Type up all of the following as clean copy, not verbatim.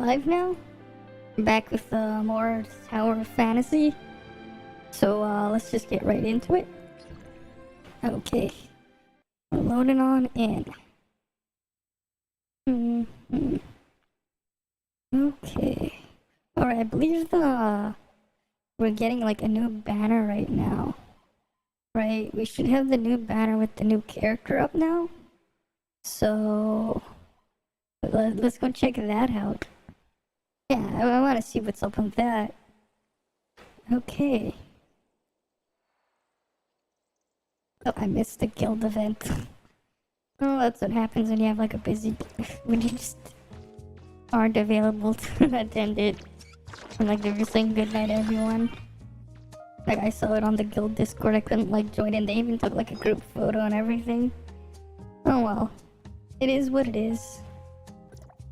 live now. I'm back with more Tower of Fantasy. So let's just get right into it. Okay. We're loading on in. Okay. Alright, I believe we're getting like a new banner right now. Right? We should have the new banner with the new character up now. So let's go check that out. Yeah, I want to see what's up with that. Okay. Oh, I missed the guild event. Oh, that's what happens when you have like a busy... when you just aren't available to attend it. And like they were saying goodnight everyone. Like I saw it on the guild Discord, I couldn't like join in. They even took like a group photo and everything. Oh well. It is what it is.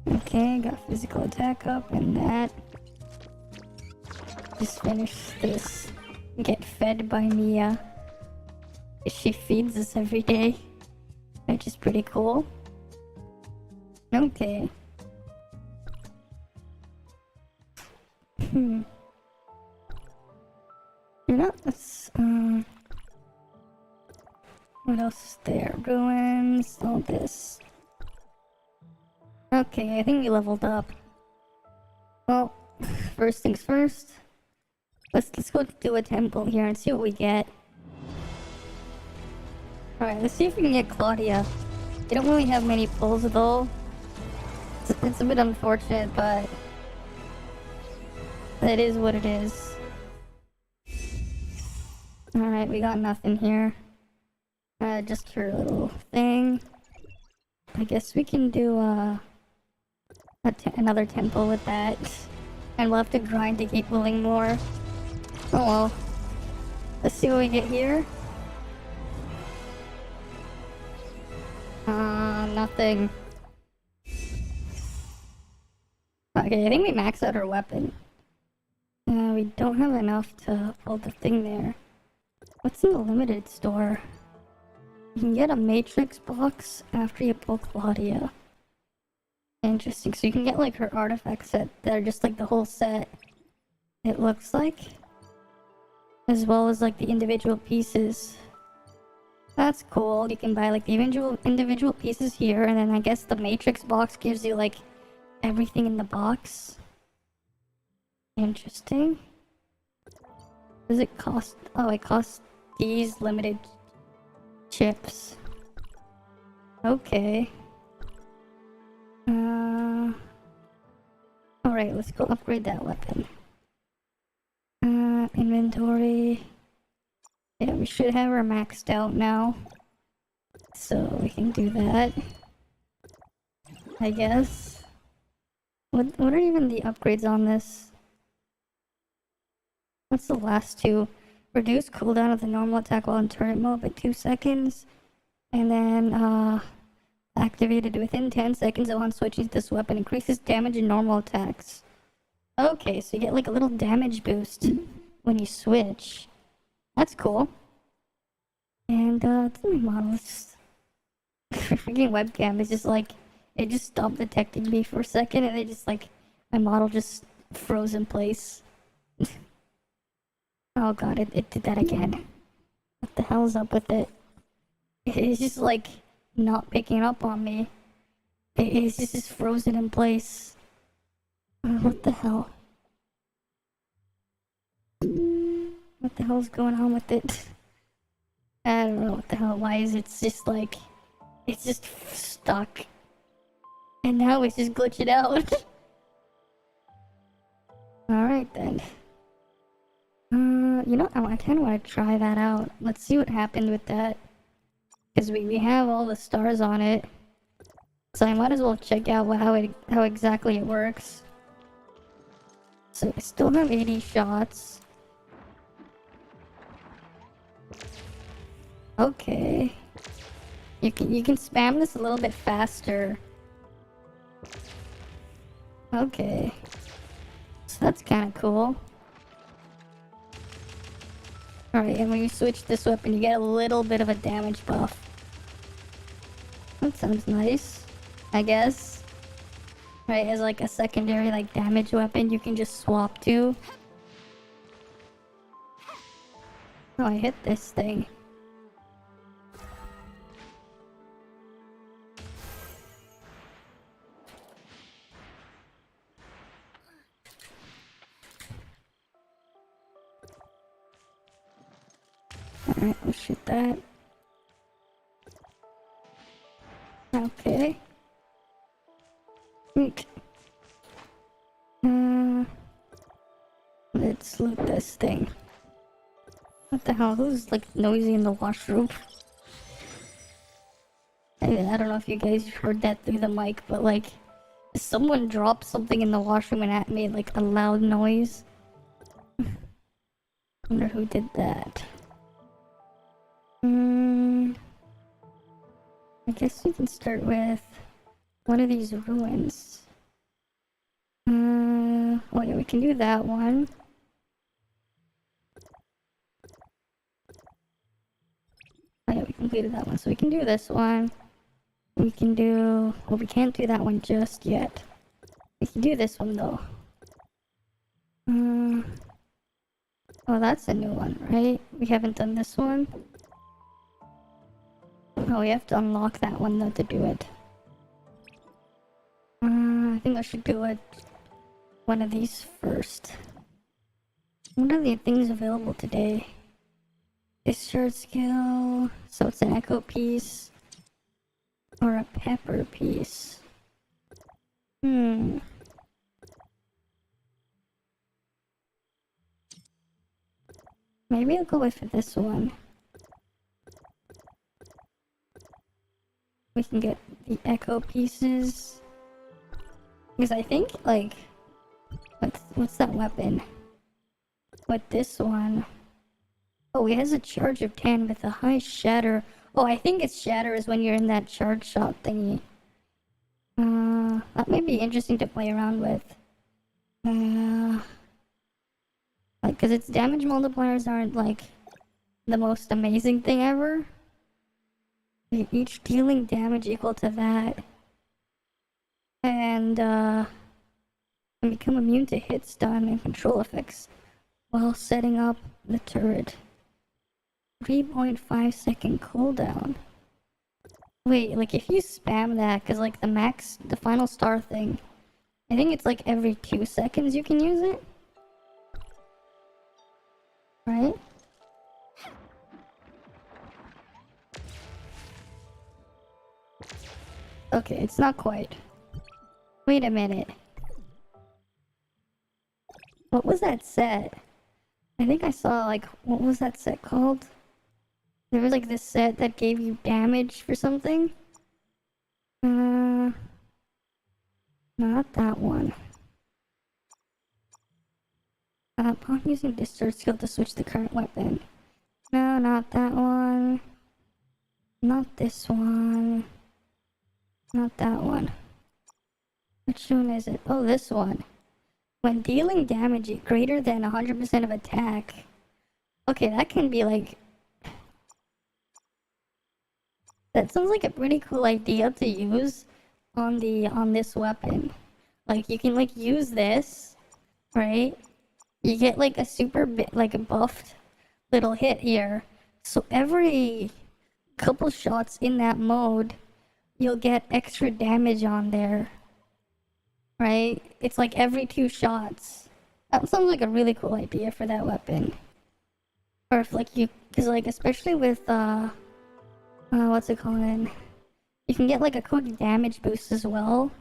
Okay, got physical attack up and that. Just finish this. Get fed by Mia. She feeds us every day, which is pretty cool. Okay. You know, let's, what else is there? Ruins, all this. Okay, I think we leveled up. Well, first things first. Let's go do a temple here and see what we get. Alright, let's see if we can get Claudia. They don't really have many pulls though. It's a bit unfortunate, but it is what it is. Alright, we got nothing here. Just her little thing. I guess we can do another temple with that. And we'll have to grind to keep pulling more. Oh well. Let's see what we get here. Nothing. Okay, I think we maxed out her weapon. We don't have enough to pull the thing there. What's in the limited store? You can get a matrix box after you pull Claudia. Interesting, so you can get like her artifact set that are just like the whole set, it looks like. As well as like the individual pieces. That's cool. You can buy like the individual pieces here, and then I guess the matrix box gives you like everything in the box. Interesting. Does it cost? Oh, it costs these limited chips. Okay. Alright, let's go upgrade that weapon. Inventory. Yeah, we should have her maxed out now. So we can do that. I guess. What are even the upgrades on this? What's the last two? Reduce cooldown of the normal attack while in turret mode by 2 seconds. And then, activated within 10 seconds upon switching to this weapon. Increases damage in normal attacks. Okay, so you get like a little damage boost when you switch. That's cool. And, it's my model. It's just... freaking webcam is just like... it just stopped detecting me for a second and it just like... my model just froze in place. Oh god, it did that again. What the hell's up with it? It's just like... not picking up on me. It's just frozen in place. What the hell? What the hell's going on with it? I don't know what the hell. Why is it just like... it's just stuck. And now it's just glitching out. Alright then. You know, I kind of want to try that out. Let's see what happened with that. Because we have all the stars on it. So I might as well check out how exactly it works. So I still have 80 shots. Okay. You can spam this a little bit faster. Okay. So that's kind of cool. Alright, and when you switch this weapon, you get a little bit of a damage buff. That sounds nice, I guess. right, as like a secondary like damage weapon you can just swap to. Oh, I hit this thing. Alright, we'll shoot that. Okay. Neat. Let's loot this thing. What the hell? Who's like noisy in the washroom? I don't know if you guys heard that through the mic, but like someone dropped something in the washroom and that made like a loud noise. Wonder who did that. I guess we can start with one of these ruins. Oh yeah, we can do that one. Oh yeah, we completed that one, so we can do this one. We can do... well, we can't do that one just yet. We can do this one though. Oh, that's a new one, right? We haven't done this one. Oh, we have to unlock that one though to do it. I think I should do it one of these first. What are the things available today? Discharge skill, so it's an echo piece or a pepper piece. Maybe I'll go with this one. We can get the echo pieces. Because I think, like, what's that weapon? What this one? Oh, it has a charge of 10 with a high shatter. Oh, I think its shatter is when you're in that charge shot thingy. That may be interesting to play around with. Like, cause its damage multipliers aren't like the most amazing thing ever. Each dealing damage equal to that. And become immune to hit, stun, and control effects while setting up the turret. 3.5 second cooldown. Wait, like if you spam that, cause like the final star thing, I think it's like every 2 seconds you can use it. Right? Okay, it's not quite. Wait a minute. What was that set? I think I saw like, what was that set called? There was like this set that gave you damage for something. Not that one. Upon using discharge skill to switch the current weapon. No, not that one. Not this one. Not that one. Which one is it? Oh, this one. When dealing damage greater than 100% of attack. Okay, that can be like... that sounds like a pretty cool idea to use on this weapon. Like, you can like use this, right? You get like a super like a buffed little hit here. So every couple shots in that mode, you'll get extra damage on there. Right? It's like every 2 shots. That sounds like a really cool idea for that weapon. Or if like you, cause like especially with what's it called? You can get like a quick damage boost as well.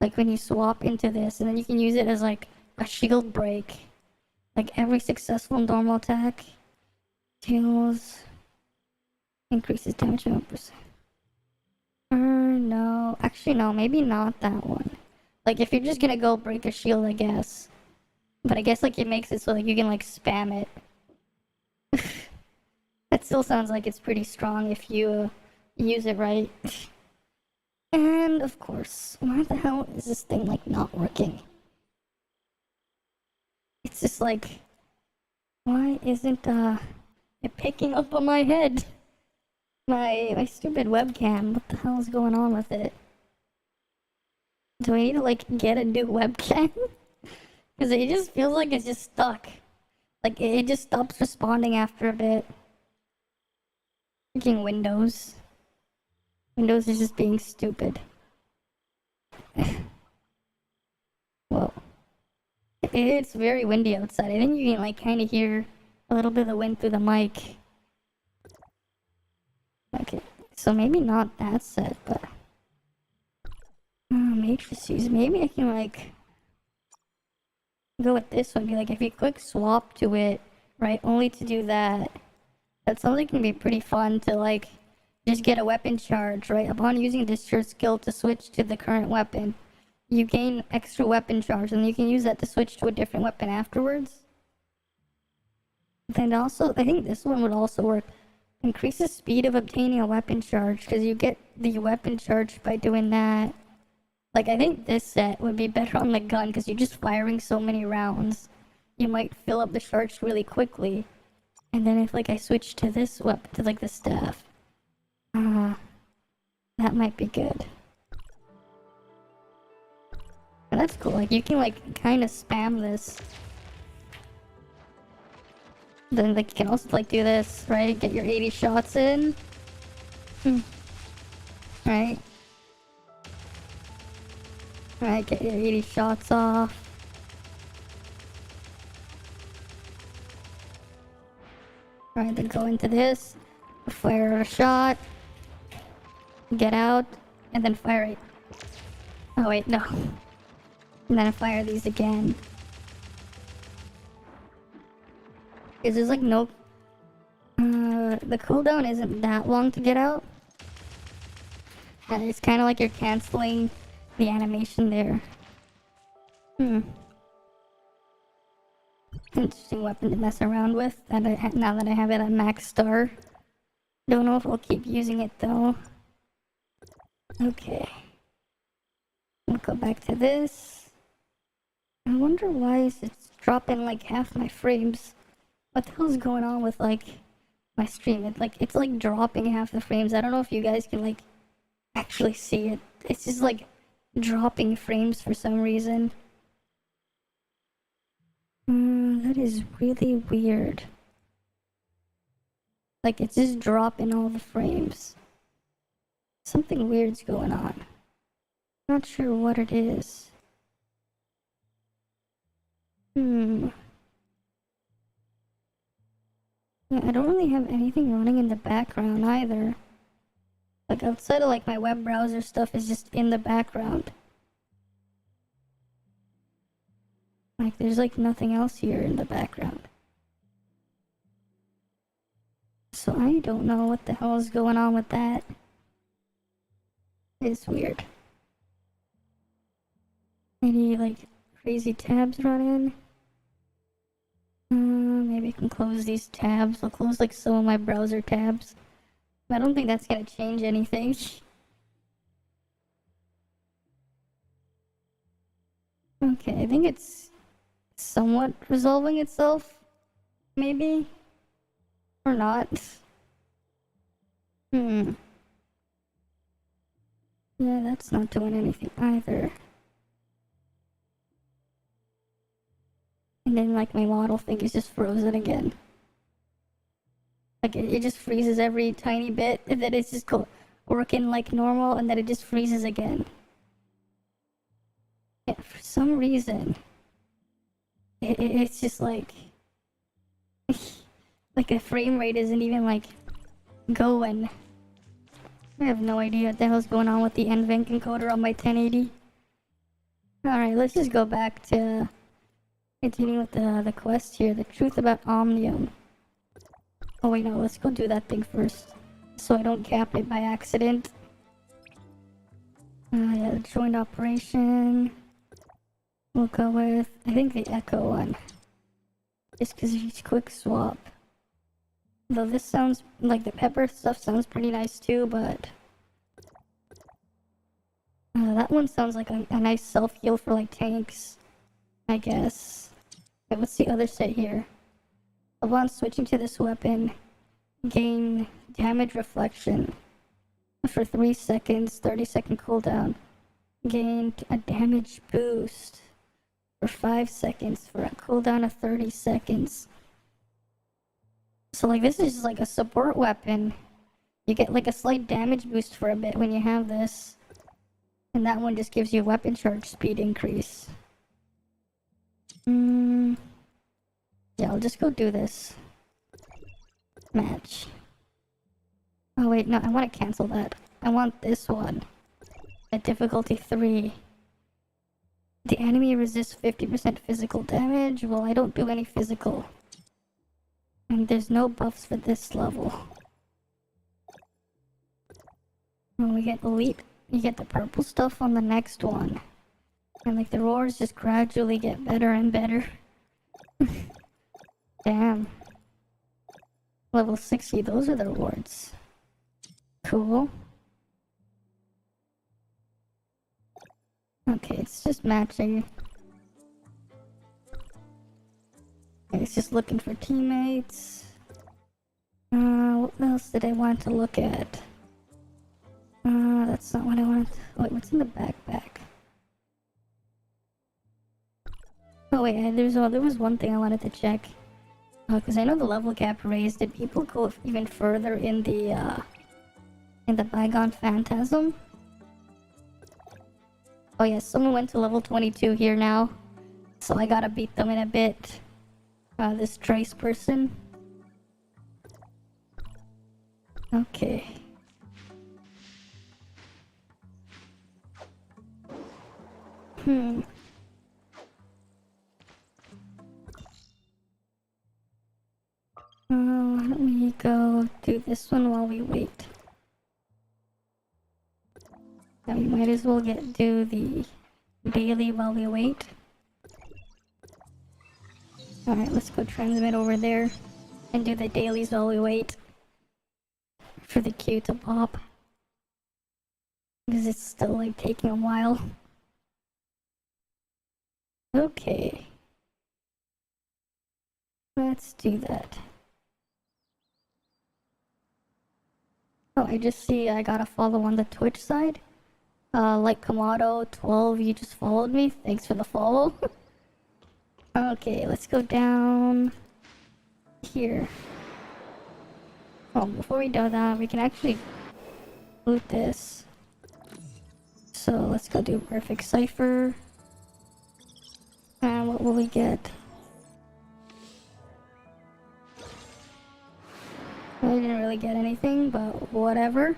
Like when you swap into this, and then you can use it as like a shield break. Like every successful normal attack kills, increases damage by 1%. No, actually no, maybe not that one. Like if you're just gonna go break a shield, I guess. But I guess like it makes it so like you can like spam it. That still sounds like it's pretty strong if you use it right. And of course, why the hell is this thing like not working? It's just like, why isn't it picking up on my head? My stupid webcam, what the hell is going on with it? Do I need to like get a new webcam? Because it just feels like it's just stuck. Like it just stops responding after a bit. Freaking Windows. Windows is just being stupid. Whoa. It's very windy outside. I think you can like kind of hear a little bit of the wind through the mic. Okay, so maybe not that set, but matrices. Maybe I can like go with this one. Be like, if you quick swap to it, right? Only to do that. That sounds like it can be pretty fun to like just get a weapon charge, right? Upon using this your skill to switch to the current weapon, you gain extra weapon charge, and you can use that to switch to a different weapon afterwards. Then also, I think this one would also work. Increases speed of obtaining a weapon charge, because you get the weapon charge by doing that. Like, I think this set would be better on the gun, because you're just firing so many rounds. You might fill up the charge really quickly. And then if, like, I switch to this weapon, to, like, the staff. That might be good. But that's cool. Like, you can, like, kind of spam this. Then, like, you can also, like, do this, right? Get your 80 shots in. Right? Right, get your 80 shots off. Right, then go into this. Fire a shot. Get out. And then fire it. Oh, wait, no. And then fire these again. Because there's like no... the cooldown isn't that long to get out. And it's kind of like you're canceling the animation there. Interesting weapon to mess around with. Now that I have it at max star. Don't know if I'll keep using it though. Okay. I'll go back to this. I wonder why it's dropping like half my frames. What the hell's going on with like my stream? It's like dropping half the frames. I don't know if you guys can like actually see it. It's just like dropping frames for some reason. That is really weird. Like it's just dropping all the frames. Something weird's going on. Not sure what it is. Yeah, I don't really have anything running in the background either. Like outside of like my web browser stuff is just in the background. Like there's like nothing else here in the background. So I don't know what the hell is going on with that. It's weird. Any like crazy tabs running? Maybe I can close these tabs. I'll close like some of my browser tabs. I don't think that's gonna change anything. Okay, I think it's somewhat resolving itself. Maybe? Or not. Yeah, that's not doing anything either. And then like my model thing is just frozen again. Like it just freezes every tiny bit, and then it's just working like normal, and then it just freezes again. Yeah, for some reason, it's just like like the frame rate isn't even like going. I have no idea what the hell's going on with the NVENC encoder on my 1080. Alright, let's just go back to continuing with the quest here. The truth about Omnium. Oh wait, no, let's go do that thing first. So I don't cap it by accident. Yeah, the joint operation. We'll go with, I think the Echo one. Just because it's quick swap. Though this sounds, like the pepper stuff sounds pretty nice too, but... that one sounds like a nice self-heal for like tanks, I guess. Okay, what's the other set here? Upon switching to this weapon, gain damage reflection for 3 seconds, 30-second cooldown. Gained a damage boost for 5 seconds for a cooldown of 30 seconds. So like this is like a support weapon. You get like a slight damage boost for a bit when you have this. And that one just gives you weapon charge speed increase. Yeah, I'll just go do this. Match. Oh wait, no, I want to cancel that. I want this one. At difficulty 3. The enemy resists 50% physical damage. Well, I don't do any physical. And there's no buffs for this level. When we get elite, you get the purple stuff on the next one. And like the roars just gradually get better and better. Damn. Level 60, those are the rewards. Cool. Okay, it's just matching. Okay, it's just looking for teammates. What else did I want to look at? That's not what I wanted. Wait, what's in the backpack? Oh wait, there was one thing I wanted to check. Because I know the level cap raised. Did people go even further in the Bygone Phantasm? Oh yes, someone went to level 22 here now. So I gotta beat them in a bit. This Trace person. Okay. Let me go do this one while we wait. And we might as well do the daily while we wait. Alright, let's go transmit over there and do the dailies while we wait for the queue to pop. Because it's still like taking a while. Okay. Let's do that. Oh, I just see I gotta follow on the Twitch side. Like Kamado 12, you just followed me. Thanks for the follow. Okay, let's go down here. Oh, before we do that, we can actually loot this. So let's go do Perfect Cipher. And what will we get? I didn't really get anything, but whatever.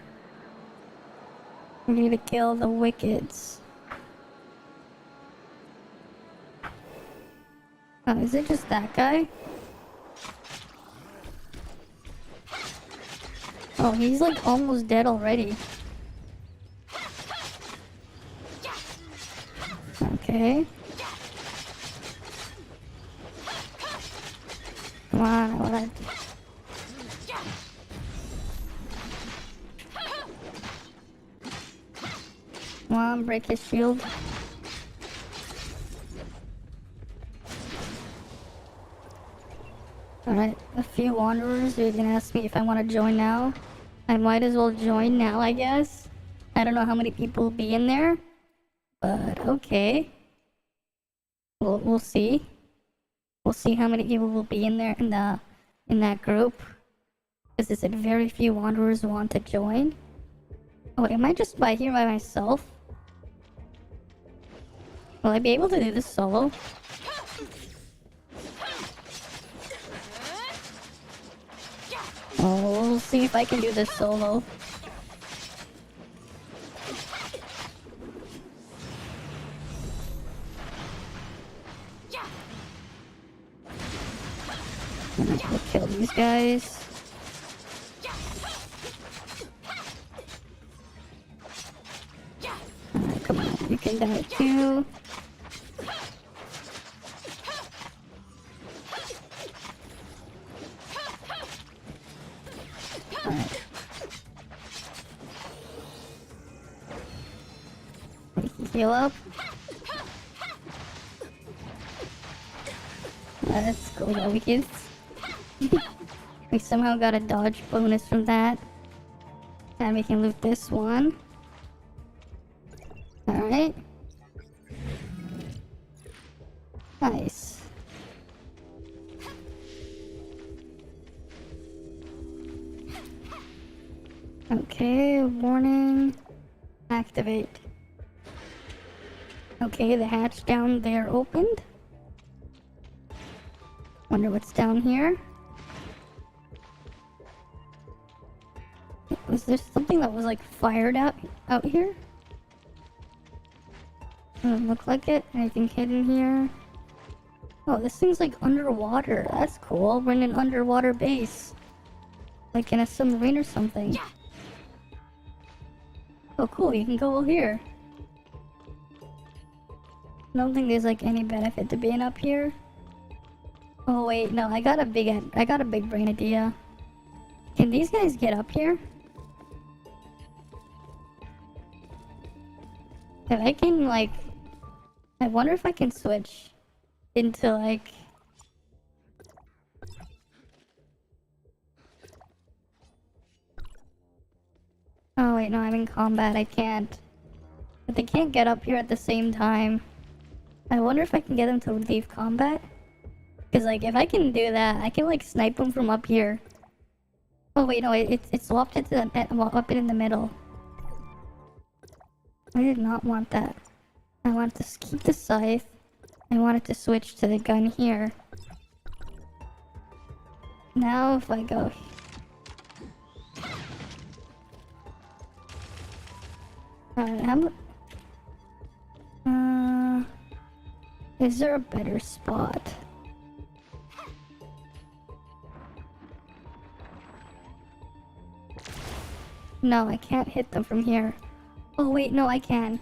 We need to kill the Wickeds. Oh, is it just that guy? Oh, he's like almost dead already. Okay. Come on, what? Come on, break his shield. Alright, a few wanderers. You can ask me if I want to join now. I might as well join now, I guess. I don't know how many people will be in there, but okay. We'll see. We'll see how many people will be in there in that group. Because it said very few wanderers want to join. Oh, am I just here by myself? Will I be able to do this solo? Oh, we'll see if I can do this solo. I'm gonna go kill these guys. Alright, come on, you can die too. Alright. Heal up. Let's go, Wickeds. We somehow got a dodge bonus from that. And we can loot this one. Alright. Nice. Okay, warning. Activate. Okay, the hatch down there opened. Wonder what's down here. Was there something that was like fired out here? Doesn't look like it. Anything hidden here? Oh, this thing's like underwater. That's cool. We're in an underwater base. Like in a submarine or something. Oh cool, you can go here. I don't think there's like any benefit to being up here. Oh wait, no, I got a big brain idea. Can these guys get up here? If I can like... I wonder if I can switch into like... Oh wait, no, I'm in combat, I can't. But they can't get up here at the same time. I wonder if I can get them to leave combat? Because like, if I can do that, I can like snipe them from up here. Oh wait, no, it swapped it to up in the middle. I did not want that. I want to keep the scythe. I wanted to switch to the gun here. Now if I go... is there a better spot? No, I can't hit them from here. Oh wait, no, I can.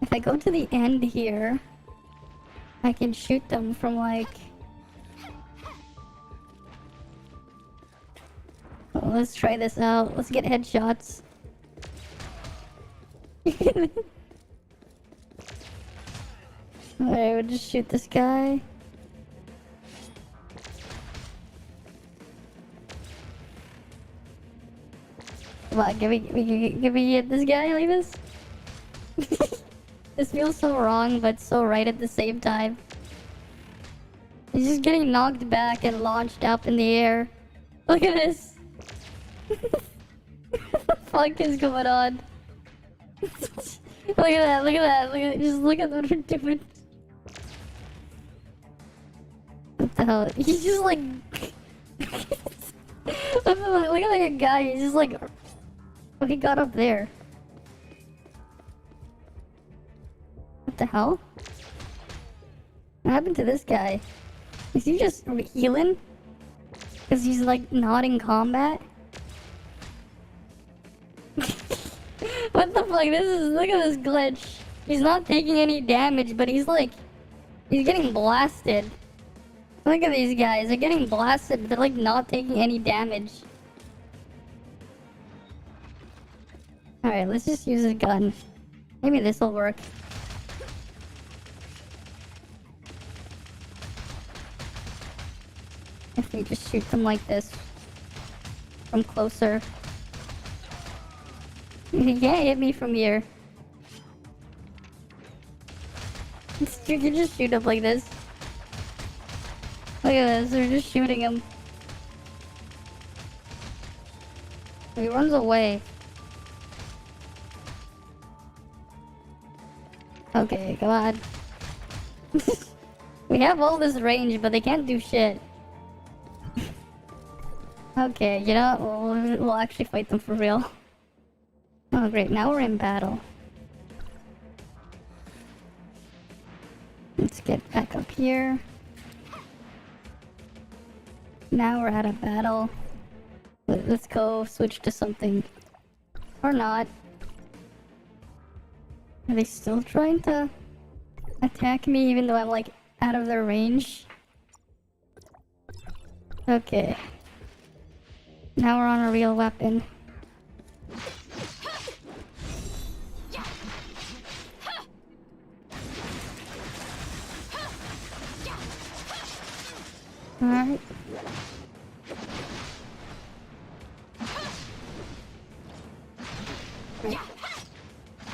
If I go to the end here, I can shoot them from like... Oh, let's try this out. Let's get headshots. Alright, we'll just shoot this guy. Come on, give me this guy like this. This feels so wrong, but so right at the same time. He's just getting knocked back and launched up in the air. Look at this. What the fuck is going on? Look at that, look at that, just look at what we're doing. What the hell? He's just like... look at that guy, he's just like... Oh, he got up there. What the hell? What happened to this guy? Is he just healing? Because he's like not in combat? What the fuck? Look at this glitch. He's not taking any damage, but he's like... He's getting blasted. Look at these guys, they're getting blasted, but they're like not taking any damage. Alright, let's just use a gun. Maybe this'll work. If we just shoot them like this. From closer. You can't hit me from here. You can just shoot up like this. Look at this, they're just shooting him. He runs away. Okay, come on. We have all this range, but they can't do shit. Okay, you know what? We'll actually fight them for real. Oh great, now we're in battle. Let's get back up here. Now we're at a battle. Let's go switch to something. Or not. Are they still trying to attack me even though I'm like out of their range? Okay. Now we're on a real weapon. Alright.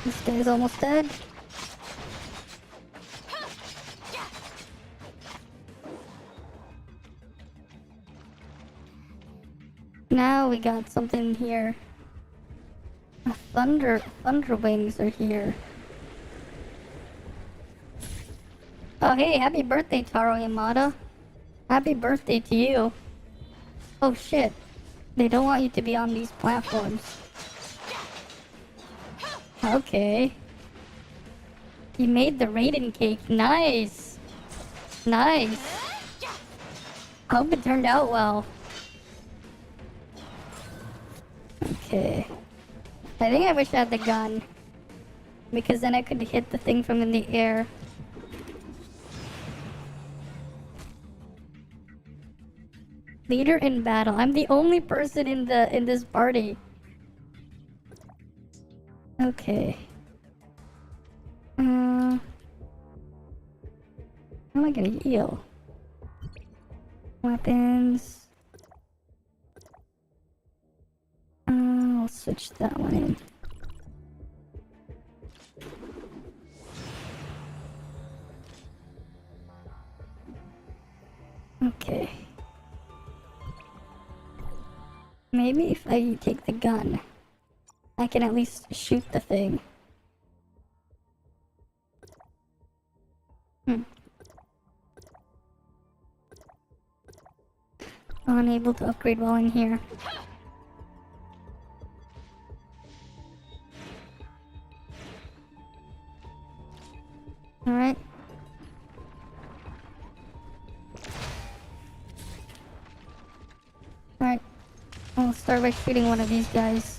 This guy's almost dead. Now we got something here. Thunder wings are here. Oh hey, happy birthday, Taro Yamada. Happy birthday to you. Oh shit. They don't want you to be on these platforms. Okay. You made the Raiden cake. Nice. Nice. Hope it turned out well. Okay. I think I wish I had the gun. Because then I could hit the thing from in the air. Leader in battle. I'm the only person in this party. Okay. How am I gonna heal? Weapons. I'll switch that one in. Okay. Maybe if I take the gun, I can at least shoot the thing. Unable to upgrade while in here. Alright. Alright. I'll start by shooting one of these guys.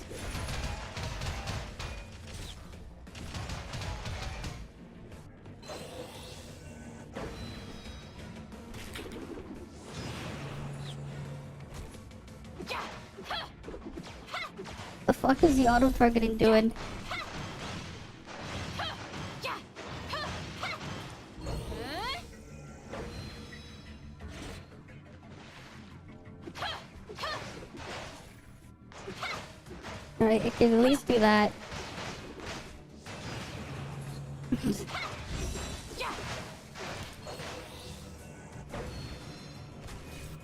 The fuck is the auto-targeting doing? Alright, I can at least do that.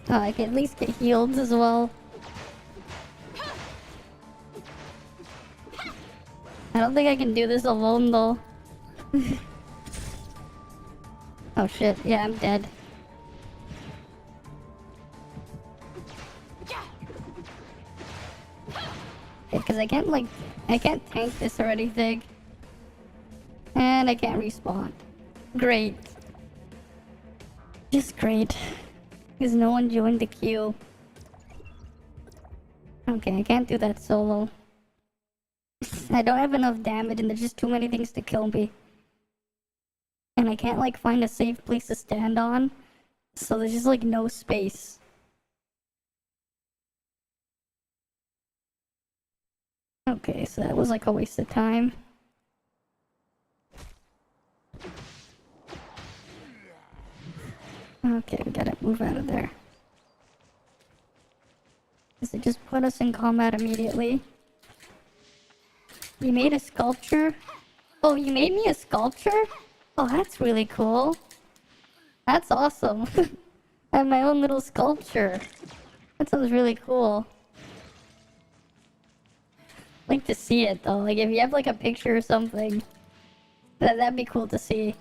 Oh, I can at least get healed as well. I don't think I can do this alone though. Oh shit, yeah, I'm dead. Because I can't tank this or anything. And I can't respawn. Great. Just great. Because no one joined the queue. Okay, I can't do that solo. I don't have enough damage and there's just too many things to kill me. And I can't find a safe place to stand on. So there's just no space. Okay, so that was a waste of time. Okay, we gotta move out of there. Does it just put us in combat immediately? You made a sculpture? Oh, you made me a sculpture? Oh, that's really cool. That's awesome. I have my own little sculpture. That sounds really cool. I'd like to see it though. If you have a picture or something, that'd be cool to see.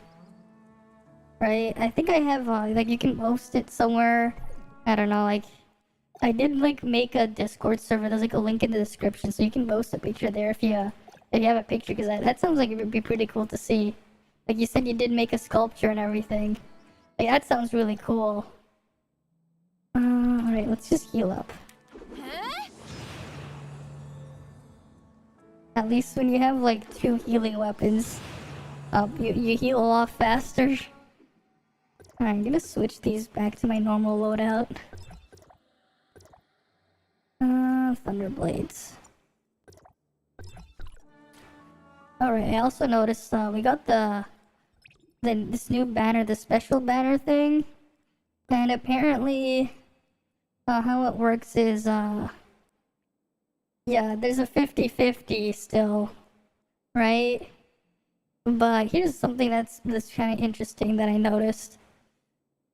Right? I think I have you can post it somewhere. I don't know, I did make a Discord server. There's a link in the description, so you can post a picture there if you have a picture, because that sounds like it would be pretty cool to see. You said you did make a sculpture and everything. That sounds really cool. Alright, let's just heal up. At least when you have 2 healing weapons, you heal a lot faster. Alright, I'm gonna switch these back to my normal loadout. Thunder blades. Alright, I also noticed we got this new banner, the special banner thing. And apparently how it works is yeah, there's a 50-50 still, right? But here's something that's kind of interesting that I noticed.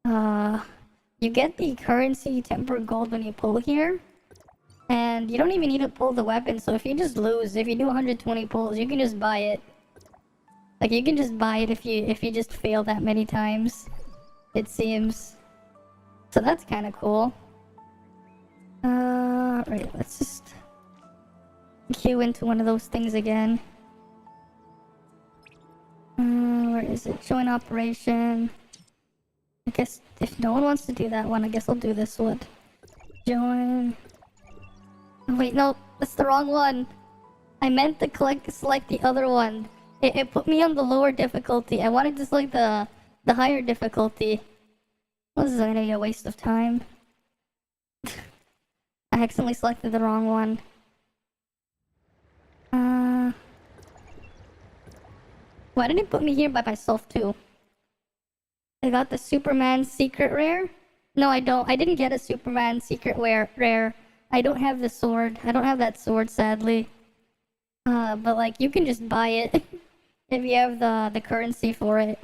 You get the currency tempered gold when you pull here, And you don't even need to pull the weapon, so if you just lose, if you do 120 pulls, you can just buy it. Like, you can just buy it if you just fail that many times, it seems. So that's kind of cool. Right, let's just queue into one of those things again. Where is it? Join operation. I guess if no one wants to do that one, I guess I'll do this one. Join. Oh, wait, no, that's the wrong one. I meant to select the other one. It put me on the lower difficulty. I wanted to select the higher difficulty. This is gonna be a waste of time. I accidentally selected the wrong one. Why did it put me here by myself too? I got the Superman secret rare? No, I don't. I didn't get a Superman secret rare. I don't have the sword. I don't have that sword, sadly. But like, you can just buy it if you have the currency for it.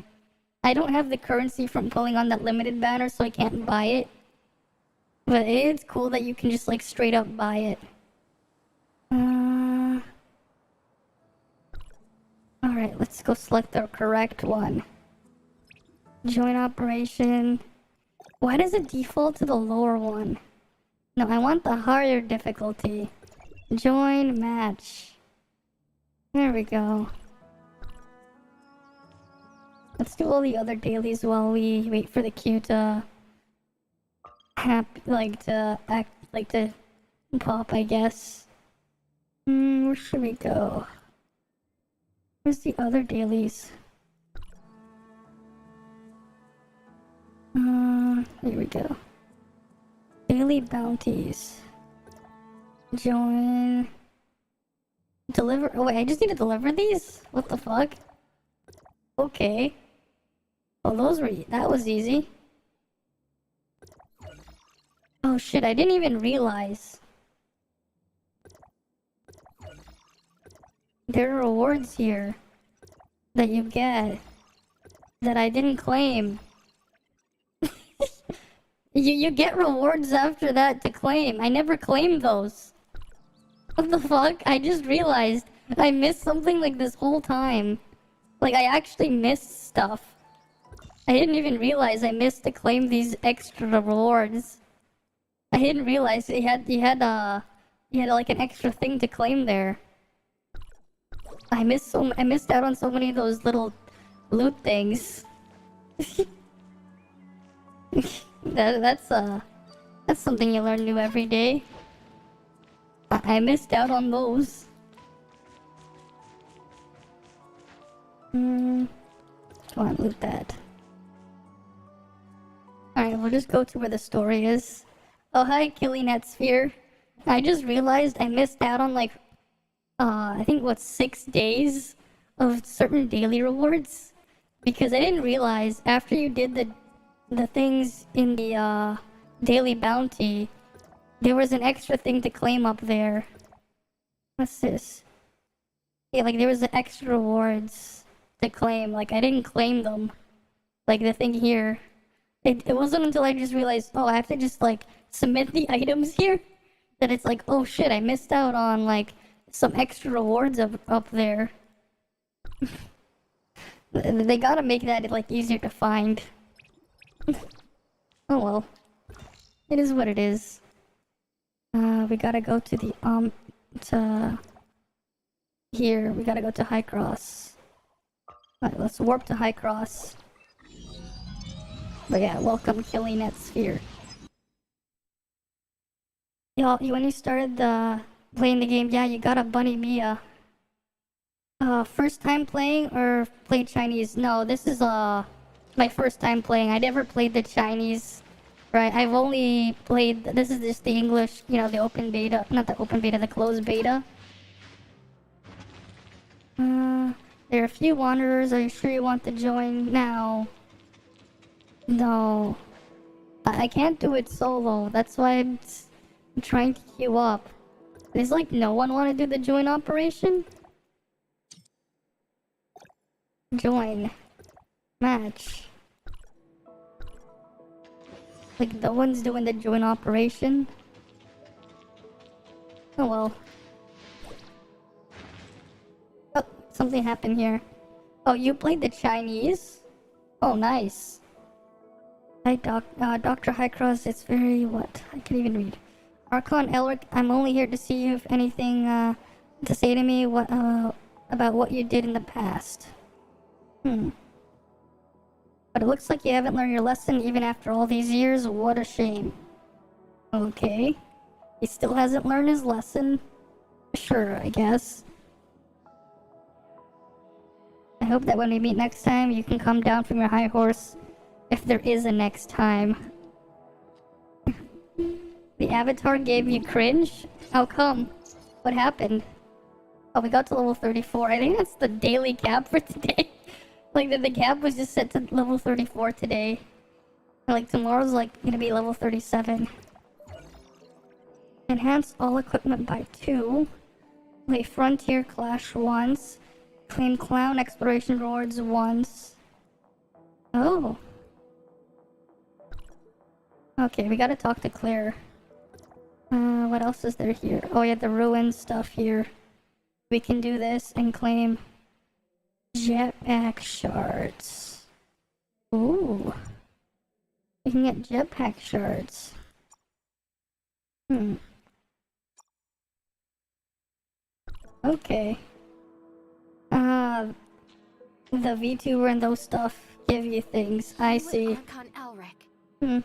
I don't have the currency from pulling on that limited banner, so I can't buy it. But it's cool that you can just like straight up buy it. Alright, let's go select the correct one. Join operation. Why does it default to the lower one? No, I want the higher difficulty. Join match. There we go. Let's do all the other dailies while we wait for the queue to to pop, I guess. Where should we go? Where's the other dailies? Here we go. Daily bounties. Join. Deliver. Oh wait, I just need to deliver these? What the fuck? Okay. Oh, that was easy. Oh shit, I didn't even realize. There are rewards here that you get that I didn't claim. You get rewards after that to claim. I never claimed those. What the fuck? I just realized I missed something like this whole time. Like, I actually missed stuff. I didn't even realize I missed to claim these extra rewards. I didn't realize you had like an extra thing to claim there. I missed out on so many of those little loot things. That's something you learn new every day. I missed out on those. Come on, loot that. Alright, we'll just go to where the story is. Oh, hi, Killing at Sphere. I just realized I missed out on like, I think 6 days of certain daily rewards. Because I didn't realize after you did the things in the daily bounty, there was an extra thing to claim up there. What's this? Yeah, like there was the extra rewards to claim. Like I didn't claim them. Like the thing here. It wasn't until I just realized, oh, I have to just like submit the items here, that it's like, oh shit, I missed out on like some extra rewards up there. They gotta make that like easier to find. Oh well. It is what it is. We gotta go to the here. We gotta go to High Cross. Alright, let's warp to High Cross. But yeah, welcome Killing at Sphere. Y'all, when you started playing the game, yeah, you got a Bunny Mia. First time playing or played Chinese? No, this is my first time playing. I never played the Chinese. Right, I've only played, this is just the English, you know, the open beta, not the open beta, the closed beta. There are a few wanderers, are you sure you want to join now? No. I can't do it solo, that's why I'm trying to queue up. There's like no one want to do the join operation? Join. Match. Like, no one's doing the join operation. Oh well. Oh, something happened here. Oh, you played the Chinese? Oh, nice. Hi, Dr. Highcross, it's very, what? I can't even read. Archon Elric, I'm only here to see you if anything, to say to me about what you did in the past. But it looks like you haven't learned your lesson even after all these years. What a shame. Okay. He still hasn't learned his lesson. Sure, I guess. I hope that when we meet next time, you can come down from your high horse. If there is a next time. The avatar gave you cringe? How come? What happened? Oh, we got to level 34. I think that's the daily cap for today. Like, the cap was just set to level 34 today. Like, tomorrow's, like, gonna be level 37. Enhance all equipment by 2. Play Frontier Clash once. Claim Clown Exploration Rewards once. Oh. Okay, we gotta talk to Claire. What else is there here? Oh yeah, the ruin stuff here. We can do this and claim jetpack shards. Ooh. We can get jetpack shards. Okay. The Vtuber and those stuff give you things. I see. Archon Elric.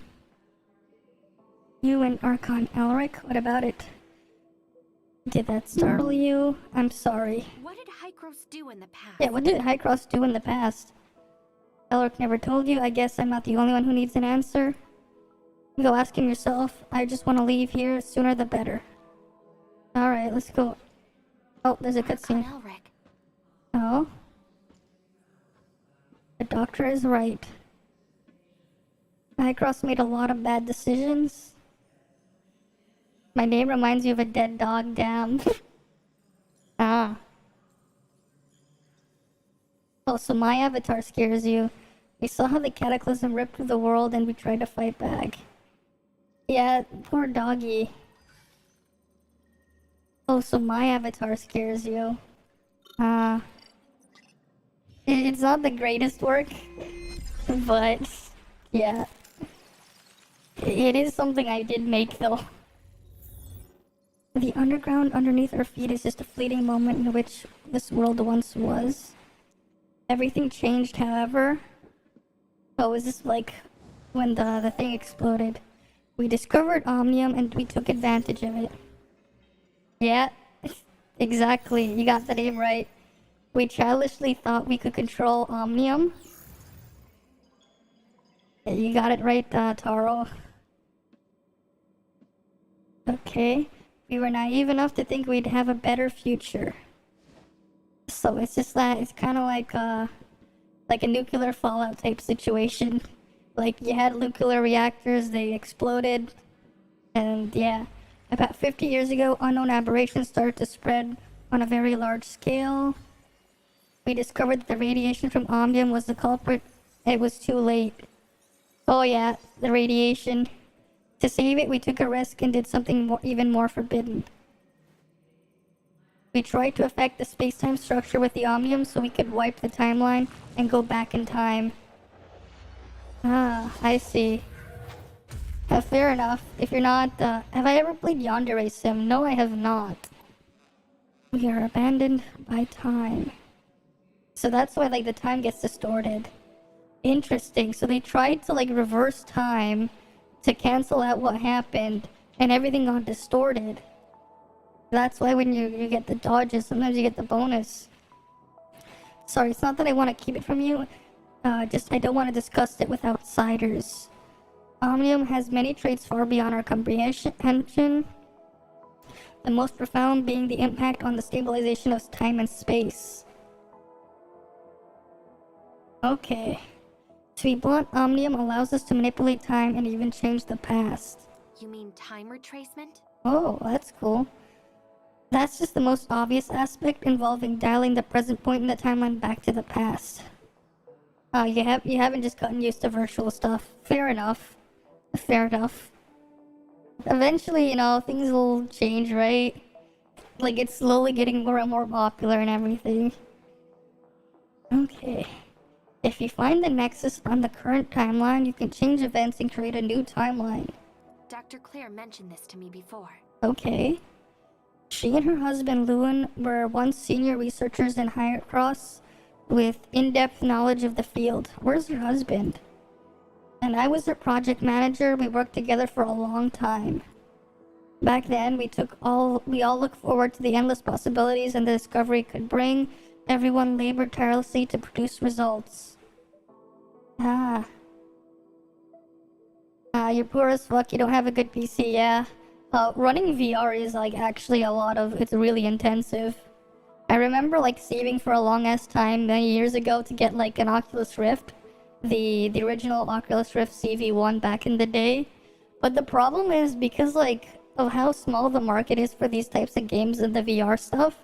You and Archon Elric? What about it? Did that startle you? I'm sorry. What did Hycross do in the past? Yeah, what did Hycross do in the past? Elric never told you. I guess I'm not the only one who needs an answer. Go ask him yourself. I just want to leave here. Sooner the better. Alright, let's go. Oh, there's a cutscene. Elric. Oh? The doctor is right. Hycross made a lot of bad decisions. My name reminds you of a dead dog, damn. Ah. Oh, so my avatar scares you. We saw how the cataclysm ripped through the world and we tried to fight back. Yeah, poor doggy. Oh, so my avatar scares you. It's not the greatest work, but yeah. It is something I did make though. The underground underneath our feet is just a fleeting moment in which this world once was. Everything changed, however. Oh, is this like when the thing exploded? We discovered Omnium and we took advantage of it. Yeah, exactly. You got the name right. We childishly thought we could control Omnium. Yeah, you got it right, Taro. Okay. We were naive enough to think we'd have a better future. So it's just that it's kind of like a nuclear fallout type situation. Like you had nuclear reactors, they exploded, and yeah, about 50 years ago, unknown aberrations started to spread on a very large scale. We discovered that the radiation from Omnium was the culprit. It was too late. Oh yeah, the radiation. To save it, we took a risk and did something even more forbidden. We tried to affect the space-time structure with the Omnium so we could wipe the timeline and go back in time. Ah, I see. Fair enough. If you're not, have I ever played Yandere Sim? No, I have not. We are abandoned by time. So that's why, like, the time gets distorted. Interesting. So they tried to, like, reverse time to cancel out what happened, and everything got distorted. That's why when you get the dodges, sometimes you get the bonus. Sorry, it's not that I want to keep it from you. Just I don't want to discuss it with outsiders. Omnium has many traits far beyond our comprehension. The most profound being the impact on the stabilization of time and space. Okay. To be blunt, Omnium allows us to manipulate time and even change the past. You mean time retracement? Oh, that's cool. That's just the most obvious aspect involving dialing the present point in the timeline back to the past. Oh, you haven't just gotten used to virtual stuff. Fair enough. Fair enough. Eventually, you know, things will change, right? like it's slowly getting more and more popular and everything. Okay. If you find the nexus on the current timeline, you can change events and create a new timeline. Dr. Claire mentioned this to me before. Okay. She and her husband Lewin were once senior researchers in Higher Cross with in-depth knowledge of the field. Where's her husband? And I was her project manager. We worked together for a long time. Back then, we all looked forward to the endless possibilities and the discovery could bring. Everyone labored tirelessly to produce results. You're poor as fuck. You don't have a good PC, yeah. Running VR is like actually it's really intensive. I remember like saving for a long ass time many years ago to get like an Oculus Rift, the original Oculus Rift CV1 back in the day. But the problem is because like of how small the market is for these types of games and the VR stuff,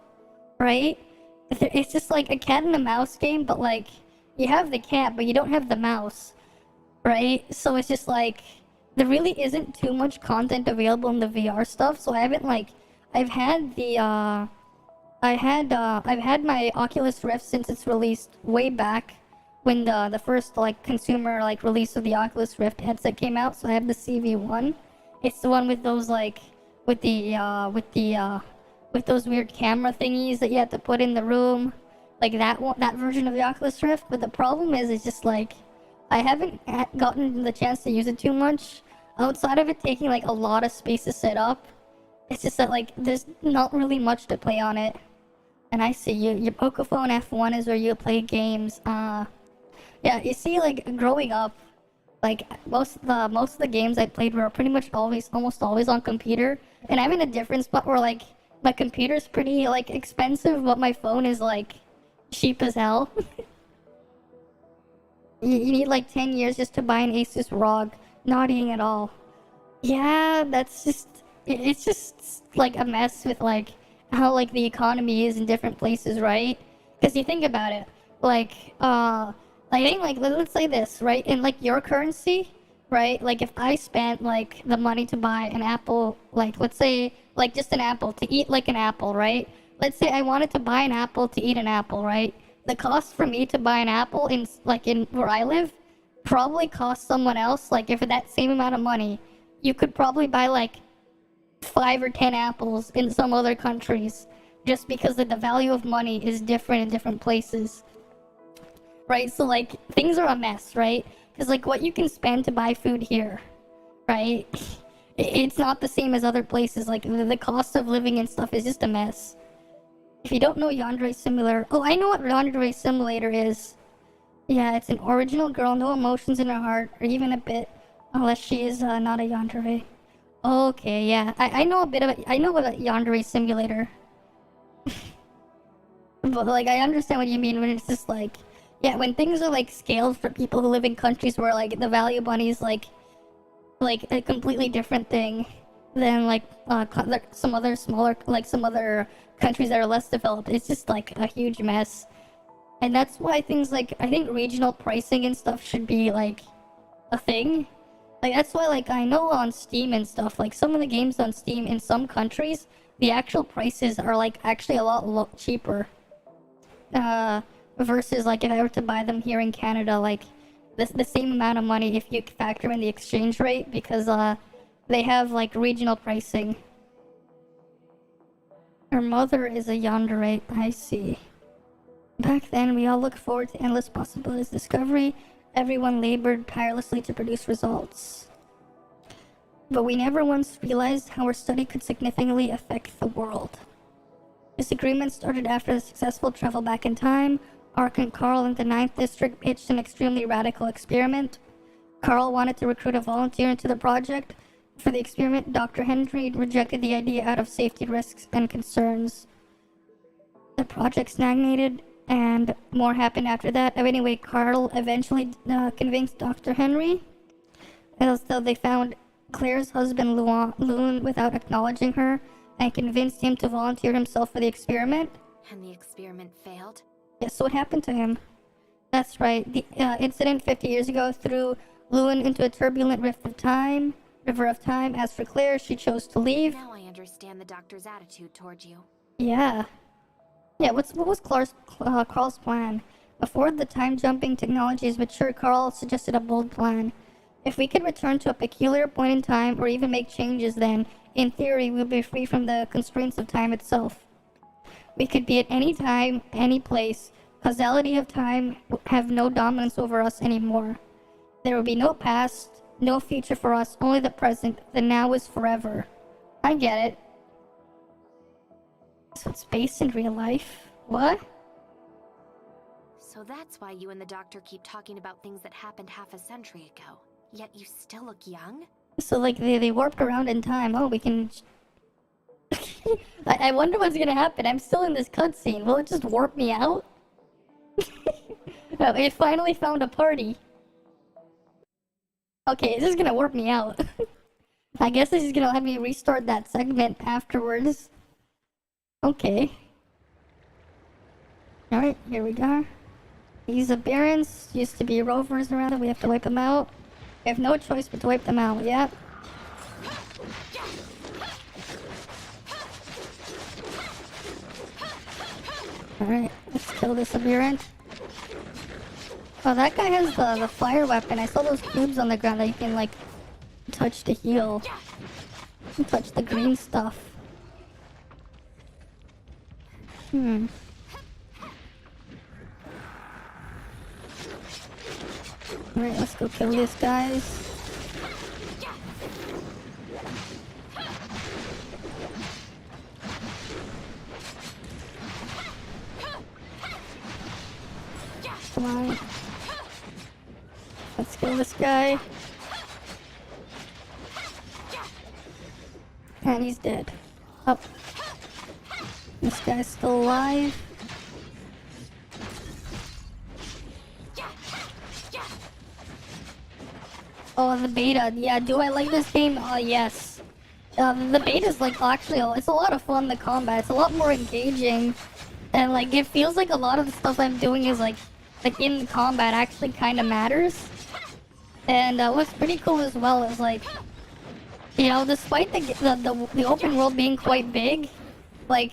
right? It's just like a cat and a mouse game, but like you have the cat, but you don't have the mouse, right? So it's just like there really isn't too much content available in the VR stuff. So I haven't like I've had my Oculus Rift since its released way back when the first like consumer like release of the Oculus Rift headset came out. So I have the CV1. It's the one with those like with those weird camera thingies that you have to put in the room, like that version of the Oculus Rift. But the problem is, it's just like I haven't gotten the chance to use it too much. Outside of it taking like a lot of space to set up, it's just that like there's not really much to play on it. And I see your Pokephone F1 is where you play games. Yeah, you see, like growing up, like most of the games I played were pretty much almost always on computer. And I'm in a different spot where like my computer's pretty like expensive, but my phone is like cheap as hell. You need like 10 years just to buy an Asus ROG. Nodding at all. Yeah, it's just like a mess with like how like the economy is in different places, right? Because you think about it, like I think like let's say this, right? In like your currency, right? Like if I spent like the money to buy an apple, like let's say like just an apple to eat like an apple, right? Let's say I wanted to buy an apple to eat an apple, right? The cost for me to buy an apple in where I live probably costs someone else, like if that same amount of money, you could probably buy like 5 or 10 apples in some other countries, just because the value of money is different in different places, right? So like things are a mess, right? Because like what you can spend to buy food here, right? It's not the same as other places. Like the cost of living and stuff is just a mess. If you don't know Yandere Simulator, oh, I know what Yandere Simulator is. Yeah, it's an original girl, no emotions in her heart, or even a bit, unless she is not a yandere. Okay, yeah, I know a bit of it. I know what a Yandere Simulator. But like, I understand what you mean when it's just like, yeah, when things are like scaled for people who live in countries where like the value money is like a completely different thing than like some other countries that are less developed. It's just like a huge mess. And that's why things like, I think regional pricing and stuff should be like a thing. Like that's why like I know on Steam and stuff, like some of the games on Steam in some countries, the actual prices are like actually a lot cheaper. Versus like if I were to buy them here in Canada, like the same amount of money if you factor in the exchange rate, because they have like regional pricing. Her mother is a yandere, I see. Back then, we all looked forward to endless possibilities discovery. Everyone labored tirelessly to produce results. But we never once realized how our study could significantly affect the world. This agreement started after the successful travel back in time. Ark and Carl in the 9th District pitched an extremely radical experiment. Carl wanted to recruit a volunteer into the project. For the experiment, Dr. Henry rejected the idea out of safety risks and concerns. The project stagnated, and more happened after that. Anyway, Carl eventually convinced Dr. Henry, as though they found Claire's husband Loon without acknowledging her, and convinced him to volunteer himself for the experiment. And the experiment failed? Yes, so what happened to him? That's right. The incident 50 years ago threw Loon into a turbulent river of time. As for Claire, she chose to leave. Now I understand the doctor's attitude toward you. Yeah. Yeah, what was Carl's plan? Before the time-jumping technology is mature, Carl suggested a bold plan. If we could return to a peculiar point in time, or even make changes, then, in theory, we'll be free from the constraints of time itself. We could be at any time, any place. Causality of time have no dominance over us anymore. There will be no past, no future for us, only the present. The now is forever. I get it. So it's based in real life? What? So that's why you and the doctor keep talking about things that happened half a century ago. Yet you still look young? So like they warped around in time. Oh, we can... I wonder what's gonna happen. I'm still in this cutscene. Will it just warp me out? Oh, it finally found a party. Okay, this is gonna warp me out. I guess this is gonna let me restart that segment afterwards. Okay. Alright, here we go. These appearance used to be rovers around it. We have to wipe them out. We have no choice but to wipe them out. Yep. Alright, let's kill this aberrant. Oh, that guy has the fire weapon. I saw those cubes on the ground that you can, like, touch to heal. Touch the green stuff. Alright, let's go kill these guys. Come on. Let's kill this guy. And he's dead. Oh. This guy's still alive. Oh, the beta. Yeah, do I like this game? Oh, yes. The beta's like, actually, it's a lot of fun, the combat. It's a lot more engaging. And like, it feels like a lot of the stuff I'm doing is like in combat actually kind of matters. And what's pretty cool as well is like, you know, despite the open world being quite big, like,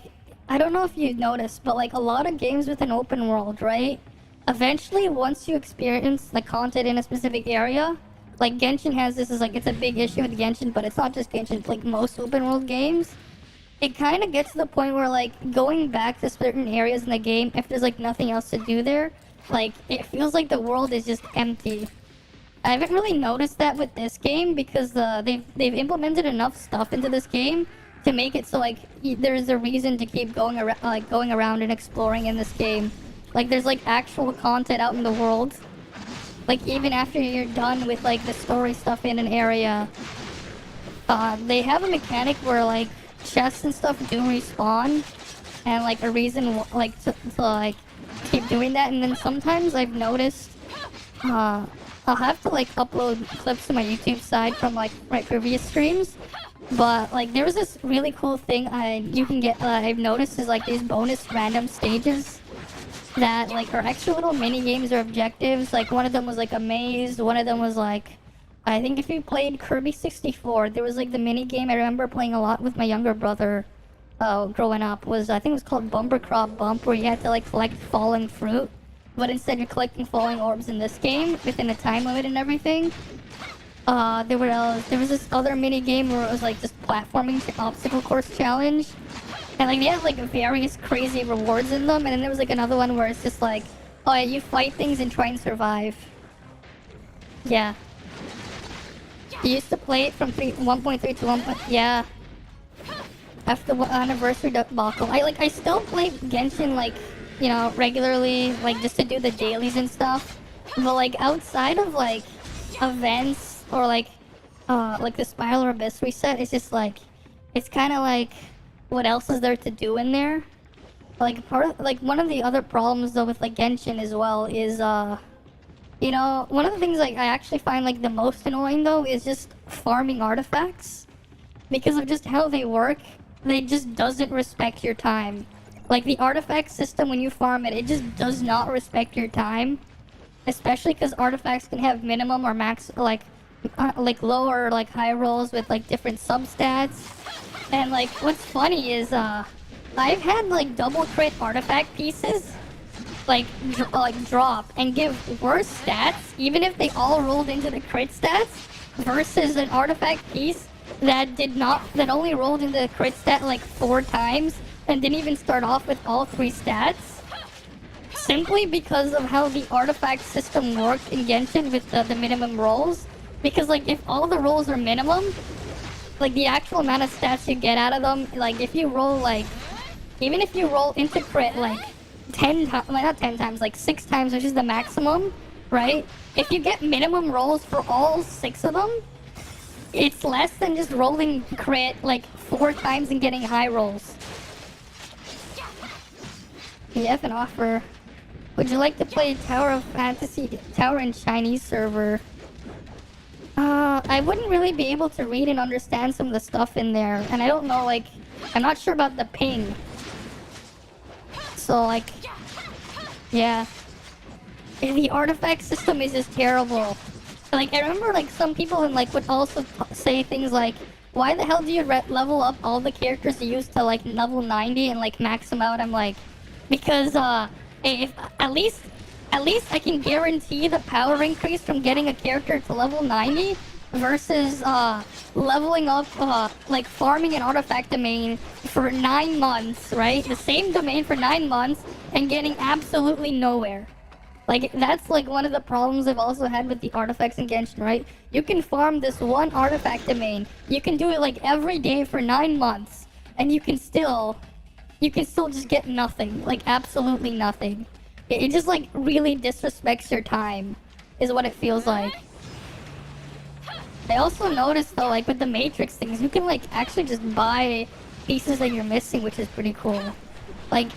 I don't know if you noticed, but like a lot of games with an open world, right? Eventually, once you experience the content in a specific area, like Genshin has this, is like, it's a big issue with Genshin, but it's not just Genshin, it's like most open world games. It kind of gets to the point where like going back to certain areas in the game, if there's like nothing else to do there, like it feels like the world is just empty. I haven't really noticed that with this game because they've implemented enough stuff into this game to make it so like there's a reason to keep going around and exploring in this game. Like there's like actual content out in the world. Like even after you're done with like the story stuff in an area, they have a mechanic where like chests and stuff do respawn, and like a reason like to like keep doing that. And then sometimes I've noticed I'll have to like upload clips to my YouTube side from like my previous streams, but like there was this really cool thing you can get I've noticed is like these bonus random stages that like are extra little mini games or objectives. Like one of them was like a maze, one of them was like, I think if you played Kirby 64, there was like the mini game I remember playing a lot with my younger brother growing up, was I think it was called Bumper Crop Bump, where you had to like collect falling fruit, but instead you're collecting falling orbs in this game within a time limit and everything. There was this other mini game where it was like just platforming obstacle course challenge, and like they had like various crazy rewards in them. And then there was like another one where it's just like, oh yeah, you fight things and try and survive. Yeah. You used to play it from 1.3 to 1. Yeah. After the anniversary debacle, I still play Genshin like, you know, regularly, like just to do the dailies and stuff. But like outside of like events or like the Spiral or Abyss reset, it's just like, it's kind of like, what else is there to do in there? Like one of the other problems though with like Genshin as well is you know, one of the things like I actually find like the most annoying though is just farming artifacts, because of just how they work. They just doesn't respect your time. Like the artifact system, when you farm it, it just does not respect your time. Especially because artifacts can have minimum or max, like low or like high rolls with like different substats. And like what's funny is I've had like double crit artifact pieces like drop and give worse stats, even if they all rolled into the crit stats, versus an artifact piece that only rolled into the crit stat like 4 times and didn't even start off with all 3 stats. Simply because of how the artifact system worked in Genshin with the minimum rolls. Because like if all the rolls are minimum, like the actual amount of stats you get out of them, like if you roll like, even if you roll into crit like 10 times, like not 10 times, like 6 times, which is the maximum, right? If you get minimum rolls for all 6 of them, it's less than just rolling crit like 4 times and getting high rolls. Yeah, an offer. Would you like to play Tower of Fantasy, Tower in Chinese server? I wouldn't really be able to read and understand some of the stuff in there, and I don't know, like, I'm not sure about the ping. So, like, yeah. The artifact system is just terrible. Like, I remember, like, some people would also say things like, why the hell do you level up all the characters you use to, like, level 90 and, like, max them out? I'm like, because, if at least I can guarantee the power increase from getting a character to level 90 versus leveling up, like farming an artifact domain for 9 months, right? The same domain for 9 months and getting absolutely nowhere. Like, that's like one of the problems I've also had with the artifacts in Genshin, right? You can farm this one artifact domain. You can do it like every day for 9 months, and you can still just get nothing, like absolutely nothing. It just like really disrespects your time, is what it feels like. I also noticed though, like with the Matrix things, you can like actually just buy pieces that you're missing, which is pretty cool. Like,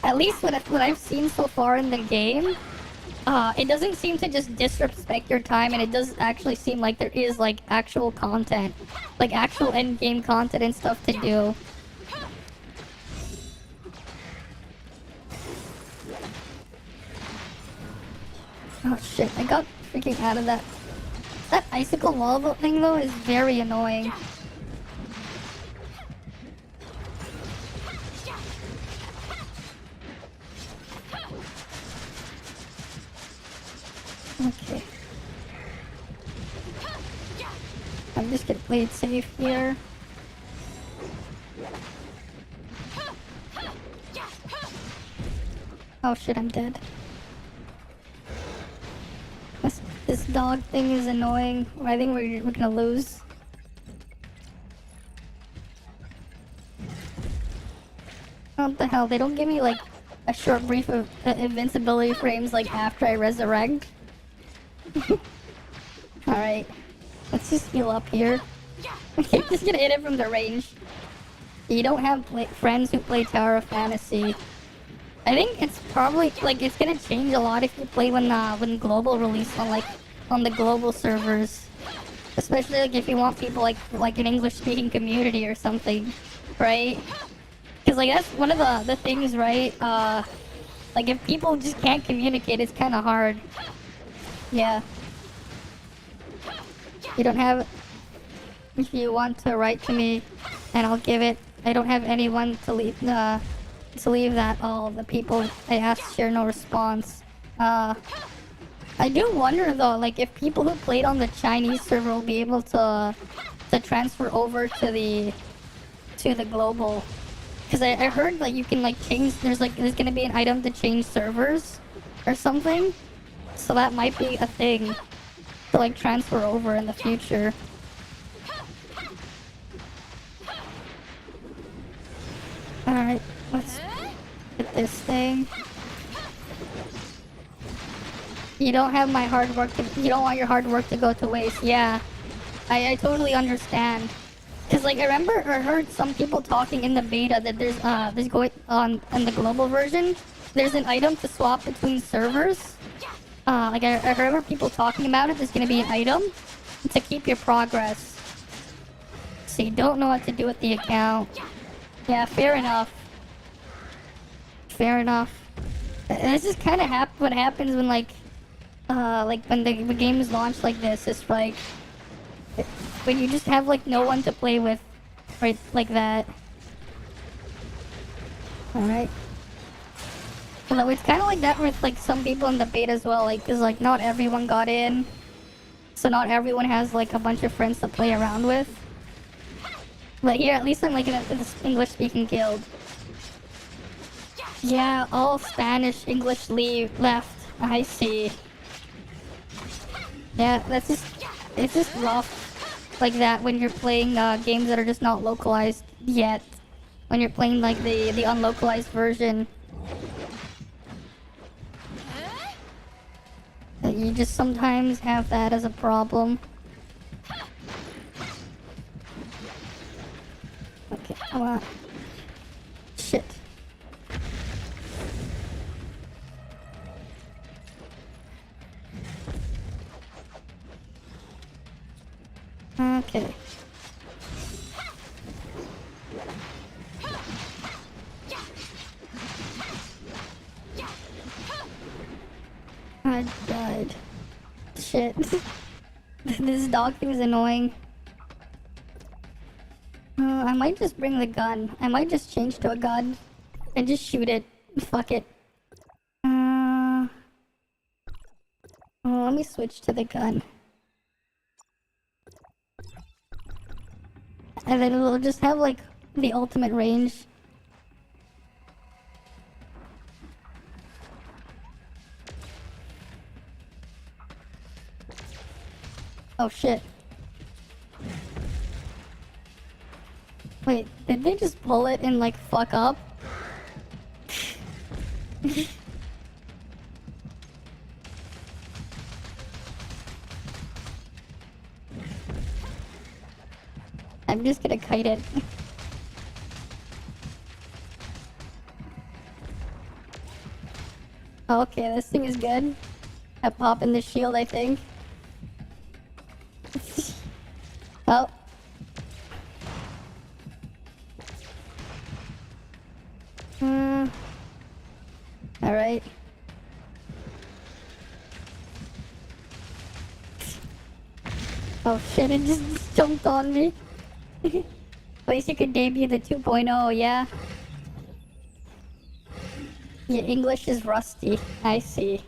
at least what I've seen so far in the game, it doesn't seem to just disrespect your time, and it does actually seem like there is like actual content, like actual end game content and stuff to do. Oh shit, I got freaking out of that. That icicle wall thing though is very annoying. Okay. I'm just gonna play it safe here. Oh shit, I'm dead. This dog thing is annoying. I think we're gonna lose. What the hell? They don't give me like a short brief of invincibility frames like after I resurrect. Alright. Let's just heal up here. Okay, just gonna hit it from the range. You don't have friends who play Tower of Fantasy. I think it's probably like it's gonna change a lot if you play when global release on the global servers, especially like if you want people like an English speaking community or something, right? Because like that's one of the things, right? Like if people just can't communicate, it's kind of hard. Yeah. You don't have. If you want to write to me, and I'll give it. I don't have anyone to leave that all the people I asked share no response. I do wonder though, like if people who played on the Chinese server will be able to transfer over to the global, because I heard that you can like change. There's gonna be an item to change servers or something, so that might be a thing to like transfer over in the future. Alright, let's get this thing. You don't have my hard work you don't want your hard work to go to waste. Yeah, I totally understand. Cause like I heard some people talking in the beta that there's going on in the global version, there's an item to swap between servers. Like I remember people talking about it. There's gonna be an item to keep your progress. So you don't know what to do with the account. Yeah, fair enough. Fair enough. This is kind of what happens when like when the games launch like this. It's like when you just have like no one to play with, right? Like that. Alright. Although it's kind of like that with like some people in the beta as well, like, cause like not everyone got in. So not everyone has like a bunch of friends to play around with. But here, at least I'm like in this English-speaking guild. Yeah, all Spanish, English left. I see. Yeah, it's just rough like that when you're playing games that are just not localized yet. When you're playing like the unlocalized version. You just sometimes have that as a problem. Okay, come on. Shit. Okay. I died. Shit. This dog thing is annoying. I might just bring the gun. I might just change to a gun and just shoot it. Fuck it. Oh, let me switch to the gun. And then it'll just have like the ultimate range. Oh shit. Wait, did they just pull it and like fuck up? I'm just gonna kite it. Okay, this thing is good. I pop in the shield, I think. Oh. Alright. Oh shit, it just jumped on me. At least you could debut the 2.0, yeah? Your English is rusty. I see.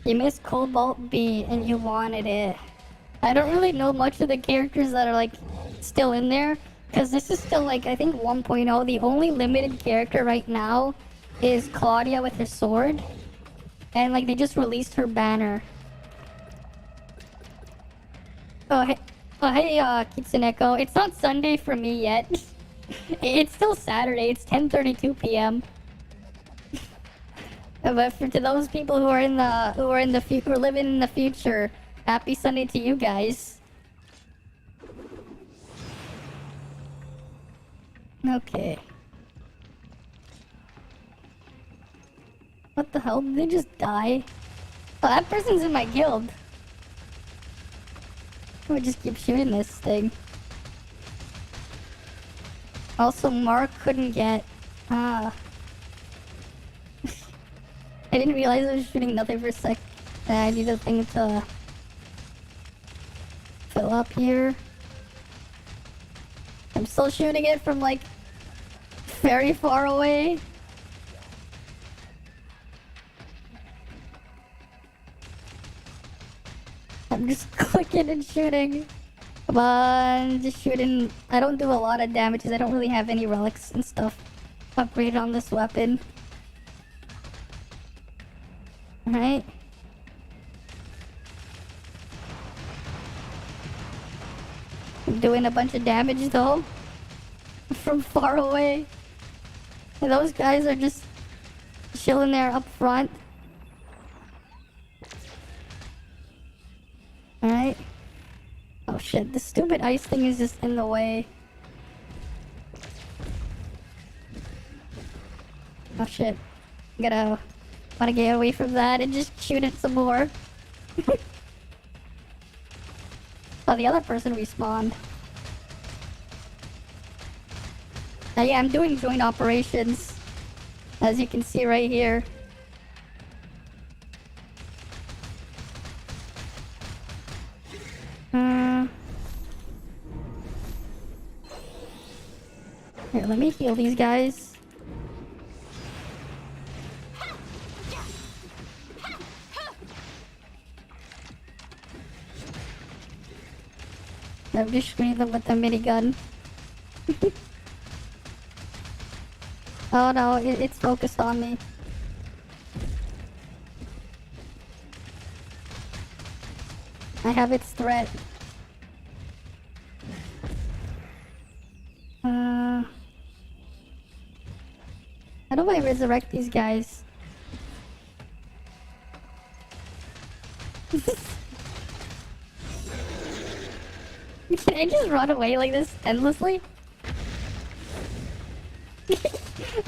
You missed Cobalt B and you wanted it. I don't really know much of the characters that are like still in there. Because this is still like, I think 1.0. The only limited character right now is Claudia with her sword. And like they just released her banner. Oh hey, Kitsuneko. It's not Sunday for me yet. It's still Saturday. It's 10:32 p.m. But to those people who are who living in the future, happy Sunday to you guys. Okay. What the hell? Did they just die? Oh, that person's in my guild. I would just keep shooting this thing. Also, Mark couldn't get... I didn't realize I was shooting nothing for a sec. I need a thing to... fill up here. I'm still shooting it from, like, very far away. I'm just clicking and shooting. Come on, just shooting. I don't do a lot of damage because I don't really have any relics and stuff upgraded on this weapon. Alright. I'm doing a bunch of damage though. From far away. And those guys are just chilling there up front. Alright. Oh shit, the stupid ice thing is just in the way. Oh shit. Wanna get away from that and just shoot it some more. Oh, the other person respawned. Yeah, I'm doing joint operations. As you can see right here. Here, let me heal these guys. I'm just shooting them with the minigun. Oh no, it's focused on me. I have its threat. How do I resurrect these guys? Can I just run away like this endlessly?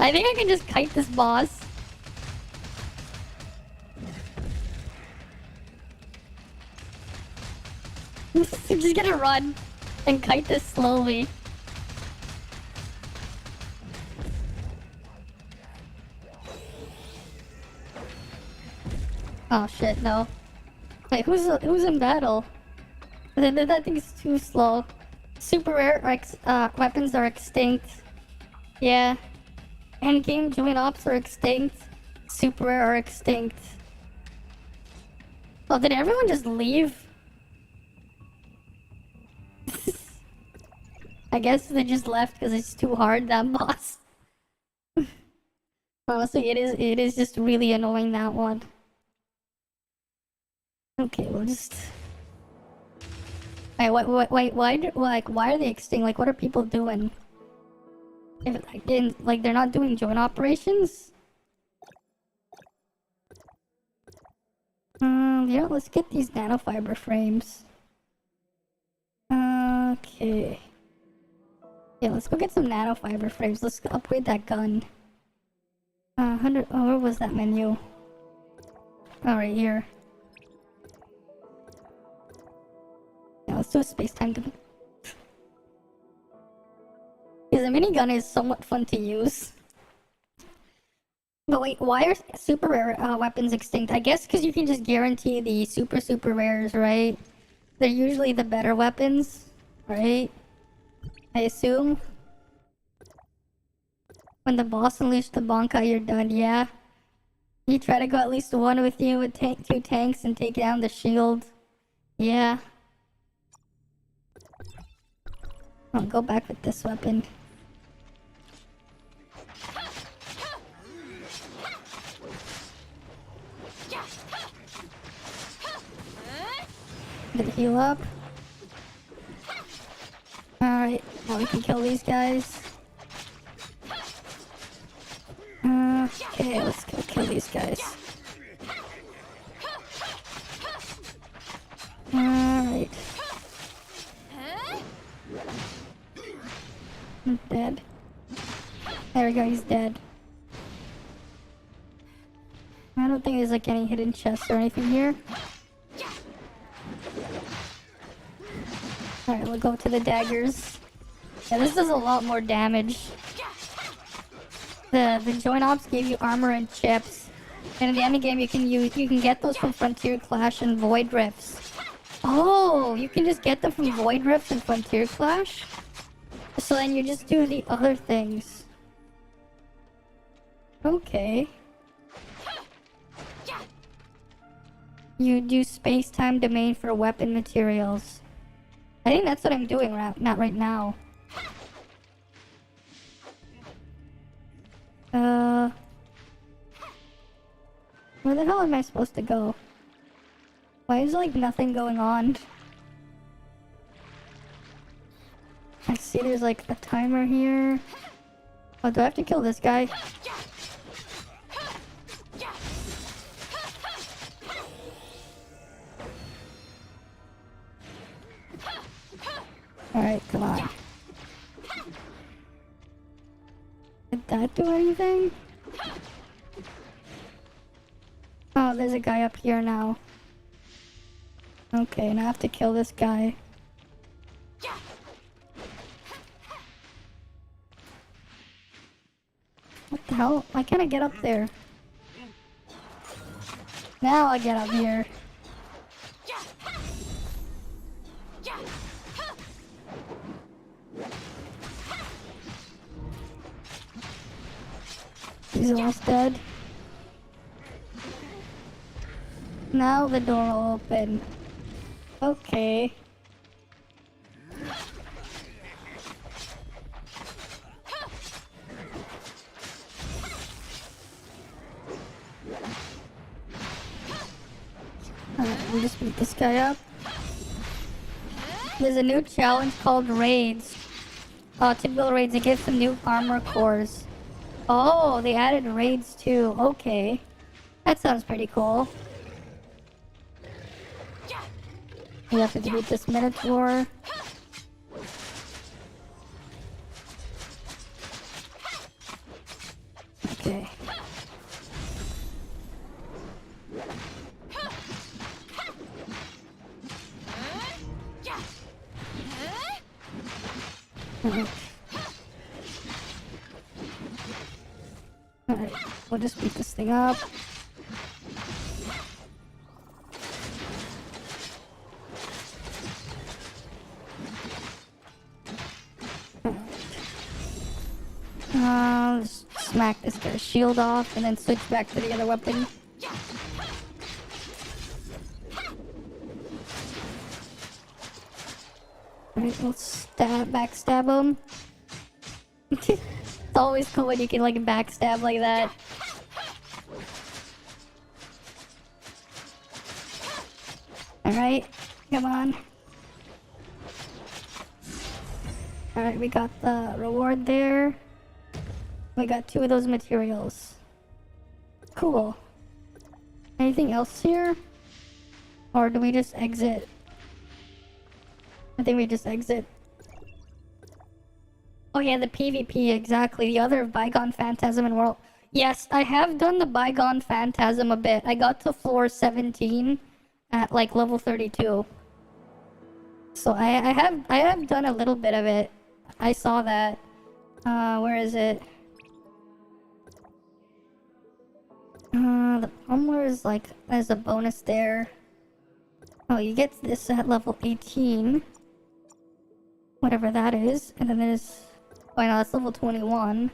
I think I can just kite this boss. I'm just gonna run and kite this slowly. Oh shit, no. Wait, who's in battle? That thing's too slow. Super rare weapons are extinct. Yeah. Endgame joint ops are extinct. Super rare are extinct. Oh, did everyone just leave? I guess they just left because it's too hard, that boss. Honestly, it is just really annoying, that one. Okay, we'll just... Wait, why are they extinct? Like, what are people doing? If, like, they're not doing joint operations? Yeah, let's get these nanofiber frames. Okay. Yeah, let's go get some nanofiber frames. Let's upgrade that gun. 100... Oh, where was that menu? Oh, right here. Yeah, let's do a space-time to... Because the minigun is somewhat fun to use. But wait, why are super rare weapons extinct? I guess because you can just guarantee the super rares, right? They're usually the better weapons, right? I assume. When the boss unleashed the Bonkai, you're done, yeah. You try to go at least one with you with two tanks and take down the shield. Yeah. I'll go back with this weapon. Get a heal up. Alright, now we can kill these guys. Okay, let's go kill these guys. Alright. I'm dead. There we go, he's dead. I don't think there's like any hidden chests or anything here. Alright, we'll go to the daggers. Yeah, this does a lot more damage. The joint ops gave you armor and chips. And in the end game you can get those from Frontier Clash and Void Rifts. Oh, you can just get them from Void Rifts and Frontier Clash? So then you just do the other things. Okay. You do space-time domain for weapon materials. I think that's what I'm doing not right now. Where the hell am I supposed to go? Why is like nothing going on? I see there's like a timer here. Oh, do I have to kill this guy? Alright, come on. Did that do anything? Oh, there's a guy up here now. Okay, now I have to kill this guy. What the hell? Why can't I get up there? Now I get up here. He's almost dead. Now the door will open. Okay. guy up. There's a new challenge called Raids. Typical raids, it gives some new armor cores. Oh, they added raids too. Okay. That sounds pretty cool. We have to defeat this Minotaur. Okay. Alright, we'll just beat this thing up. Let's smack this guy's shield off and then switch back to the other weapon. Alright, we'll backstab him. It's always cool when you can like backstab like that. Alright, come on. Alright, we got the reward there. We got 2 of those materials. Cool. Anything else here? Or do we just exit? I think we just exit. Oh yeah, the PvP, exactly. The other Bygone Phantasm and World. Yes, I have done the Bygone Phantasm a bit. I got to floor 17 at like level 32. So I have done a little bit of it. I saw that. Where is it? The Pummeler is like, there's a bonus there. Oh, you get this at level 18. Whatever that is. And then there's... Oh, no, that's level 21.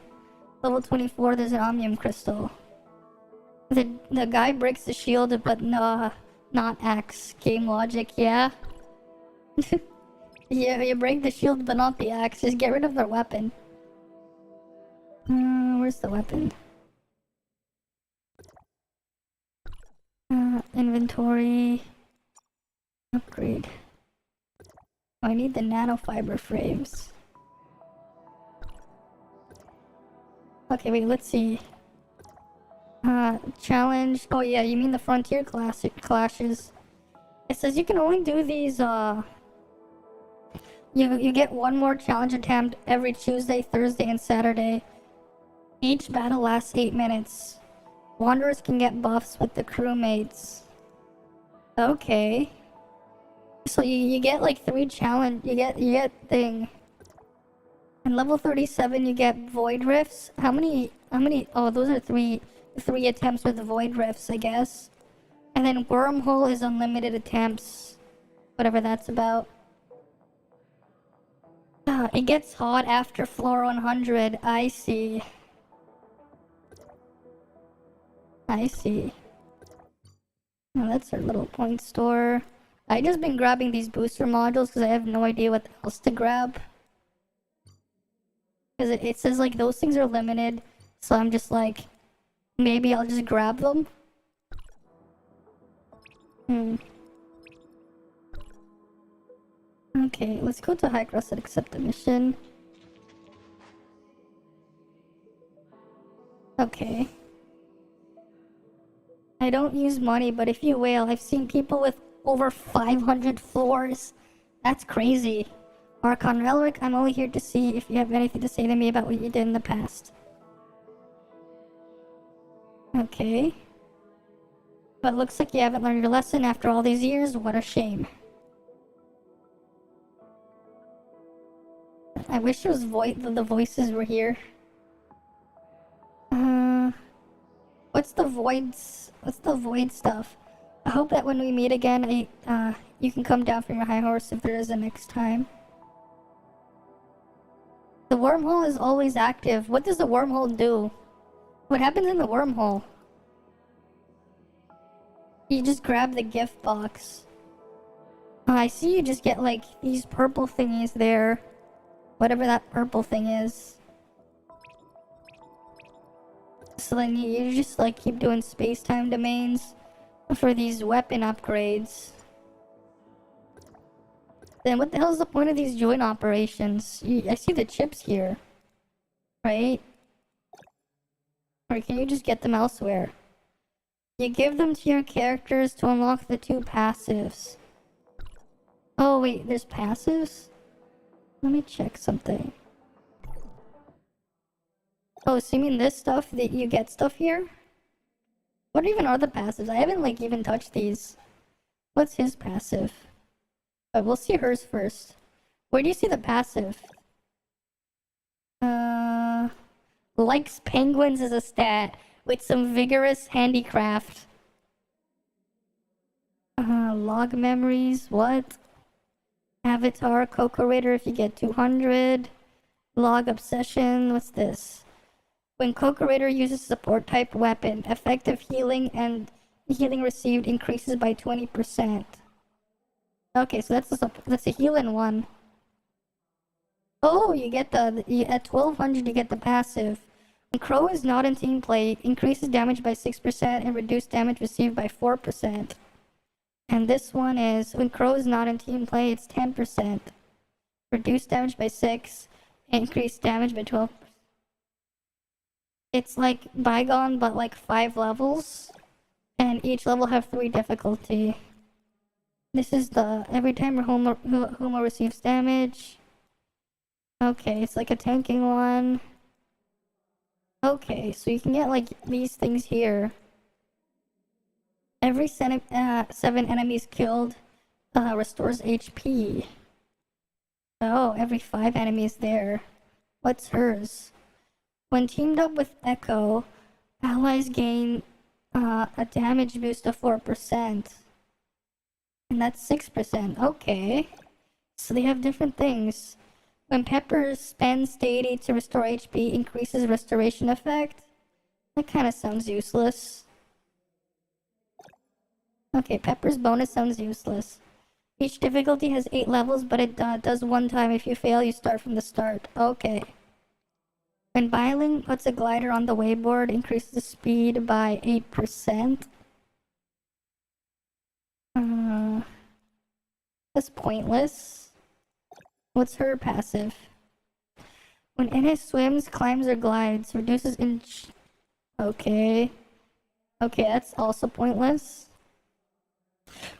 Level 24, there's an Omnium Crystal. The guy breaks the shield, but no, not axe. Game logic, yeah. Yeah, you break the shield, but not the axe. Just get rid of their weapon. Where's the weapon? Inventory. Upgrade. Oh, I need the nanofiber frames. Okay, wait, let's see. Challenge. Oh yeah, you mean the Frontier clashes. It says you can only do these, You get 1 more challenge attempt every Tuesday, Thursday, and Saturday. Each battle lasts 8 minutes. Wanderers can get buffs with the crewmates. Okay. So you get like 3 challenge. You get thing. And level 37 you get void rifts. How many? Oh, those are 3 attempts with void rifts, I guess. And then wormhole is unlimited attempts. Whatever that's about. It gets hot after floor 100. I see. I see. Oh, that's our little point store. I just been grabbing these booster modules because I have no idea what else to grab. Because it says like those things are limited. So I'm just like, maybe I'll just grab them. Okay, let's go to High Cross and accept the mission. Okay. I don't use money, but if you will, I've seen people with over 500 floors. That's crazy. Archon Relic, I'm only here to see if you have anything to say to me about what you did in the past. Okay. But looks like you haven't learned your lesson after all these years. What a shame. I wish it was the voices were here. What's the void stuff? I hope that when we meet again, you can come down from your high horse if there is a next time. The wormhole is always active. What does the wormhole do? What happens in the wormhole? You just grab the gift box. I see you just get like these purple thingies there. Whatever that purple thing is. So then you just like keep doing space-time domains for these weapon upgrades. Then what the hell is the point of these joint operations? I see the chips here, right? Or can you just get them elsewhere? You give them to your characters to unlock the 2 passives. Oh wait, there's passives? Let me check something. Oh, so you mean this stuff, that you get stuff here? What even are the passives? I haven't like even touched these. What's his passive? But we'll see hers first. Where do you see the passive? Likes penguins as a stat with some vigorous handicraft. Log memories, what? Avatar, Coco-Rater if you get 200. Log obsession, what's this? When Coco-Rater uses support type weapon, effective healing and healing received increases by 20%. Okay, so that's a healing one. Oh, you get at 1200 you get the passive. When Crow is not in team play, increases damage by 6% and reduced damage received by 4%. And this one is when Crow is not in team play, it's 10%. Reduced damage by 6, increased damage by 12%. It's like Bygone, but like 5 levels, and each level have 3 difficulty. This is the every time Homo receives damage. Okay, it's like a tanking one. Okay, so you can get like these things here. Every 7 enemies killed restores HP. Oh, every 5 enemies there. What's hers? When teamed up with Echo, allies gain a damage boost of 4%. And that's 6%. Okay. So they have different things. When Pepper spends deity to restore HP, increases restoration effect. That kind of sounds useless. Okay, Pepper's bonus sounds useless. Each difficulty has 8 levels, but it does 1 time. If you fail, you start from the start. Okay. When Biling puts a glider on the wayboard, increases speed by 8%. That's pointless. What's her passive? When Innes swims, climbs, or glides, reduces inch. Okay. Okay, that's also pointless.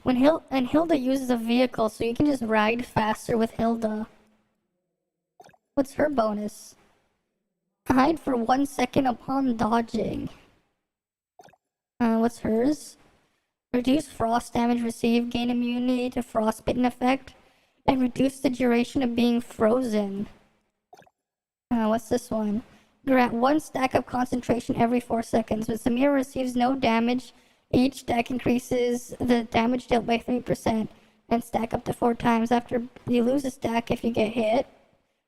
When Hilda uses a vehicle, so you can just ride faster with Hilda. What's her bonus? Hide for 1 second upon dodging. What's hers? Reduce frost damage received, gain immunity to frostbitten effect, and reduce the duration of being frozen. What's this one? Grant 1 stack of concentration every 4 seconds. When Samira receives no damage, each stack increases the damage dealt by 3% and stack up to 4 times after you lose a stack if you get hit.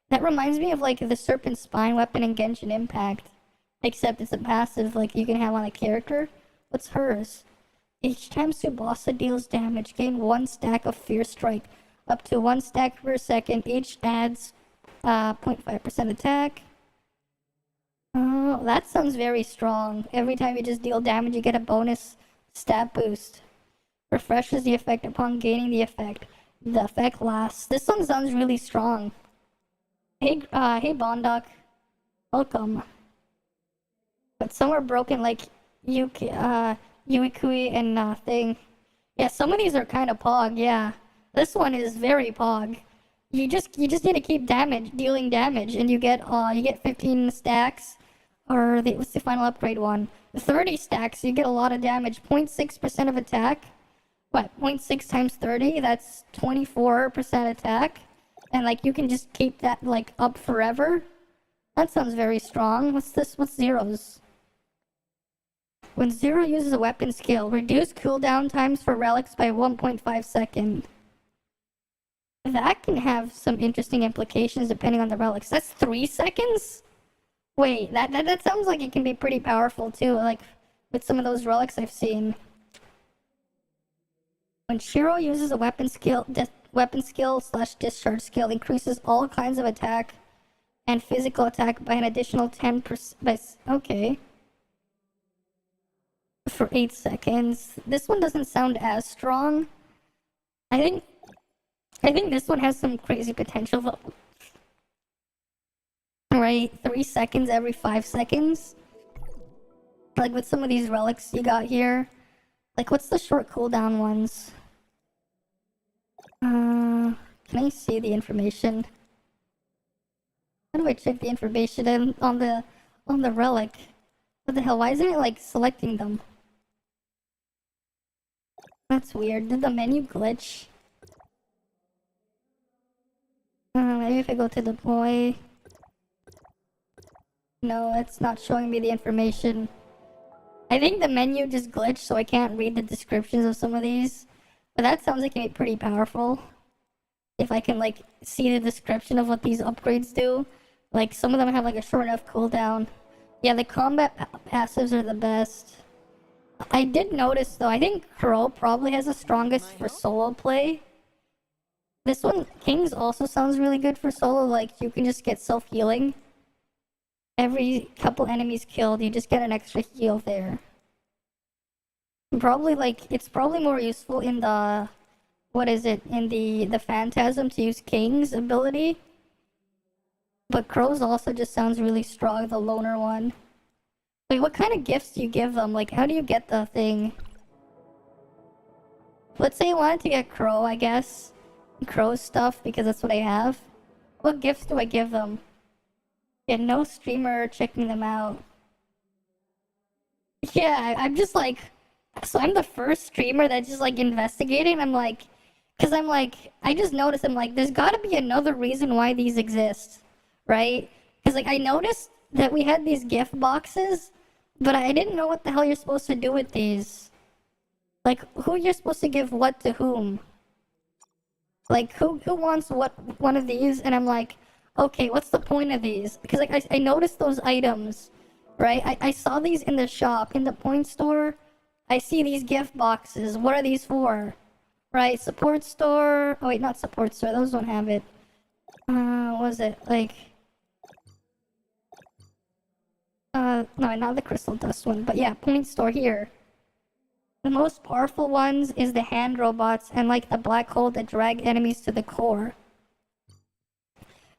That reminds me of like the Serpent Spine weapon in Genshin Impact. Except it's a passive like you can have on a character. What's hers? Each time Tsubasa deals damage, gain 1 stack of Fierce Strike. Up to 1 stack per second. Each adds 0.5% attack. Oh, that sounds very strong. Every time you just deal damage, you get a bonus stat boost. Refreshes the effect upon gaining the effect. The effect lasts. This one sounds really strong. Hey Bondoc. Welcome. But some are broken like Yuikui and thing. Yeah, some of these are kind of pog, yeah. This one is very pog. You just need to keep dealing damage, and you get 15 stacks, or what's the final upgrade one? 30 stacks, you get a lot of damage. 0.6% of attack. What? 0.6 times 30? That's 24% attack, and like you can just keep that like up forever. That sounds very strong. What's this? What's Zero's? When Zero uses a weapon skill, reduce cooldown times for relics by 1.5 seconds. That can have some interesting implications depending on the relics. That's 3 seconds? Wait, that sounds like it can be pretty powerful too, like with some of those relics I've seen. When Shiro uses a weapon skill / discharge skill, increases all kinds of attack and physical attack by an additional 10%. Okay. For 8 seconds. This one doesn't sound as strong. I think I think this one has some crazy potential though. Right? 3 seconds every 5 seconds. Like with some of these relics you got here. Like what's the short cooldown ones? Can I see the information? How do I check the information on the relic? What the hell? Why isn't it like selecting them? That's weird. Did the menu glitch? Maybe if I go to deploy. No, it's not showing me the information. I think the menu just glitched, so I can't read the descriptions of some of these. But that sounds like it'd be pretty powerful. If I can like see the description of what these upgrades do. Like some of them have like a short enough cooldown. Yeah, the combat passives are the best. I did notice though, I think Crow probably has the strongest for solo play. This one, Kings also sounds really good for solo, like you can just get self-healing. Every couple enemies killed, you just get an extra heal there. Probably like, it's probably more useful in the, what is it, in the Phantasm to use King's ability. But Crow's also just sounds really strong, the loner one. Wait, what kind of gifts do you give them? Like, how do you get the thing? Let's say I wanted to get Crow, I guess. Crow's stuff, because that's what I have. What gifts do I give them? Yeah, no streamer checking them out. Yeah, I'm just like... So I'm the first streamer that's just like investigating. I'm like... Because I'm like... I just noticed, I'm like, there's gotta be another reason why these exist. Right? Because like, I noticed that we had these gift boxes, but I didn't know what the hell you're supposed to do with these. Like, who you're supposed to give what to whom? Like, who wants what one of these? And I'm like, okay, what's the point of these? Because like, I noticed those items, right? I saw these in the shop, in the point store. I see these gift boxes. What are these for? Right? Support store. Oh wait, not support store. Those don't have it. What was it? Like... no, not the crystal dust one, but yeah, point store here. The most powerful ones is the hand robots and like the black hole that drag enemies to the core.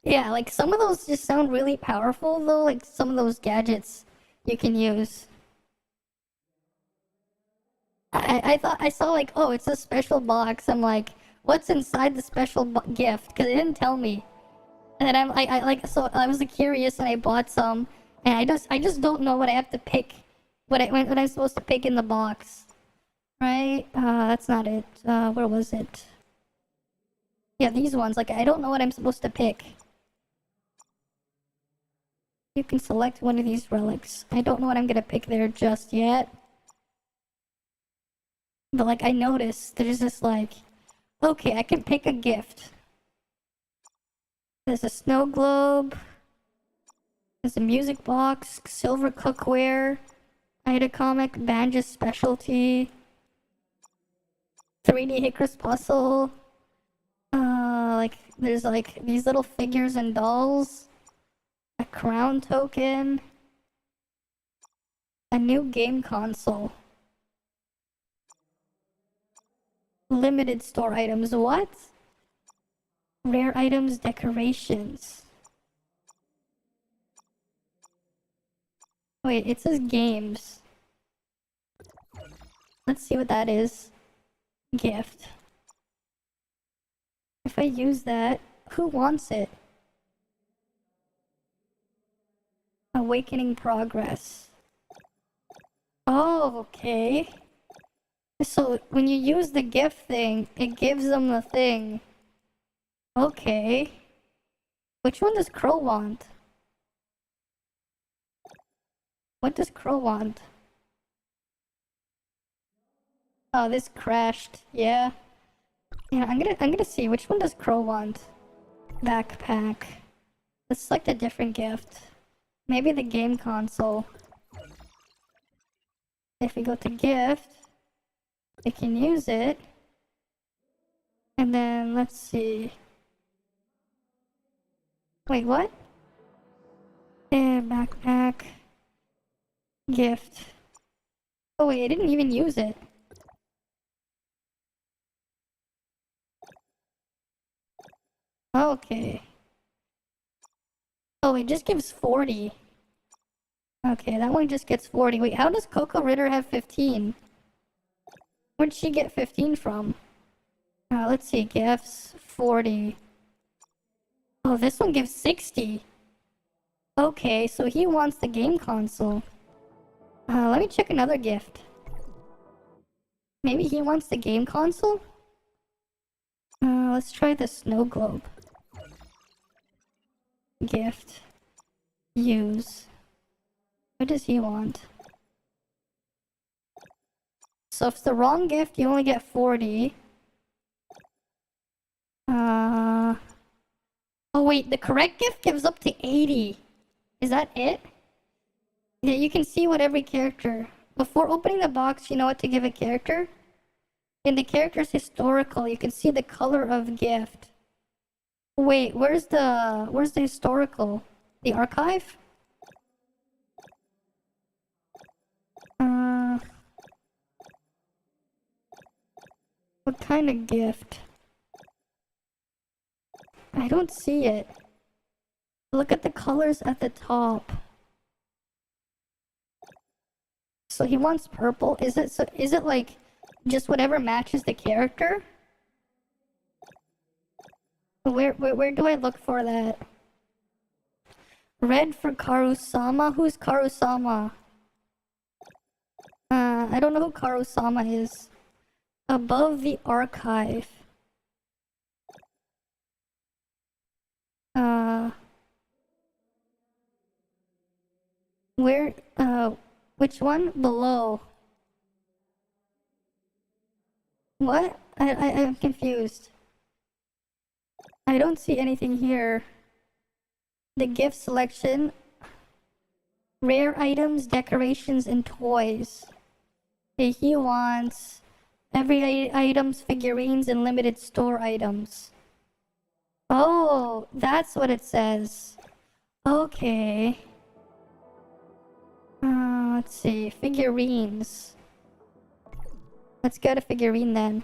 Yeah, like some of those just sound really powerful though, like some of those gadgets you can use. I thought I saw like, oh, it's a special box. I'm like, what's inside the special gift? Because it didn't tell me. And then I like, so I was curious and I bought some. And I just don't know what I have to pick, what I'm supposed to pick in the box, right? That's not it. Where was it? Yeah, these ones. Like I don't know what I'm supposed to pick. You can select one of these relics. I don't know what I'm gonna pick there just yet. But like I noticed, there's this like, okay, I can pick a gift. There's a snow globe. There's a music box, silver cookware, Ida comic, Banja's specialty, 3D Hickory's puzzle. Like there's like these little figures and dolls, a crown token, a new game console, limited store items. What? Rare items, decorations. Wait, it says games. Let's see what that is. Gift. If I use that, who wants it? Awakening progress. Oh, okay. So when you use the gift thing, it gives them the thing. Okay. Which one does Crow want? What does Crow want? Oh, this crashed. Yeah. Yeah, I'm gonna see which one does Crow want. Backpack. Let's select a different gift. Maybe the game console. If we go to gift, we can use it. And then let's see. Wait, what? Yeah, backpack. Gift. Oh wait, I didn't even use it. Okay. Oh, it just gives 40. Okay, that one just gets 40. Wait, how does Coco Ritter have 15? Where'd she get 15 from? Let's see, gifts, 40. Oh, this one gives 60. Okay, so he wants the game console. Let me check another gift. Maybe he wants the game console? Let's try the snow globe. Gift. Use. What does he want? So if it's the wrong gift, you only get 40. Oh wait, the correct gift gives up to 80. Is that it? Yeah, you can see what every character... Before opening the box, you know what to give a character? In the character's historical, you can see the color of gift. Wait, where's the historical? The archive? What kind of gift? I don't see it. Look at the colors at the top. So he wants purple. Is it like just whatever matches the character? Where do I look for that? Red for Karusama? Who's Karusama? I don't know who Karusama is. Above the archive. Where, which one? Below. What? I'm confused. I don't see anything here. The gift selection. Rare items, decorations, and toys. Okay, he wants every items, figurines, and limited store items. Oh, that's what it says. Okay. Let's see. Figurines. Let's get a figurine then.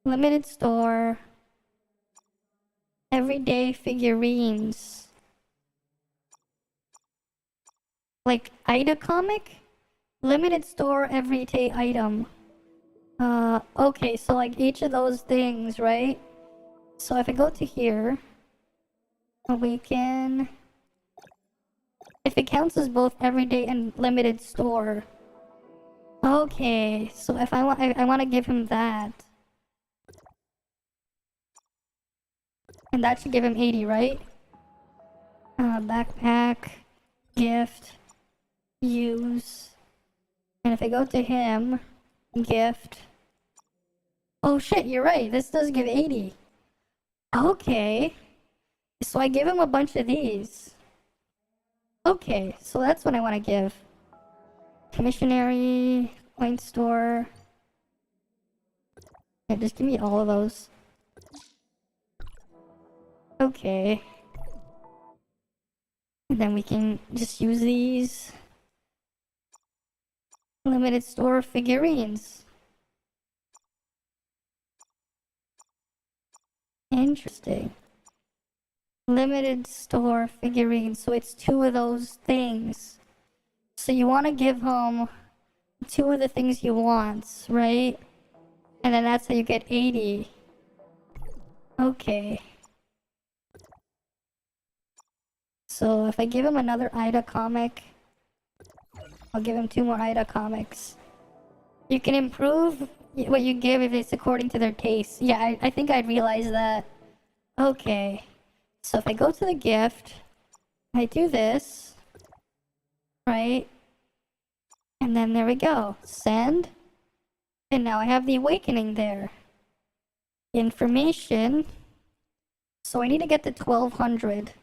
Limited store. Everyday figurines. Like Ida comic? Limited store everyday item. Okay, so like each of those things, right? So if I go to here, we can... If it counts as both everyday and limited store. Okay, so if I want to give him that. And that should give him 80, right? Backpack, gift, use. And if I go to him, gift. Oh shit, you're right. This does give 80. Okay. So I give him a bunch of these. Okay, so that's what I want to give. Commissionary, coin store. Yeah, just give me all of those. Okay. And then we can just use these. Limited store figurines. Interesting. Limited store figurines. So it's two of those things. So you want to give him two of the things he wants, right? And then that's how you get 80. Okay. So if I give him another Ida comic, I'll give him two more Ida comics. You can improve what you give if it's according to their taste. Yeah, I think I'd realize that. Okay. So if I go to the gift, I do this, right? And then there we go. Send. And now I have the awakening there. Information. So I need to get to 1200.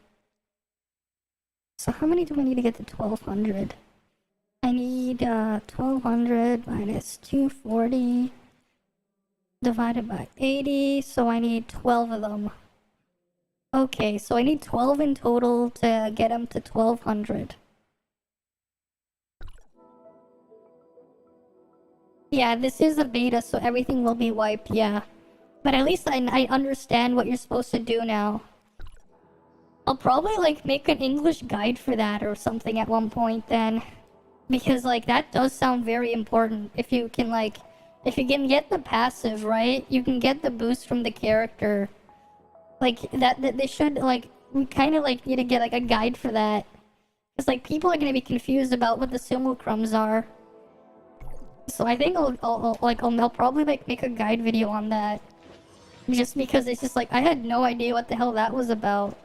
So how many do I need to get to 1200? I need 1200 minus 240 divided by 80. So I need 12 of them. Okay, so I need 12 in total to get them to 1200. Yeah, this is a beta, so everything will be wiped, yeah. But at least I understand what you're supposed to do now. I'll probably like make an English guide for that or something at one point then. Because like that does sound very important. If you can get the passive, right? You can get the boost from the character. Like that they should like we kind of like need to get like a guide for that. Cuz like people are going to be confused about what the simulacrums are. So I think I'll probably like make a guide video on that. Just because it's just like I had no idea what the hell that was about.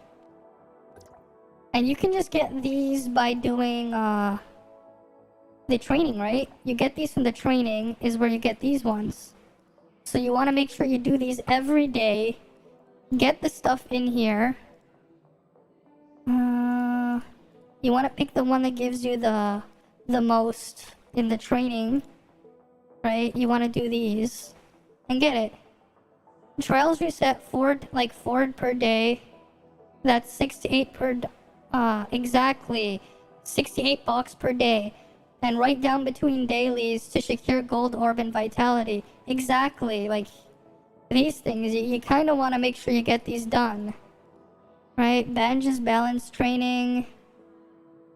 And you can just get these by doing the training, right? You get these from the training is where you get these ones. So you want to make sure you do these every day. Get the stuff in here. You want to pick the one that gives you the most in the training, right? You want to do these and get it. Trials reset four per day. That's 6 to 8 per exactly 68 bucks per day. And right down between dailies to secure gold orb and vitality. Exactly, like these things you kind of want to make sure you get these done, right? Bandages, balance training.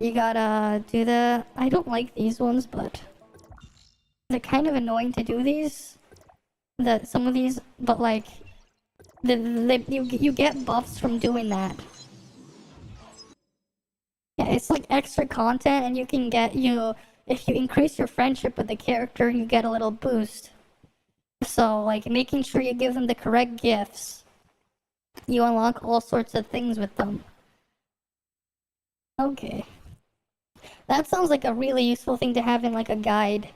You gotta do the I don't like these ones, but they're kind of annoying to do these. Some of these, but like you get buffs from doing that. Yeah, it's like extra content, and you can get if you increase your friendship with the character, you get a little boost. So like making sure you give them the correct gifts, you unlock all sorts of things with them. Okay, that sounds like a really useful thing to have in like a guide,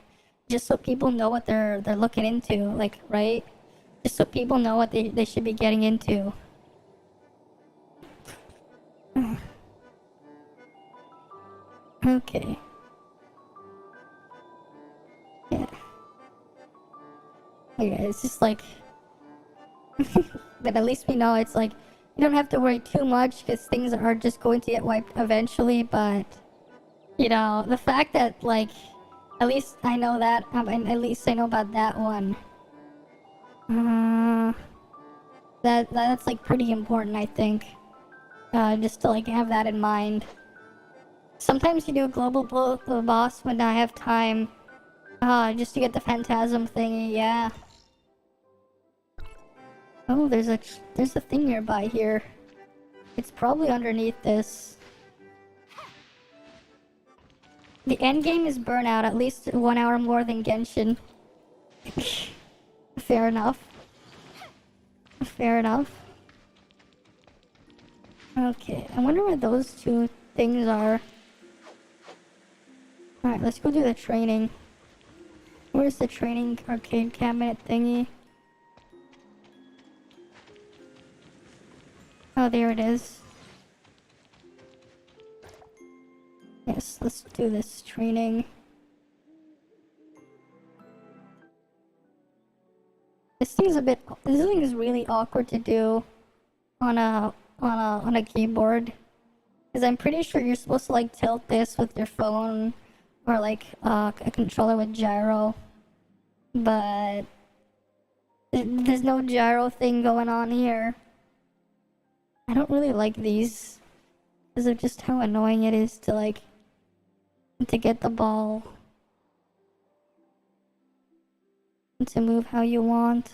just so people know what they're looking into, like, right? Just so people know what they should be getting into. Okay. Yeah. Okay, it's just like... but at least we know it's like... You don't have to worry too much, because things are just going to get wiped eventually, but... You know, the fact that, like... At least I know that, at least I know about that one. That's like pretty important, I think. Just to like have that in mind. Sometimes you do a global boss when I have time. Just to get the phantasm thingy, yeah. Oh, there's a thing nearby here. It's probably underneath this. The end game is burnout, at least 1 hour more than Genshin. Fair enough. Fair enough. Okay, I wonder where those two things are. Alright, let's go do the training. Where's the training arcade cabinet thingy? Oh, there it is. Yes, let's do this training. This thing is really awkward to do on a keyboard. Because I'm pretty sure you're supposed to like tilt this with your phone or like a controller with gyro. But there's no gyro thing going on here. I don't really like these because of just how annoying it is to get the ball and to move how you want.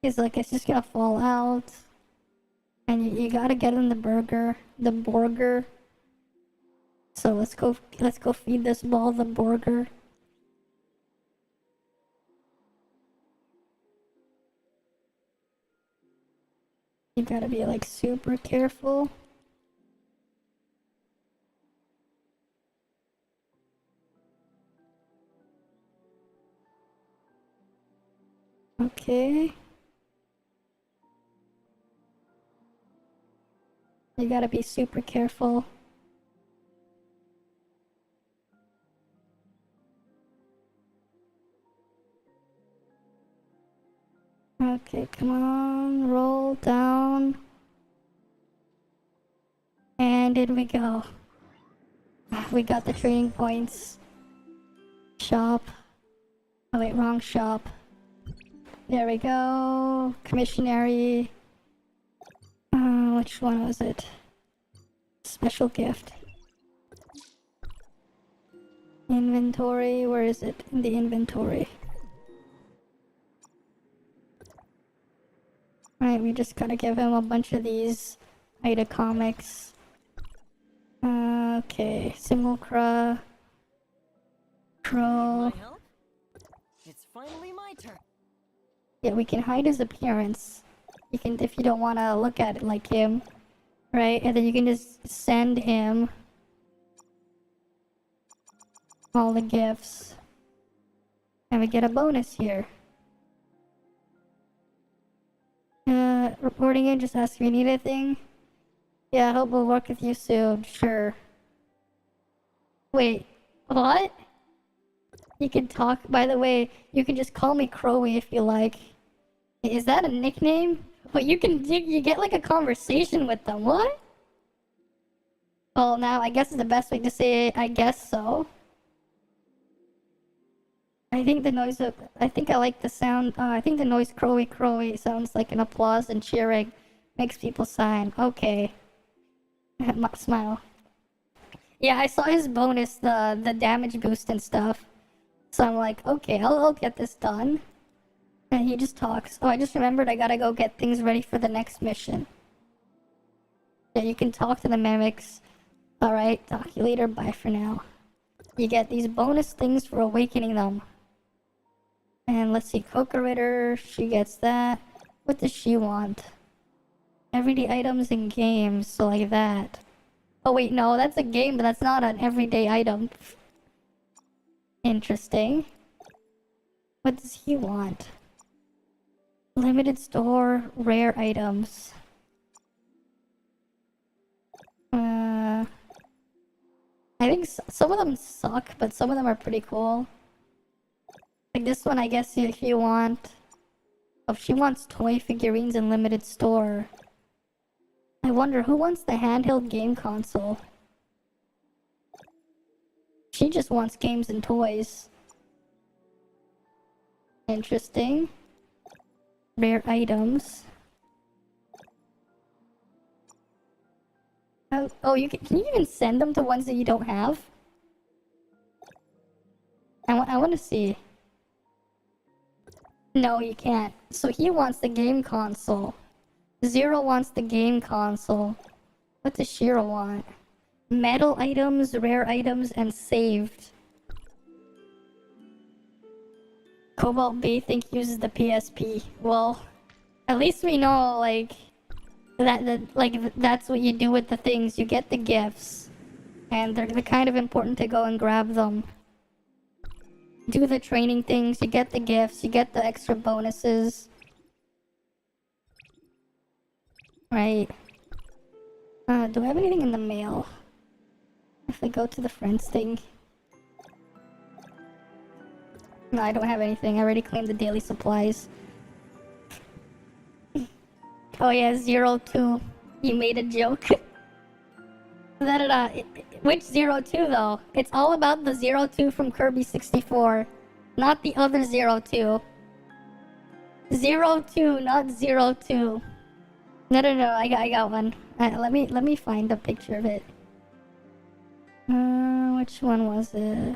It's like it's just gonna fall out. And you gotta get in the burger. So let's go feed this ball the burger. You gotta be like super careful. Okay. You gotta be super careful. Okay, come on, roll down. And in we go. We got the training points. Shop. Oh wait, wrong shop. there we go. Commissionary. Which one was it? Special gift. Inventory, where is it? In the inventory. Right, we just gotta give him a bunch of these Ida comics. Okay, Simulacra. Crow. It's finally my turn. Yeah, we can hide his appearance. You can, if you don't want to look at it like him, right? And then you can just send him all the gifts, and we get a bonus here. Reporting in, just ask if you need anything. Yeah, I hope we'll work with you soon. Sure. Wait, what? You can talk. By the way, you can just call me Crowy if you like. Is that a nickname? But you get like a conversation with them. What? Well, now I guess is the best way to say it. I guess so. I think the noise of, I think I like the sound. I think the noise Crowy Crowy sounds like an applause and cheering. Makes people sign. Okay. Smile. Yeah, I saw his bonus, the damage boost and stuff. So I'm like, okay, I'll get this done. And he just talks. Oh, I just remembered I gotta go get things ready for the next mission. Yeah, you can talk to the mimics. Alright, talk to you later. Bye for now. You get these bonus things for awakening them. And let's see, Coca Ritter, she gets that. What does she want? Everyday items and games, so like that. Oh wait, no, that's a game, but that's not an everyday item. Interesting. What does he want? Limited store, rare items. I think some of them suck, but some of them are pretty cool. Like this one, I guess if you want... Oh, if she wants toy figurines in limited store. I wonder who wants the handheld game console? She just wants games and toys. Interesting. Rare items. Oh, you can you even send them to ones that you don't have? I want to see. No, you can't. So he wants the game console. Zero wants the game console. What does Shira want? Metal items, rare items, and saved. Cobalt B think uses the PSP. Well, at least we know like that's what you do with the things. You get the gifts, and they're kind of important to go and grab them. Do the training things. You get the gifts. You get the extra bonuses. Right. Do I have anything in the mail? If I go to the friends thing. No, I don't have anything. I already claimed the daily supplies. Oh yeah, 02. You made a joke. Which 02 though? It's all about the 02 from Kirby 64. Not the other 02. 02, not 02. No, I got one. Let me find a picture of it. Which one was it?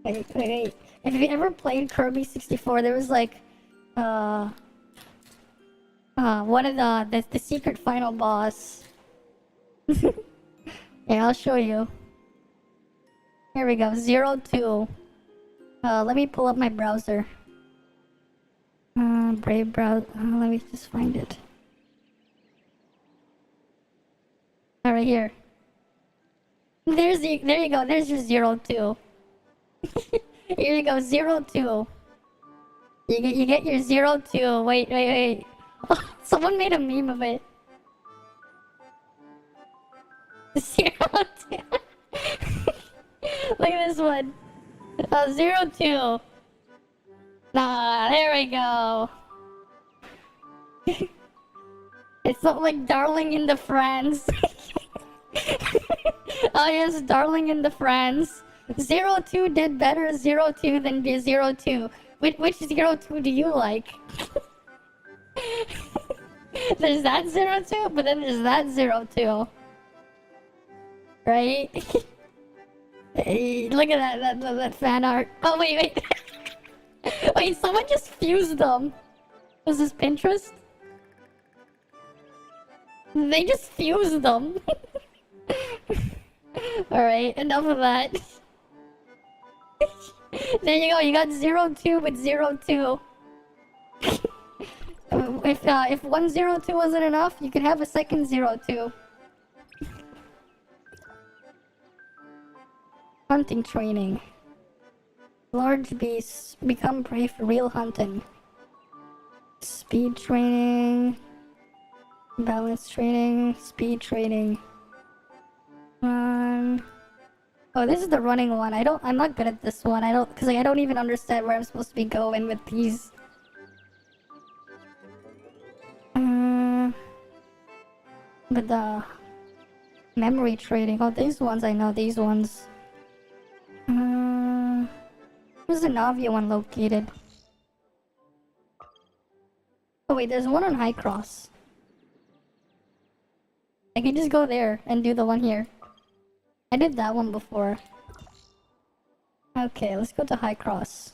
Wait. If you ever played Kirby 64, there was like, one of the secret final boss. Yeah, I'll show you. Here we go, 02. Let me pull up my browser. Brave browser. Let me just find it. Right here. There you go. There's your 02. Here you go, 02. You get your 02. Wait. Oh, someone made a meme of it. 02. Look at this one. 02. Nah, there we go. It's not like Darling in the France. Oh yes, Darling in the France. 02 did better 02 than 02. Which 02 do you like? There's that 02, but then there's that 02. Right? Hey, look at that fan art. Oh, wait. Wait, someone just fused them. Was this Pinterest? They just fused them. Alright, enough of that. There you go, you got 02 with 02. If 102 wasn't enough, you could have a second 02. Hunting training. Large beasts become prey for real hunting. Speed training. Balance training. Speed training. Run. Oh, this is the running one. I'm not good at this one. Because I don't even understand where I'm supposed to be going with these. But the memory training. Oh, these ones I know. These ones. Where's the Navia one located? Oh wait, there's one on High Cross. I can just go there and do the one here. I did that one before. Okay, let's go to High Cross.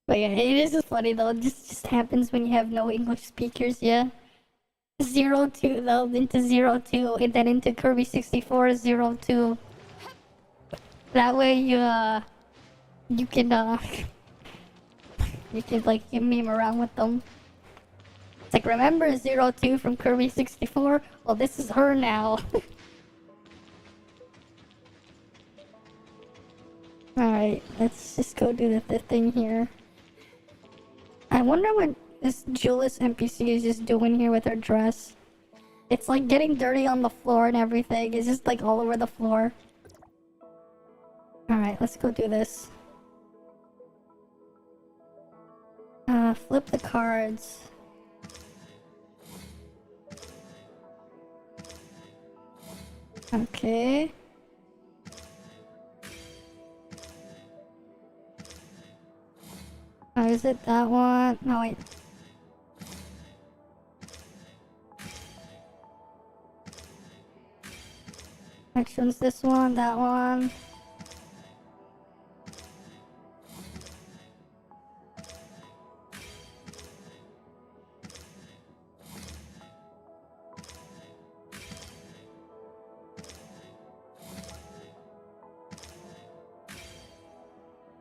But yeah, it is just funny though. It just happens when you have no English speakers, yeah. 02 though, into 02, and then into Kirby 64 02. That way you can like you meme around with them. It's like, remember 02 from Kirby 64? Well, this is her now. Alright, let's just go do the thing here. I wonder what this Julius NPC is just doing here with her dress. It's like getting dirty on the floor and everything. It's just like all over the floor. Alright, let's go do this. Flip the cards. Okay. Oh, is it that one? No, wait. Which one's this one? That one?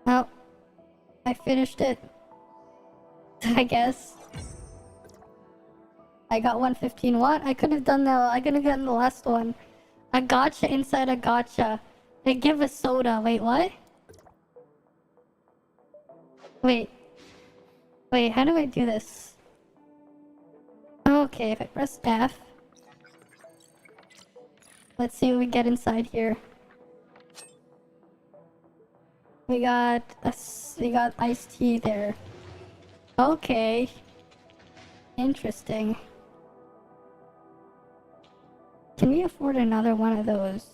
Oh, I finished it. I guess. I got 115. What? I could have done the. I could have gotten the last one. A gotcha inside a gotcha. They give a soda. Wait, what? Wait. Wait, how do I do this? Okay, if I press F. Let's see what we get inside here. We got iced tea there. Okay. Interesting. Can we afford another one of those?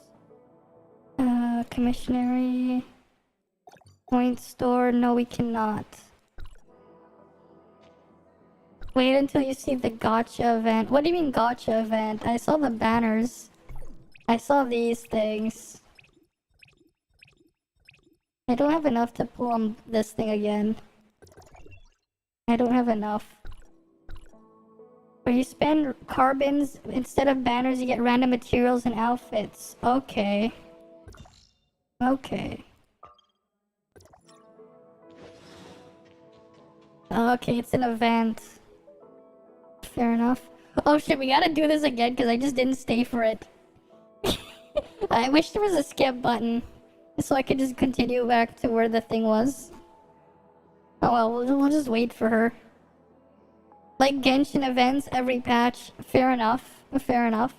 Commissionary... Point store? No, we cannot. Wait until you see the gotcha event. What do you mean gotcha event? I saw the banners. I saw these things. I don't have enough to pull on this thing again. I don't have enough. Where you spend carbons, instead of banners, you get random materials and outfits. Okay. Okay. Okay, it's an event. Fair enough. Oh shit, we gotta do this again because I just didn't stay for it. I wish there was a skip button so I could just continue back to where the thing was. Oh well, we'll just wait for her. Like Genshin events every patch. Fair enough. Fair enough.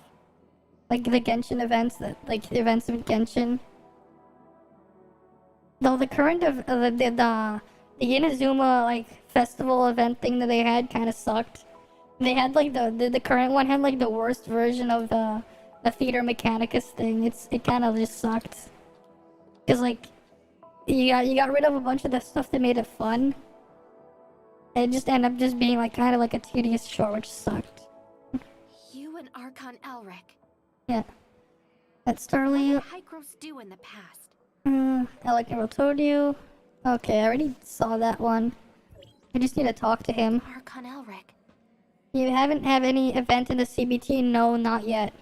Like the Genshin events, like the events of Genshin. Though the current of the Inazuma like festival event thing that they had kind of sucked. They had like the current one had like the worst version of the Theater Mechanicus thing. It kind of just sucked. Cause like you got rid of a bunch of the stuff that made it fun. And it just ended up just being like kind of like a tedious chore, which sucked. You and Archon Elric. Yeah. That's What Starly. did Hykros do in the past? I like never told you. Okay, I already saw that one. I just need to talk to him. Archon Elric. You haven't had any event in the CBT? No, not yet.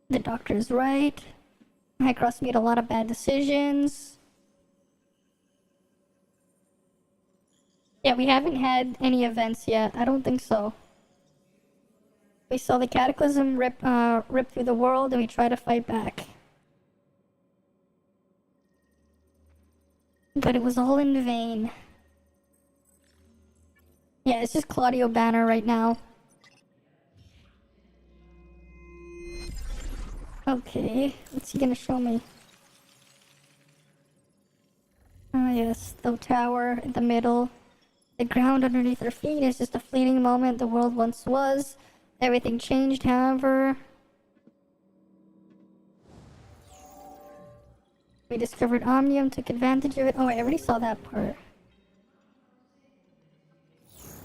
The doctor's right. Hykros made a lot of bad decisions. Yeah, we haven't had any events yet. I don't think so. We saw the Cataclysm rip through the world, and we tried to fight back. But it was all in vain. Yeah, it's just Claudio Banner right now. Okay, what's he gonna show me? Ah, yes, the tower in the middle. The ground underneath our feet is just a fleeting moment the world once was. Everything changed, however. We discovered Omnium, took advantage of it. Oh, I already saw that part.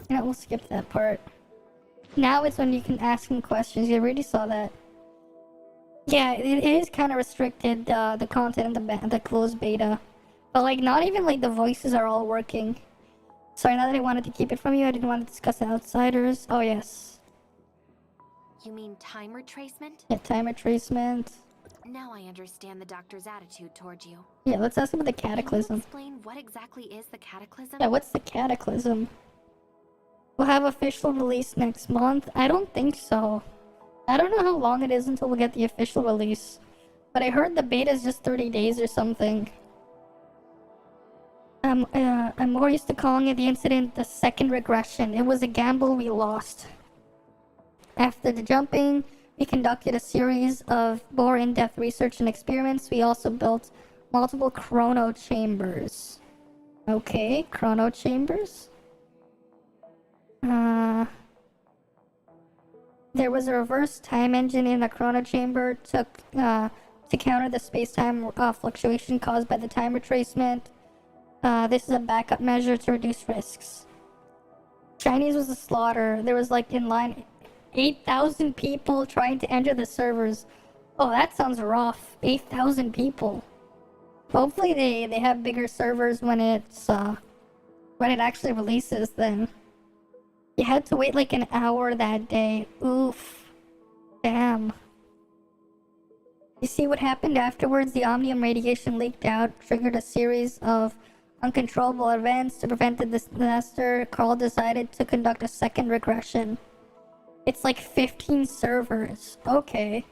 Yeah, we'll skip that part. Now it's when you can ask him questions. You already saw that. Yeah, it is kind of restricted, the content in the closed beta. But, like, not even, like, the voices are all working. Sorry, now that I wanted to keep it from you, I didn't want to discuss outsiders. Oh, yes. You mean time retracement? Yeah, time retracement. Now I understand the doctor's attitude toward you. Yeah, let's ask about the Can you Cataclysm. explain what exactly is the Cataclysm? Yeah, what's the Cataclysm? We'll have official release next month? I don't think so. I don't know how long it is until we get the official release. But I heard the beta is just 30 days or something. I'm more used to calling it the incident the second regression. It was a gamble we lost. After the jumping, we conducted a series of more in-depth research and experiments. We also built multiple chrono chambers. Okay, chrono chambers. There was a reverse time engine in the chrono chamber to counter the space-time fluctuation caused by the time retracement. This is a backup measure to reduce risks. Chinese was a slaughter. There was like in line 8,000 people trying to enter the servers. Oh, that sounds rough. 8,000 people. Hopefully they have bigger servers when it actually releases then. You had to wait like an hour that day. Oof. Damn. You see what happened afterwards? The Omnium radiation leaked out, triggered a series of uncontrollable events. To prevent the disaster, Carl decided to conduct a second regression. It's like 15 servers. Okay.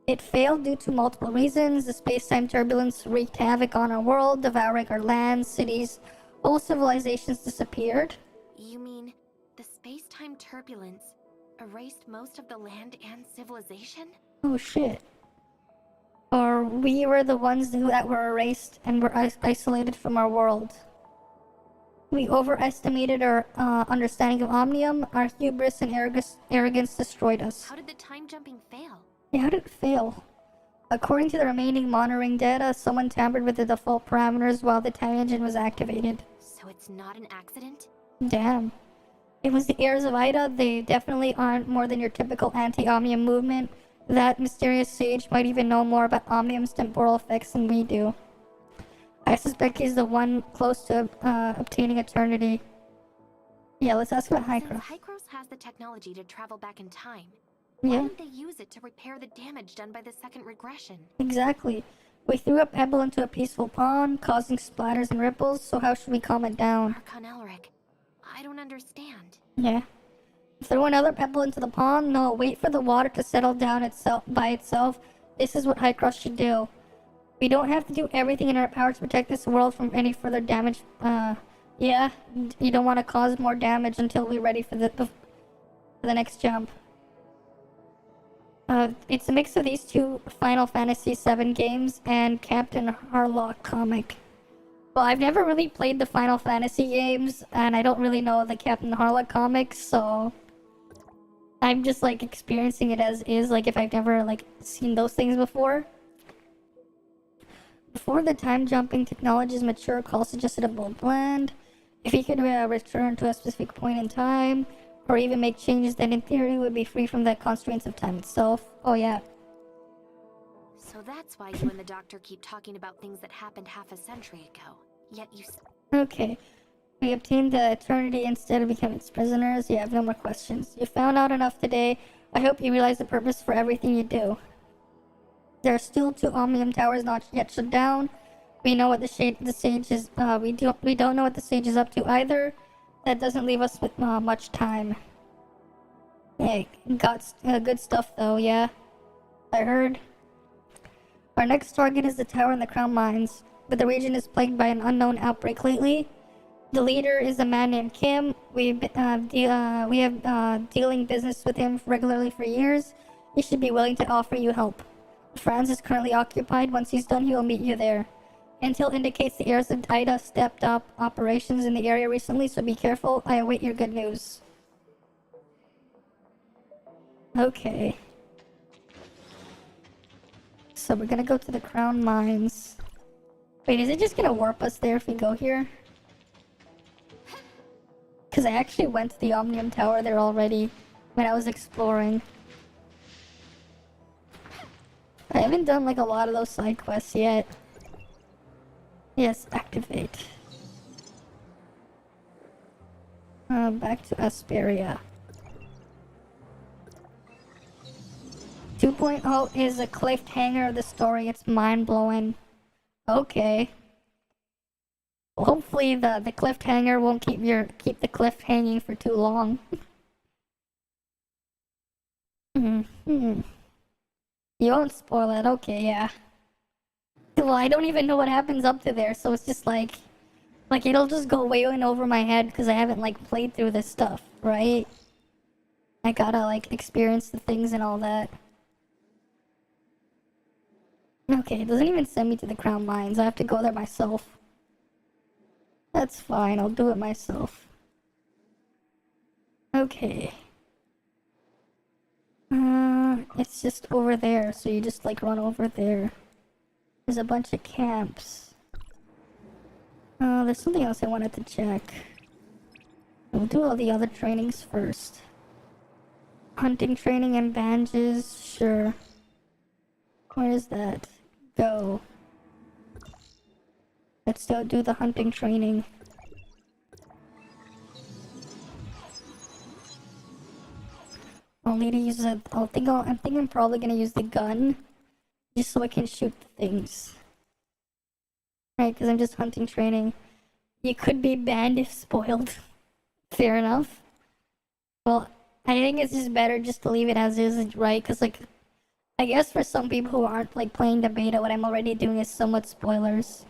It failed due to multiple reasons. The space-time turbulence wreaked havoc on our world, devouring our lands, cities. Whole civilizations disappeared. You mean the space-time turbulence erased most of the land and civilization? Oh shit. Or we were the ones that were erased and were isolated from our world. We overestimated our understanding of Omnium. Our hubris and arrogance destroyed us. How did the time jumping fail? Yeah, how did it fail? According to the remaining monitoring data, someone tampered with the default parameters while the time engine was activated. So it's not an accident? Damn. It was the heirs of Ida. They definitely aren't more than your typical anti-Omnium movement. That mysterious sage might even know more about Omnium's temporal effects than we do. I suspect he's the one close to obtaining eternity. Yeah, let's ask about Hykros. Since Hykros has the technology to travel back in time, Yeah, why didn't they use it to repair the damage done by the second regression? exactly. We threw a pebble into a peaceful pond, causing splatters and ripples, so how should we calm it down? Archon Elric, I don't understand. Yeah. Throw another pebble into the pond? No, wait for the water to settle down by itself. This is what Hykros should do. We don't have to do everything in our power to protect this world from any further damage. Yeah, you don't want to cause more damage until we're ready for the next jump. It's a mix of these two Final Fantasy VII games and Captain Harlock comic. Well, I've never really played the Final Fantasy games, and I don't really know the Captain Harlock comics, so I'm just like experiencing it as is, like if I've never like seen those things before. Before the time jumping technology is mature, Call suggested a bold blend. If he could return to a specific point in time, or even make changes that in theory would be free from the constraints of time itself. Oh yeah. So that's why you and the doctor keep talking about things that happened half a century ago. Yet you... Okay. We obtained the Eternity instead of becoming its prisoners. You have no more questions. You found out enough today. I hope you realize the purpose for everything you do. There are still 2 Omnium Towers not yet shut down. We know what the Sage is. We don't know what the Sage is up to either. That doesn't leave us with much time. Hey, got good stuff though. Yeah, I heard. Our next target is the tower in the Crown Mines, but the region is plagued by an unknown outbreak lately. The leader is a man named Kim. We have dealing business with him regularly for years. He should be willing to offer you help. Franz is currently occupied. Once he's done, he will meet you there. Intel indicates the heirs of Ida stepped up operations in the area recently, so be careful. I await your good news. Okay. So we're gonna go to the Crown Mines. Wait, is it just gonna warp us there if we go here? Because I actually went to the Omnium Tower there already when I was exploring. I haven't done like a lot of those side quests yet. Yes, activate. Back to Asperia. 2.0 is a cliffhanger of the story. It's mind-blowing. Okay. Well, hopefully the cliffhanger won't keep the cliff hanging for too long. You won't spoil it. Okay, yeah. Well, I don't even know what happens up to there, so it's just like it'll just go way in over my head because I haven't like played through this stuff, right? I gotta like experience the things and all that. Okay, it doesn't even send me to the Crown Mines. I have to go there myself. That's fine, I'll do it myself. Okay. It's just over there, so you just like run over there. There's a bunch of camps. There's something else I wanted to check. We'll do all the other trainings first. Hunting training and bandages, sure. Where is that? Go. Let's still do the hunting training. I'll need to use a... I think I'm probably gonna use the gun. Just so I can shoot the things. Right, because I'm just hunting training. You could be banned if spoiled. Fair enough. Well, I think it's just better just to leave it as is, right? Because, like, I guess for some people who aren't, like, playing the beta, what I'm already doing is somewhat spoilers.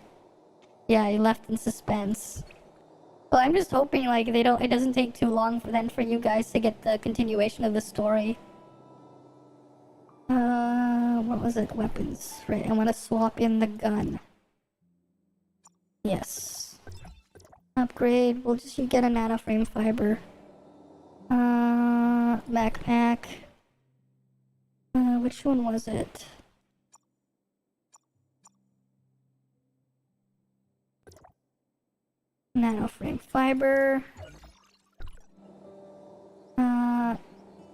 Yeah, you left in suspense. Well, I'm just hoping, like, it doesn't take too long for you guys to get the continuation of the story. What was it? Weapons. Right, I want to swap in the gun. Yes. Upgrade. We'll just get a nanoframe fiber. Backpack. Which one was it? Nanoframe fiber.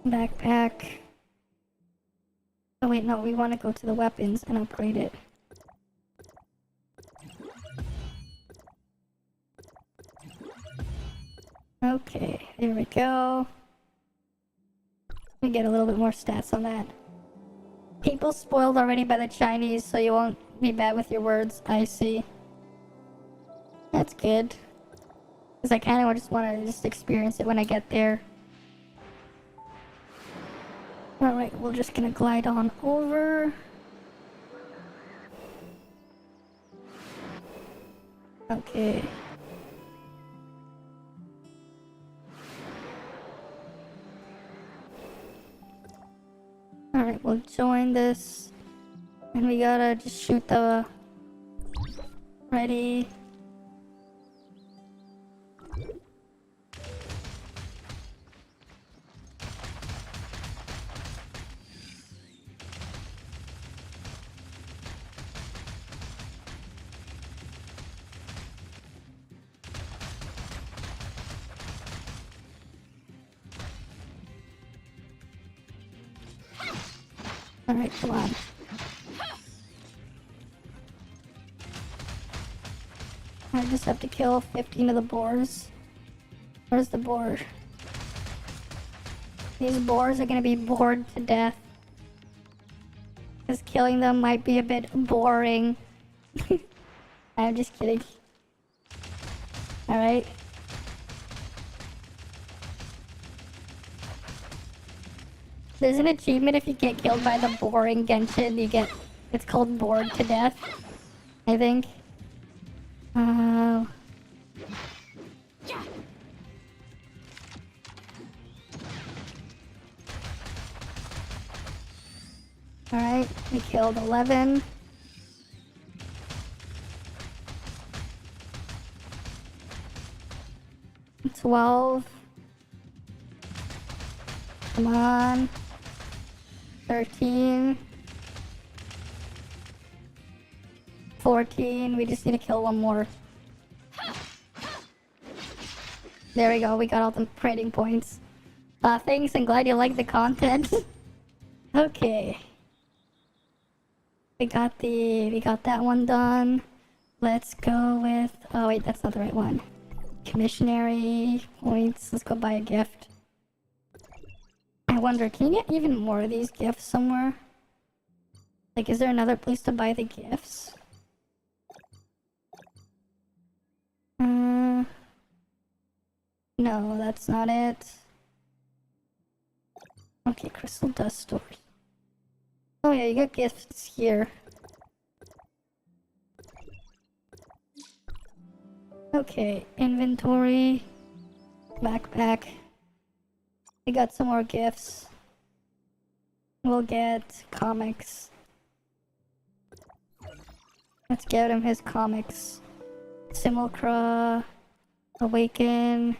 Backpack. Oh wait, no, we want to go to the weapons and upgrade it. Okay, there we go. We get a little bit more stats on that. People spoiled already by the Chinese, so you won't be bad with your words. I see. That's good. Because I kind of just want to just experience it when I get there. Alright, we're just gonna glide on over. Okay. Alright, we'll join this. And we gotta just shoot the... Ready. Alright, come on. I just have to kill 15 of the boars. Where's the boar? These boars are gonna be bored to death. Because killing them might be a bit boring. I'm just kidding. Alright. There's an achievement if you get killed by the boring Genshin, you get... It's called bored to death, I think. Alright, we killed 11. $12. Come on. 13. 14. We just need to kill one more. There we go. We got all the rating points. Thanks, and glad you like the content. Okay. We got that one done. Let's go with... Oh wait, that's not the right one. Commissionary points. Let's go buy a gift. I wonder, can you get even more of these gifts somewhere? Like, is there another place to buy the gifts? No, that's not it. Okay, crystal dust stores. Oh yeah, you got gifts here. Okay, inventory. Backpack. We got some more gifts. We'll get comics. Let's get him his comics. Simulacra. Awaken.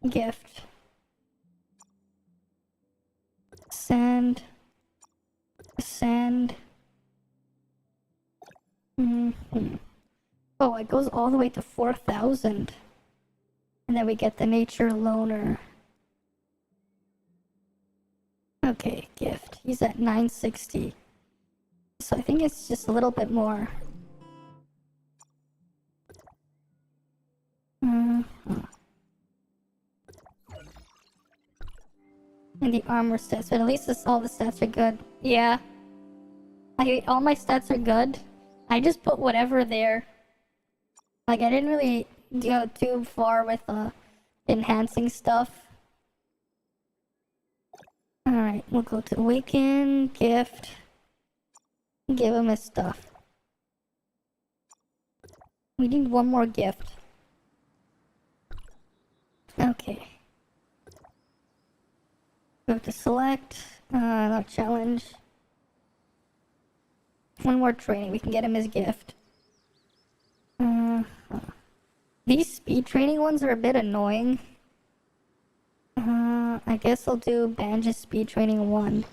Gift. Send. Send. Oh, it goes all the way to 4,000. And then we get the nature loner. Okay, gift. He's at 960. So I think it's just a little bit more. And the armor stats, but at least all the stats are good. Yeah. All my stats are good. I just put whatever there. Like, I didn't really go too far with enhancing stuff. Alright, we'll go to Awaken, Gift. Give him his stuff. We need one more gift. Okay. Go to select. No challenge. One more training. We can get him his gift. These speed training ones are a bit annoying. I guess I'll do Banja's speed training 1.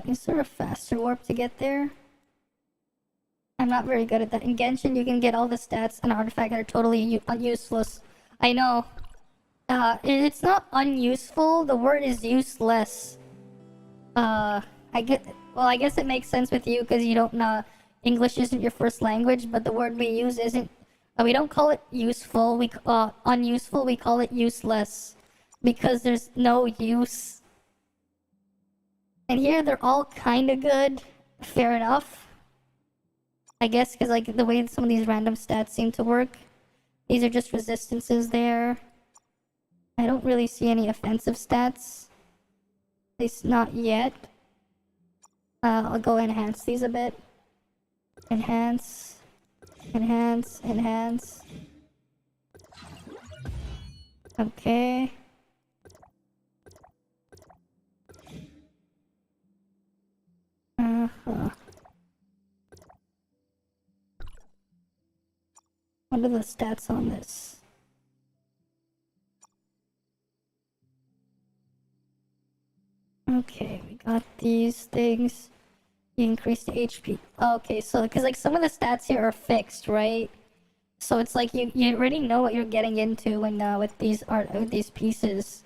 Is there a faster warp to get there? I'm not very good at that. In Genshin, you can get all the stats and artifacts that are totally useless. I know. It's not unuseful. The word is useless. I guess it makes sense with you because you don't know English isn't your first language, but the word we use isn't. We don't call it useful. Unuseful. We call it useless because there's no use. And here they're all kind of good. Fair enough. I guess because like the way some of these random stats seem to work. These are just resistances there. I don't really see any offensive stats. At least not yet. I'll go enhance these a bit. Enhance. Enhance. Enhance. Okay. What are the stats on this? Okay, we got these things. You increase the HP. Okay, so because like some of the stats here are fixed, right? So it's like you already know what you're getting into when with these pieces.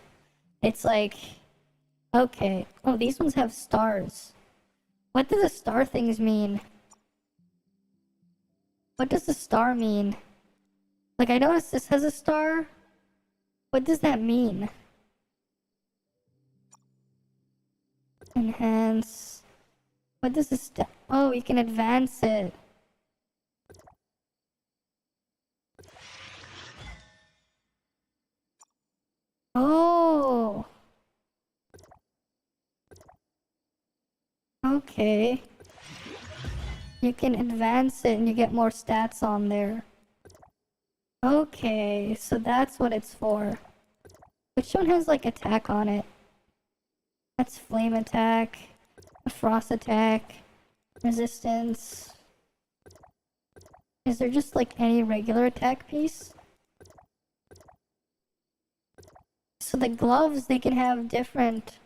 It's like Okay. Oh, these ones have stars. What do the star things mean? What does the star mean? Like, I noticed this has a star. What does that mean? Enhance. What does this do? Oh, you can advance it. Oh. Okay. You can advance it and you get more stats on there. Okay, so that's what it's for. Which one has like attack on it? That's flame attack, a frost attack, resistance. Is there just like any regular attack piece? So the gloves, they can have different...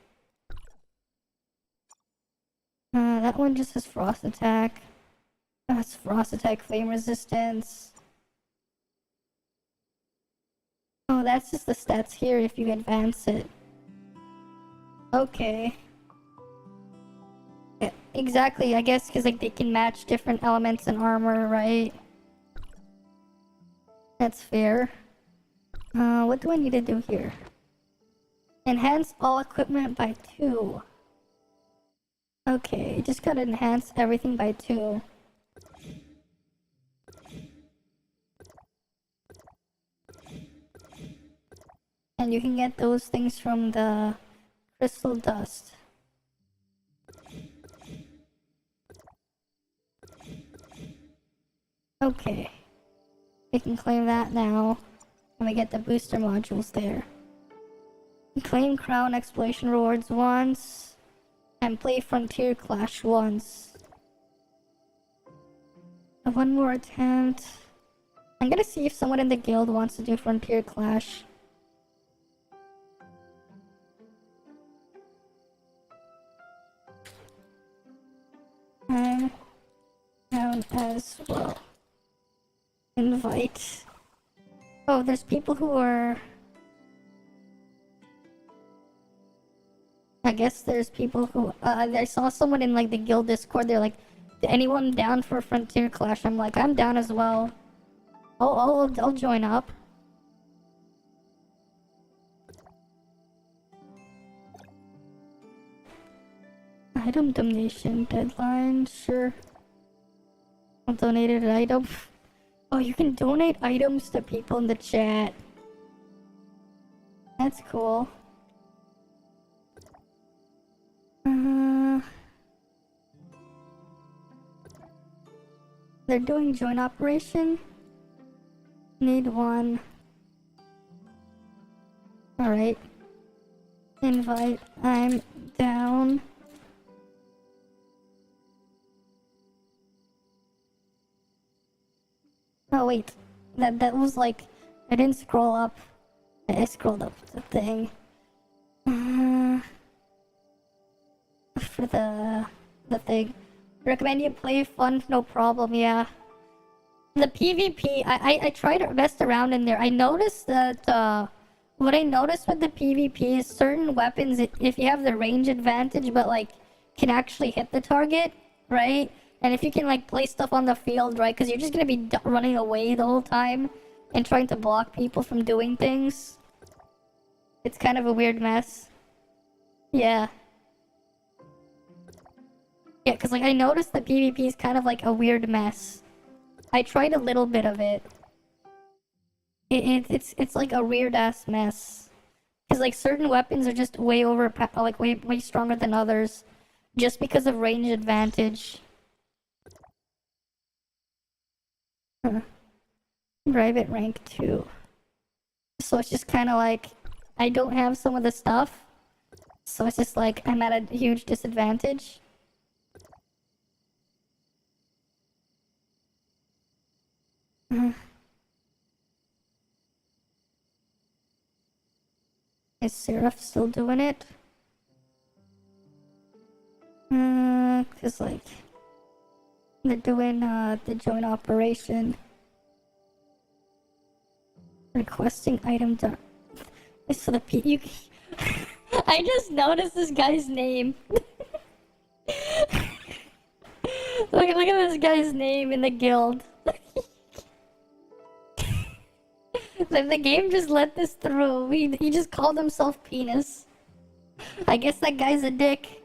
that one just has frost attack. That's frost attack, flame resistance. Oh, that's just the stats here if you advance it. Okay. Yeah, exactly, I guess because like they can match different elements and armor, right? That's fair. What do I need to do here? Enhance all equipment by 2. Okay, just gotta enhance everything by 2. And you can get those things from the crystal dust. Okay. We can claim that now. And we get the booster modules there. Claim crown exploration rewards once. And play frontier clash once. One more attempt. I'm gonna see if someone in the guild wants to do frontier clash. I'm down as well. Invite. Oh, there's people who are... I guess there's people who... I saw someone in like the guild Discord, they're like, anyone down for Frontier Clash? I'm like, I'm down as well. I'll join up. Item donation deadline, sure. I'll donate an item. Oh, you can donate items to people in the chat. That's cool. They're doing joint operation. Need one. Alright. Invite. I'm down. Oh wait. That was like... I didn't scroll up. I scrolled up the thing. For the thing. Recommend you play fun, no problem, yeah. The PvP, I tried to mess around in there. I noticed that, what I noticed with the PvP is certain weapons, if you have the range advantage, but like, can actually hit the target, right? And if you can like place stuff on the field, right? Because you're just gonna be running away the whole time and trying to block people from doing things. It's kind of a weird mess. Yeah. Yeah, because like I noticed that PvP is kind of like a weird mess. I tried a little bit of it. It's like a weird ass mess. Because like certain weapons are just way way stronger than others, just because of range advantage. Private rank 2. So it's just kind of like I don't have some of the stuff, so it's just like I'm at a huge disadvantage. Is Seraph still doing it? Cause like they're doing the joint operation. Requesting item done. So the I just noticed this guy's name. Look at this guy's name in the guild. The game just let this through. He just called himself Penis. I guess that guy's a dick.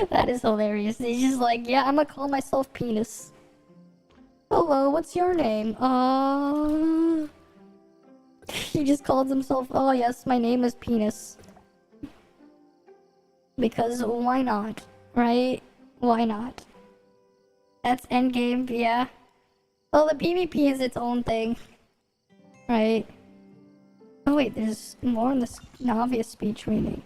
That is hilarious. He's just like, yeah, I'm gonna call myself Penis. Hello, what's your name? He just called himself, oh yes, my name is Penis. Because why not? Right? Why not? That's endgame, yeah. Well, the PvP is its own thing. Right? Oh wait, there's more in this Navia speed training.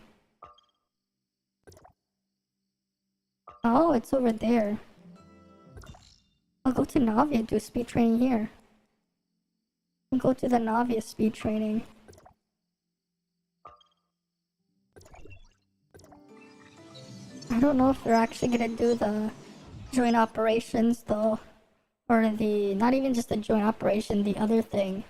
Oh, it's over there. I'll go to Navia and do speed training here. I'll go to the Navia speed training. I don't know if they're actually gonna do the joint operations though. Or the, not even just the joint operation, the other thing.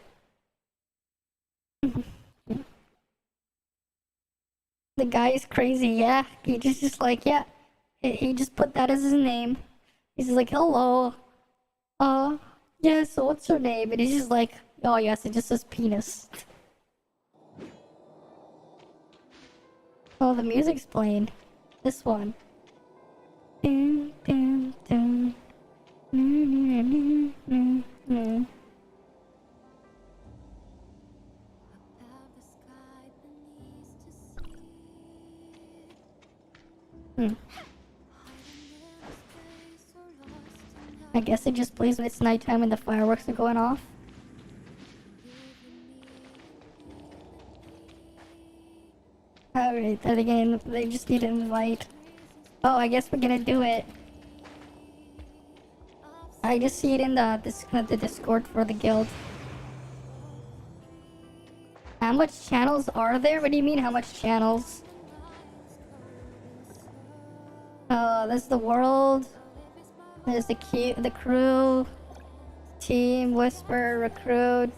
The guy is crazy, yeah. He just like, yeah. He just put that as his name. He's just like, hello. Yeah, so what's your name? And he's just like, oh yes, it just says Penis. Oh, the music's playing. This one. Dun, dun, dun. I guess it just plays when it's nighttime and the fireworks are going off. Alright, then again, they just need an invite. Oh, I guess we're gonna do it. I just see it in the Discord for the guild. How much channels are there? What do you mean, how much channels? There's the world. There's the crew. Team, Whisper, Recruit.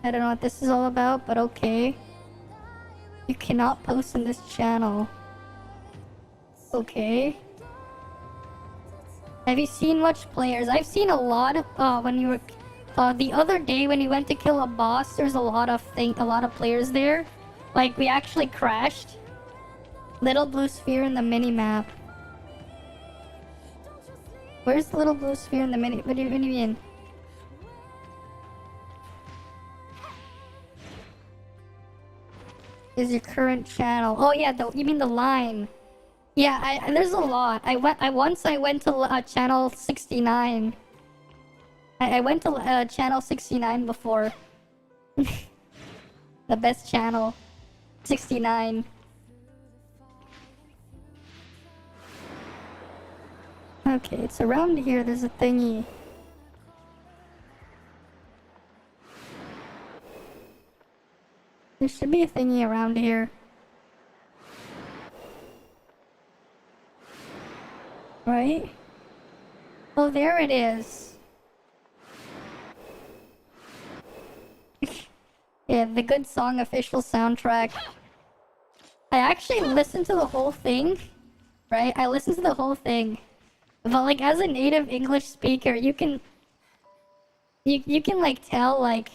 I don't know what this is all about, but okay. You cannot post in this channel. Okay. Have you seen much players? I've seen a lot of when you were the other day when you went to kill a boss. There's a lot of players there. Like we actually crashed. Little blue sphere in the mini map. Where's the little blue sphere in the mini? What do you mean? Is your current channel? Oh yeah, you mean the line? Yeah, there's a lot. I once went to channel 69. I went to channel 69 before. The best channel, 69. Okay, it's around here. There's a thingy. There should be a thingy around here. Right? Oh, there it is. Yeah, the Good Song official soundtrack. I actually listened to the whole thing. Right? I listened to the whole thing. But like as a native English speaker, you can like tell like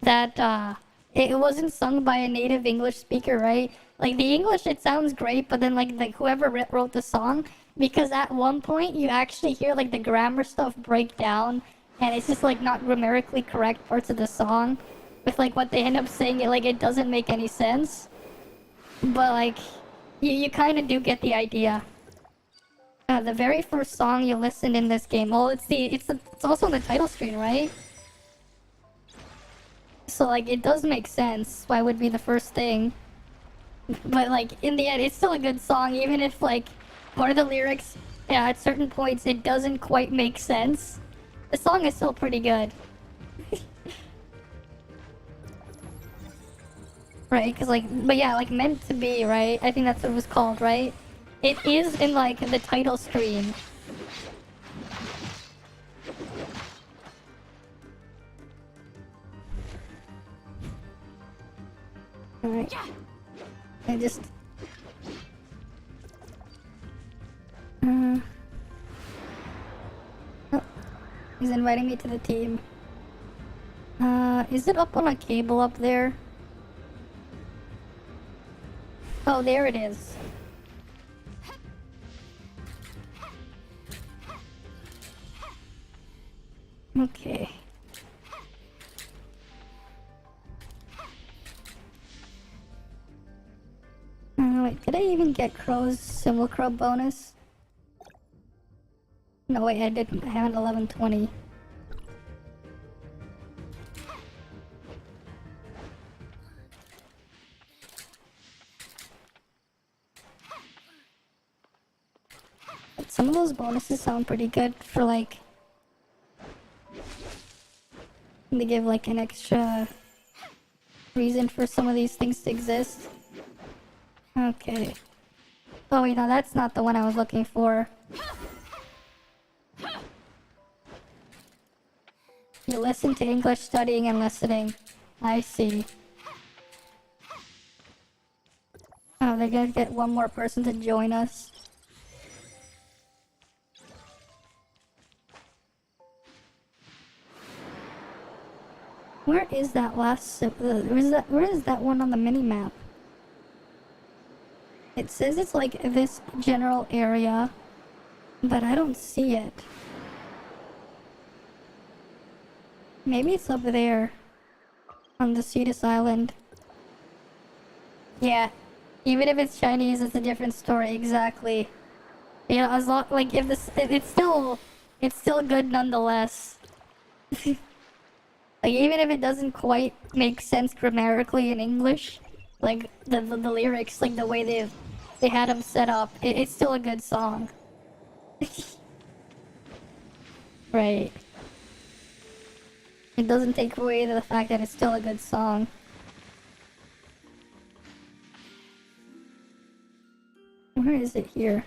that it wasn't sung by a native English speaker, right? Like the English, it sounds great, but then like whoever wrote the song, because at one point you actually hear like the grammar stuff break down, and it's just like not grammatically correct parts of the song, with like what they end up saying, it doesn't make any sense. But like you kind of do get the idea. The very first song you listened in this game, well, it's also on the title screen, right? So like it does make sense why it would be the first thing. But like in the end, it's still a good song, even if like part of the lyrics, yeah, at certain points it doesn't quite make sense. The song is still pretty good. Right? Because like, but yeah, like Meant to Be, right? I think that's what it was called, right? It is in like the title screen. Alright. I just... Oh, he's inviting me to the team. Is it up on a cable up there? Oh, there it is. Okay. Wait, did I even get Crow's Simulacra bonus? No, wait, I didn't. I haven't 1120. But some of those bonuses sound pretty good for like... They give like an extra reason for some of these things to exist. Okay. Oh wait, no, that's not the one I was looking for. You listen to English studying and listening. I see. Oh, they're gonna get one more person to join us. Where is that last where is that one on the mini map? It says it's like this general area, but I don't see it. Maybe it's up there on the Cetus Island. Yeah, even if it's Chinese, it's a different story. Exactly. Yeah, as long like if this, it's still good nonetheless. Like even if it doesn't quite make sense grammatically in English, like the lyrics, like the way they had them set up, it's still a good song. Right. It doesn't take away the fact that it's still a good song. Where is it here?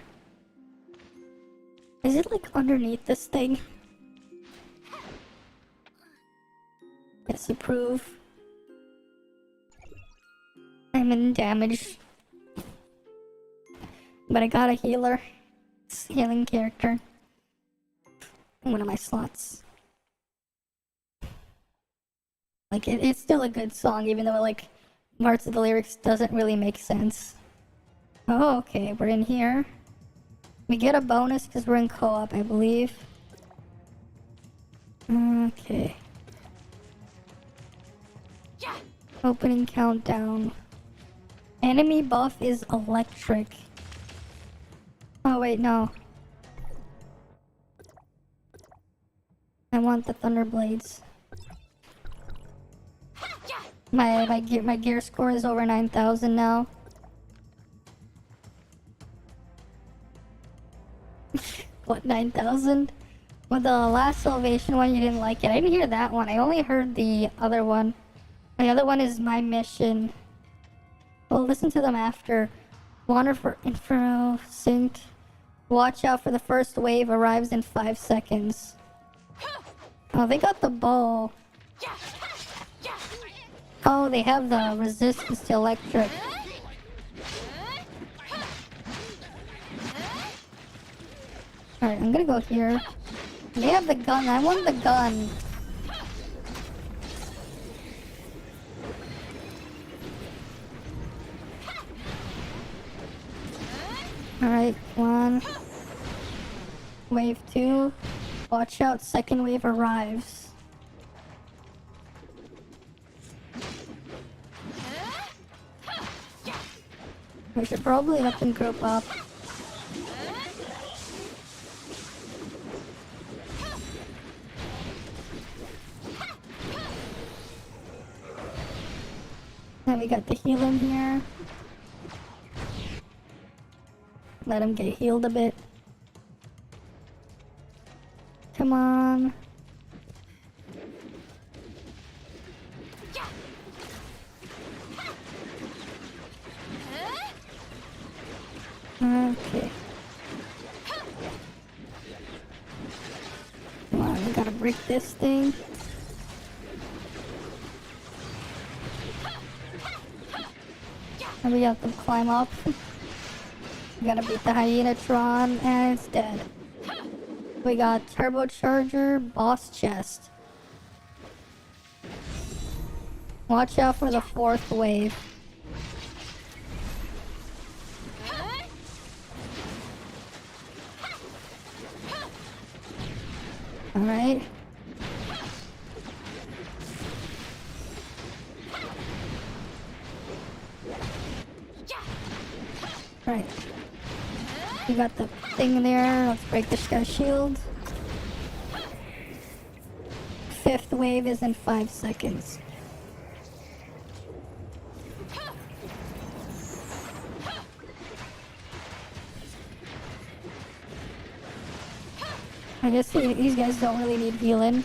Is it like underneath this thing? Yes, approve. I'm in damage. But I got a healer. It's a healing character. In one of my slots. Like, it's still a good song, even though, like, parts of the lyrics doesn't really make sense. Oh, okay, we're in here. We get a bonus because we're in co-op, I believe. Okay. Opening countdown. Enemy buff is electric. Oh wait, no. I want the thunder blades. My gear score is over 9,000 now. What, 9,000? Well, the last Salvation one, you didn't like it. I didn't hear that one. I only heard the other one. The other one is My Mission. We'll listen to them after. Wander for Inferno, Synced. Watch out for the first wave, arrives in 5 seconds. Oh, they got the bow. Oh, they have the resistance to electric. Alright, I'm gonna go here. They have the gun. I want the gun. Alright, 1. Wave 2. Watch out, second wave arrives. We should probably let them group up. Then we got the healing here. Let him get healed a bit. Come on. Okay. Come on, we gotta break this thing. And we have to climb up. We gotta beat the Hyenatron, and it's dead. We got Turbocharger, Boss Chest. Watch out for the fourth wave. Alright. Right. We got the thing there. Let's break this guy's shield. Fifth wave is in 5 seconds. I guess these guys don't really need healing.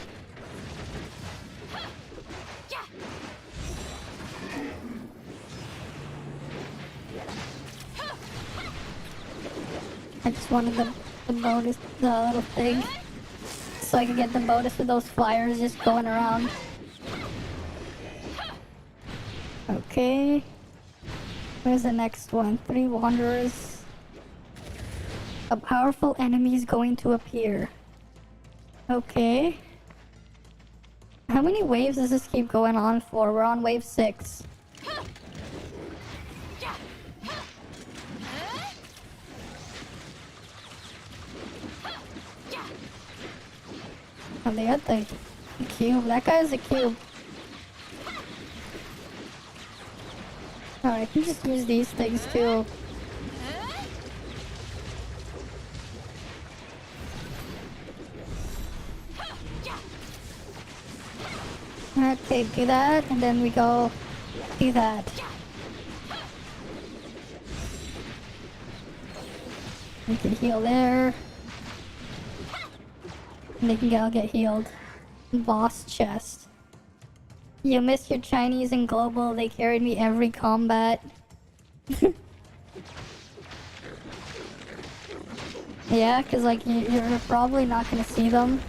I just wanted the bonus, the little thing, so I could get the bonus with those flyers just going around. Okay. Where's the next one? 3 Wanderers. A powerful enemy is going to appear. Okay. How many waves does this keep going on for? We're on wave 6. Oh, they got the cube. That guy's a cube. Alright, I can just use these things too. Okay, do that, and then we go do that. We can heal there. And they can all get healed. Boss chest. You missed your Chinese and global, they carried me every combat. Yeah, cause like you're probably not gonna see them.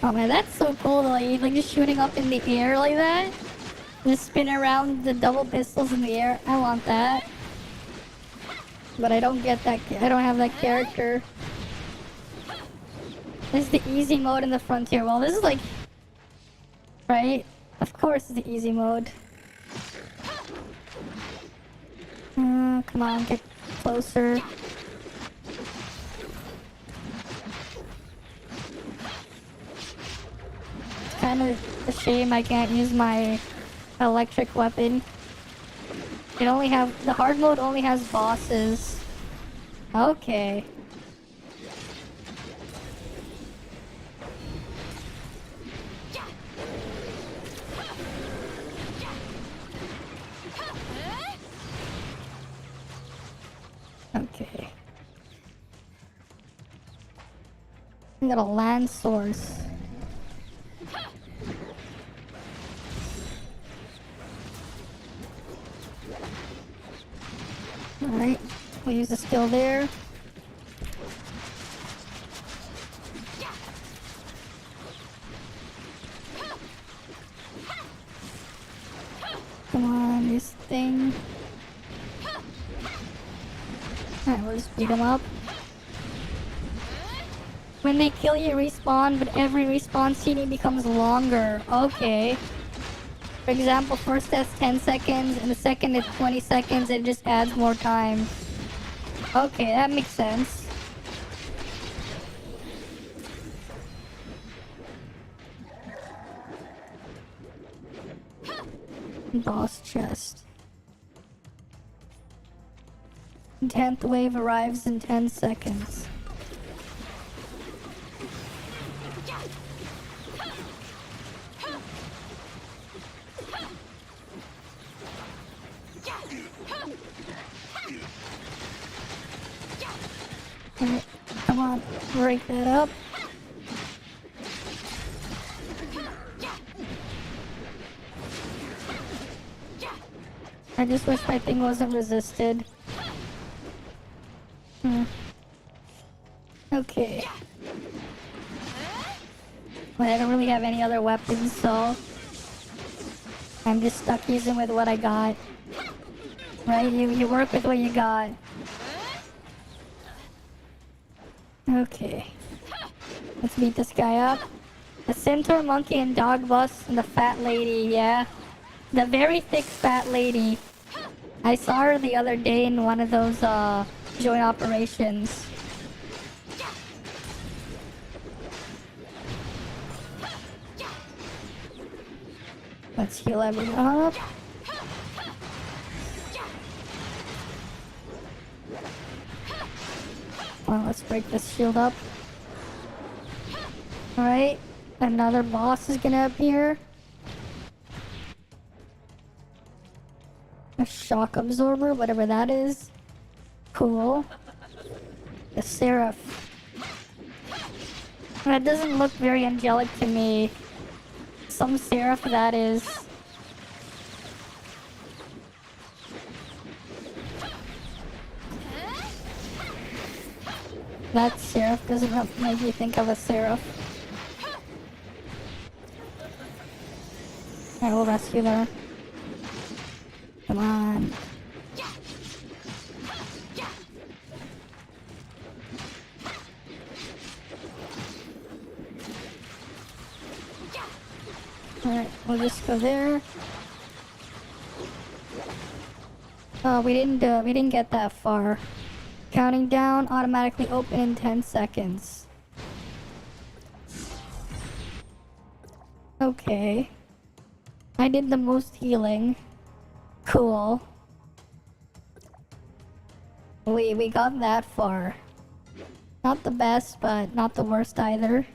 Oh man, that's so cool though, like just shooting up in the air like that. Just spin around the double pistols in the air. I want that. But I don't get that, I don't have that character. This is the easy mode in the Frontier. Well, this is like... Right? Of course it's the easy mode. Come on, get closer. It's kind of a shame I can't use my electric weapon. It only have... The hard mode only has bosses. Okay. Okay. We got a land source. Alright, we'll use the skill there. Come on, this thing. Alright, we'll just beat them up. When they kill you, respawn, but every respawn CD becomes longer. Okay. For example, first that's 10 seconds, and the second is 20 seconds, it just adds more time. Okay, that makes sense. Boss chest. 10th wave arrives in 10 seconds. Alright, come on, break that up. I just wish my thing wasn't resisted. Okay. Well, I don't really have any other weapons, so... I'm just stuck using with what I got. Right? You work with what you got. Okay. Let's beat this guy up. The centaur, monkey, and dog bus, and the fat lady, yeah. The very thick fat lady. I saw her the other day in one of those, joint operations. Let's heal everyone up. Well, let's break this shield up. Alright, another boss is gonna appear. A shock absorber, whatever that is. Cool. The seraph. That doesn't look very angelic to me. Some seraph that is. That seraph doesn't make you think of a seraph. I will rescue her. Come on. Alright, we'll just go there. Oh, we didn't get that far. Counting down, automatically open in 10 seconds. Okay. I did the most healing. Cool. We got that far. Not the best, but not the worst either.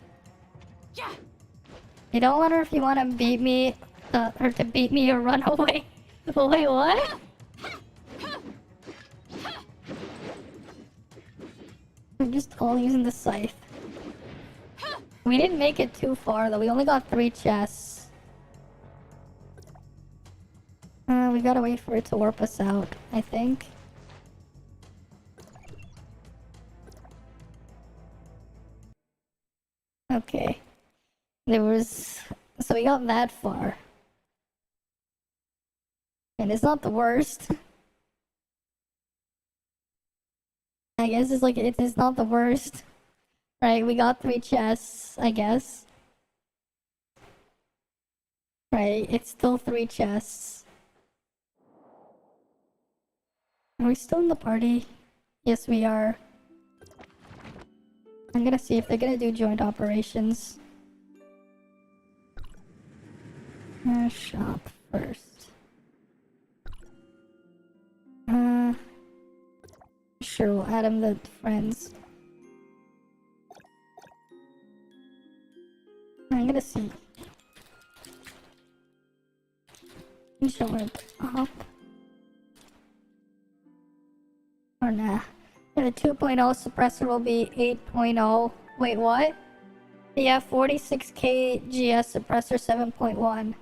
You don't wonder if you want to beat me, or to beat me or run away. Wait, what? I'm just all using the scythe. We didn't make it too far though. We only got 3 chests. We gotta wait for it to warp us out, I think. Okay. So we got that far. And it's not the worst. I guess it's like, it's not the worst. Right, we got 3 chests, I guess. Right, it's still 3 chests. Are we still in the party? Yes, we are. I'm gonna see if they're gonna do joint operations. Shop first. Sure, we'll add them to friends. I'm gonna see. Joint up. Or nah. Yeah, the 2.0 suppressor will be 8.0. Wait, what? Yeah, 46k GS suppressor 7.1.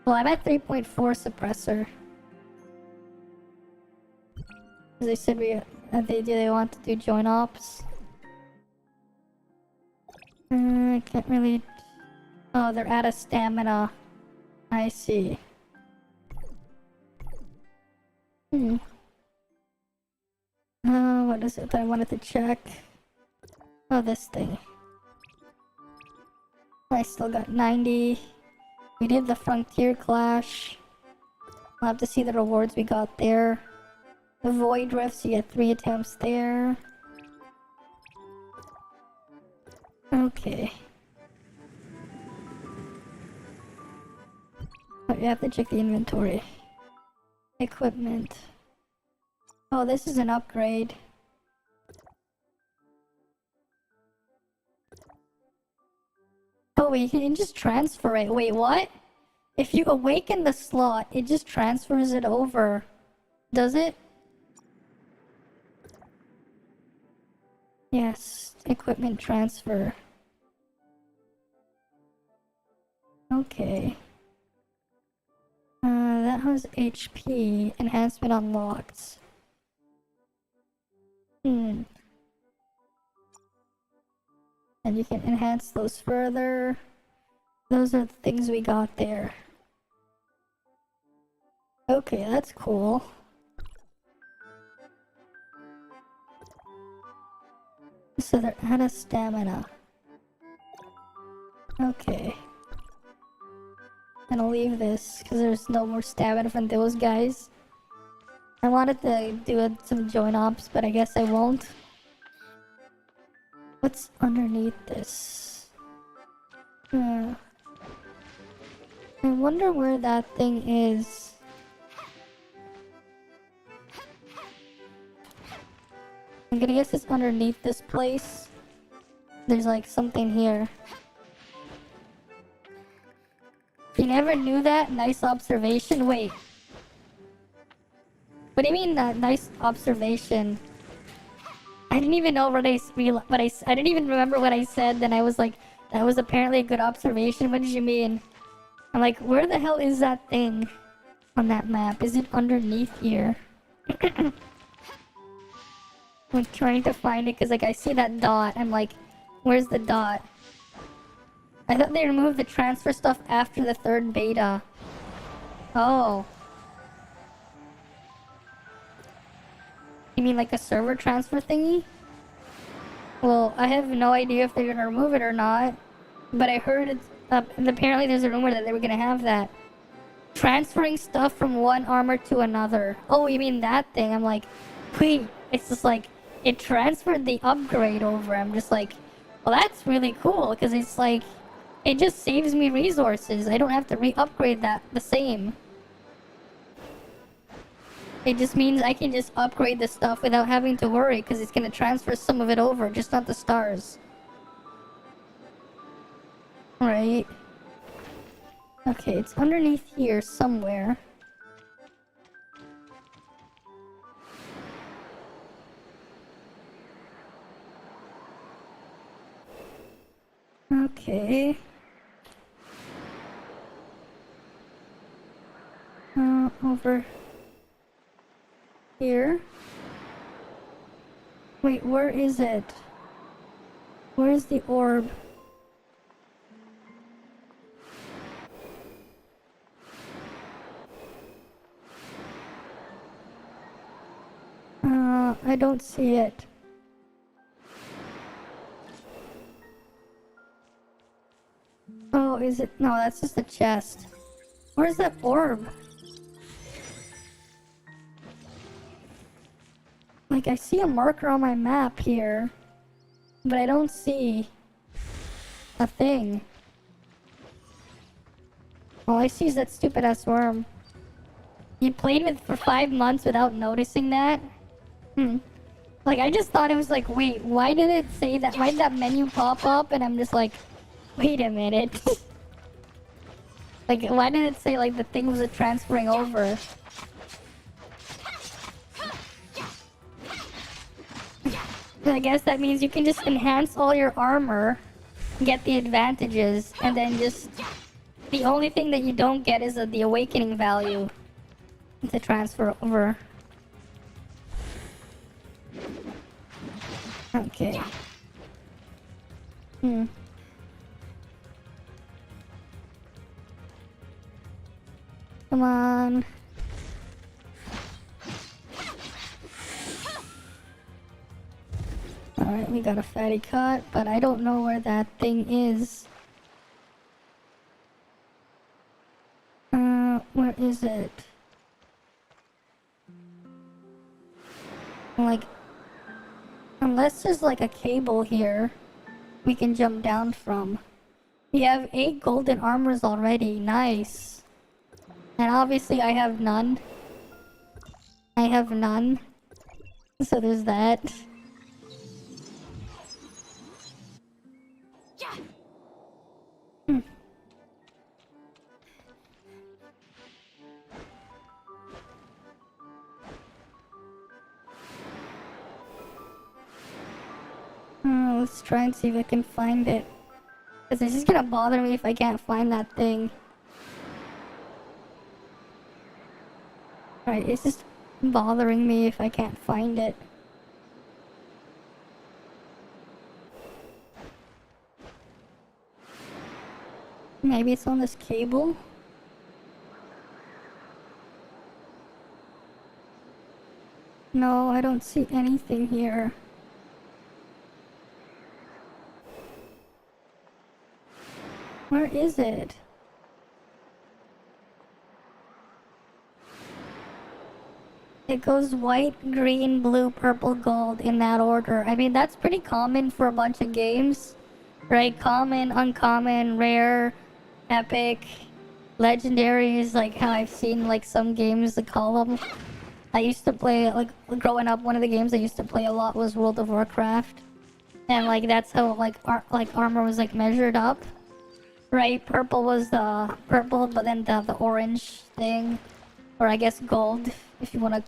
Well, I'm at 3.4 suppressor. They said they want to do joint ops. I can't really. Oh, they're out of stamina. I see. What is it that I wanted to check? Oh, this thing. I still got 90. We did the Frontier Clash. I'll have to see the rewards we got there. The Void Rifts, you get 3 attempts there. Okay. Oh, you have to check the inventory. Equipment. Oh, this is an upgrade. Oh, wait, you can just transfer it. Wait, what? If you awaken the slot, it just transfers it over. Does it? Yes, equipment transfer. Okay. That has HP. Enhancement unlocked. And you can enhance those further. those are the things we got there. Okay, that's cool. So they're out of stamina. Okay. Gonna leave this because there's no more stamina from those guys. I wanted to do some joint ops, but I guess I won't. What's underneath this? I wonder where that thing is. I'm gonna guess it's underneath this place. There's like something here. You never knew that? Nice observation. Wait. What do you mean that nice observation? I didn't even know what I didn't even remember what I said. Then I was like, that was apparently a good observation. What did you mean? I'm like, where the hell is that thing on that map? Is it underneath here? I'm trying to find it because like I see that dot. I'm like, where's the dot? I thought they removed the transfer stuff after the 3rd beta. Oh. You mean like a server transfer thingy? Well, I have no idea if they're gonna remove it or not. But I heard it's and apparently there's a rumor that they were gonna have that. Transferring stuff from one armor to another. Oh, you mean that thing? I'm like, wait, it's just like, it transferred the upgrade over. I'm just like, well, that's really cool, because it's like, it just saves me resources. I don't have to re-upgrade that the same. It just means I can just upgrade the stuff without having to worry, because it's going to transfer some of it over, just not the stars. Right. Okay, it's underneath here somewhere. Okay. Over here. Wait, where is it? Where is the orb? I don't see it. Oh, is it? No, that's just a chest. Where's that orb? Like, I see a marker on my map here, but I don't see a thing. All I see is that stupid ass worm. You played with for 5 months without noticing that? Like, I just thought it was like, wait, why did it say that? Why did that menu pop up? And I'm just like, wait a minute. Like, why did it say, like, the thing was transferring over? I guess that means you can just enhance all your armor, get the advantages, and then just... The only thing that you don't get is the awakening value to transfer over. Okay. Come on. Alright, we got a fatty cut, but I don't know where that thing is. Where is it? Like, unless there's like a cable here we can jump down from. We have 8 golden armors already, nice. And obviously I have none. I have none. So there's that. Let's try and see if I can find it. Because it's just gonna bother me if I can't find that thing. Right, it's just bothering me if I can't find it. Maybe it's on this cable? No, I don't see anything here. Where is it? It goes white, green, blue, purple, gold in that order. I mean, that's pretty common for a bunch of games. Right? Common, uncommon, rare, epic, legendary is like how I've seen like some games to call them. I used to play, like, growing up, one of the games I used to play a lot was World of Warcraft. And like that's how like armor was like measured up. Right? Purple was the purple, but then the orange thing. Or I guess gold, if you want to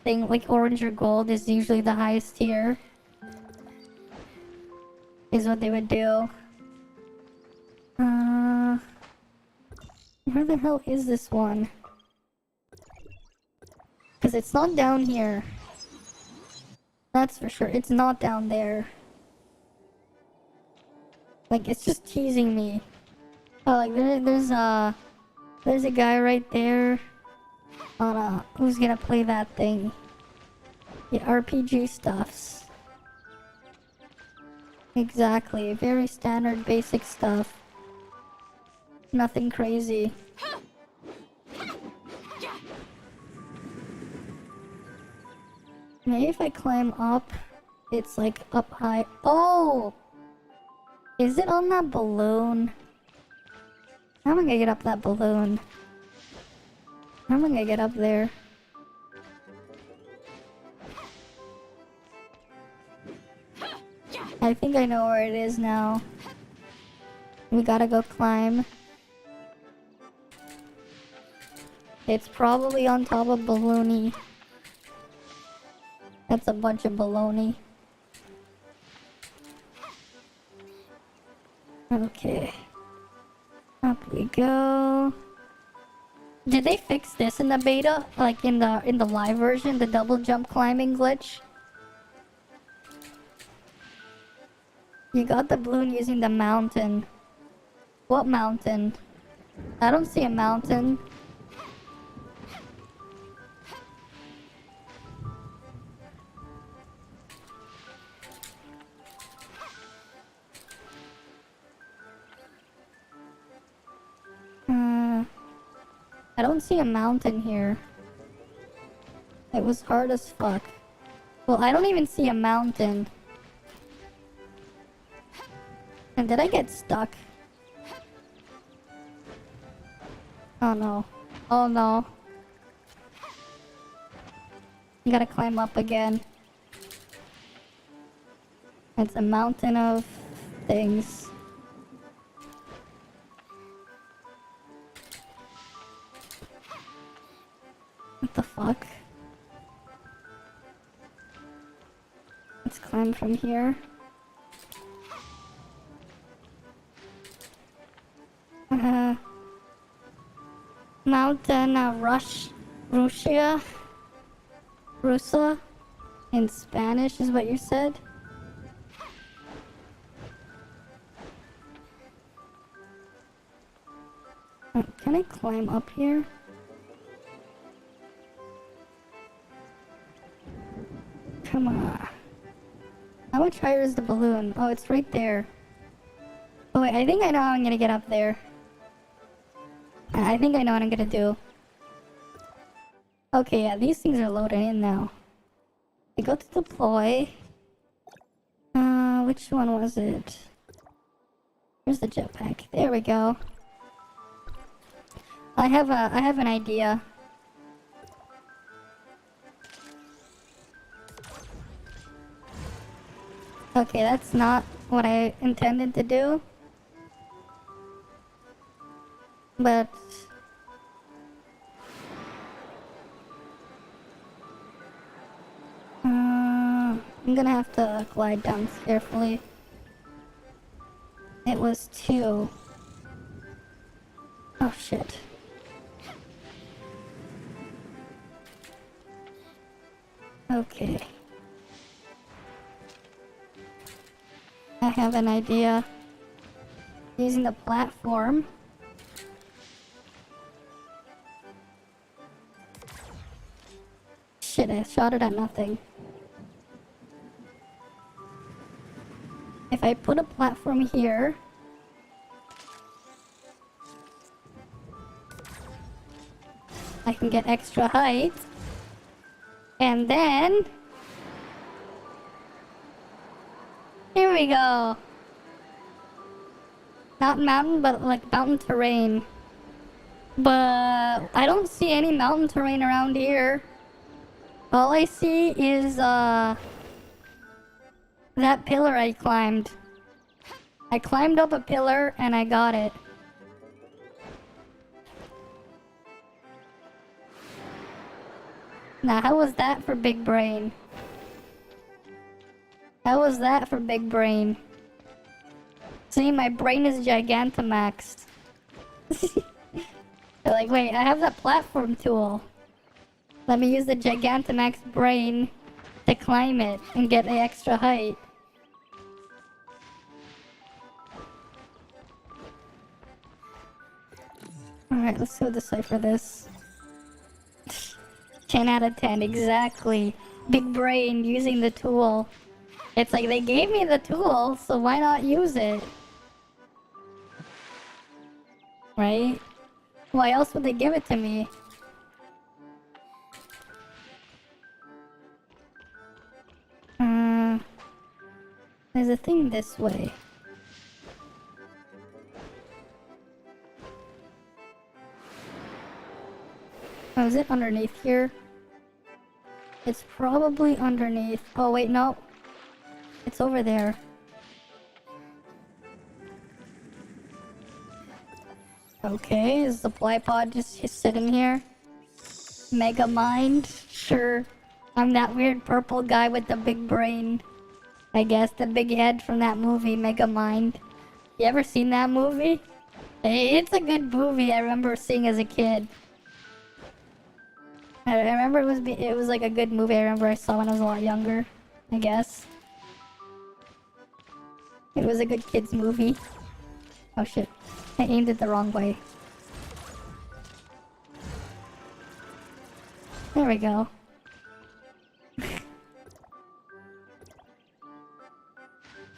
think like orange or gold is usually the highest tier. Is what they would do. Where the hell is this one? Because it's not down here. That's for sure. It's not down there. Like, it's just teasing me. Oh, like, there's a guy right there. On who's gonna play that thing? The RPG stuffs. Exactly. Very standard, basic stuff. Nothing crazy. Maybe if I climb up, it's like up high. Oh! Is it on that balloon? How am I gonna get up that balloon? How am I gonna get up there? I think I know where it is now. We gotta go climb. It's probably on top of baloney. That's a bunch of baloney. Okay. Up we go. Did they fix this in the beta? Like in the live version, the double jump climbing glitch? You got the balloon using the mountain. What mountain? I don't see a mountain. I don't see a mountain here. It was hard as fuck. Well, I don't even see a mountain. And did I get stuck? Oh no. Oh no. You gotta climb up again. It's a mountain of things. What the fuck? Let's climb from here. Mountain Rusia in Spanish is what you said? Can I climb up here? Come on. How much higher is the balloon? Oh, it's right there. Oh wait, I think I know how I'm gonna get up there. I think I know what I'm gonna do. Okay, yeah, these things are loading in now. I go to deploy. Which one was it? Where's the jetpack? There we go. I have an idea. Okay, that's not what I intended to do. But I'm gonna have to glide down carefully. It was 2. Oh shit. Okay. I have an idea. Using the platform. Shit, I shot it at nothing. If I put a platform here... I can get extra height. And then... Here we go. Not mountain, but like mountain terrain. But I don't see any mountain terrain around here. All I see is that pillar I climbed. I climbed up a pillar and I got it. Now, how was that for big brain? How was that for big brain? See, my brain is Gigantamaxed. They're like, wait, I have that platform tool. Let me use the Gigantamax brain to climb it and get the extra height. Alright, let's go decipher this. 10 out of 10, exactly. Big brain using the tool. It's like they gave me the tool, so why not use it? Right? Why else would they give it to me? There's a thing this way. Oh, is it underneath here? It's probably underneath. Oh, wait, no. It's over there. Okay, is the supply pod just sitting here? Mega Mind? Sure. I'm that weird purple guy with the big brain. I guess the big head from that movie, Mega Mind. You ever seen that movie? Hey, it's a good movie I remember seeing as a kid. I remember it was like a good movie I remember I saw when I was a lot younger, I guess. It was a good kids movie. Oh shit. I aimed it the wrong way. There we go.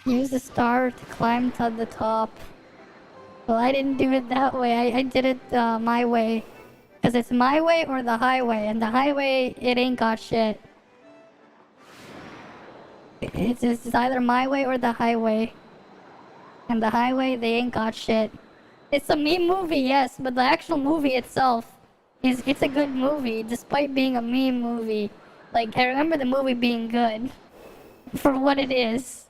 Use the star to climb to the top. Well, I didn't do it that way. I did it my way. Because it's my way or the highway. And the highway, it ain't got shit. It's either my way or the highway. And the highway, they ain't got shit. It's a meme movie, yes, but the actual movie itself it's a good movie, despite being a meme movie. Like, I remember the movie being good for what it is.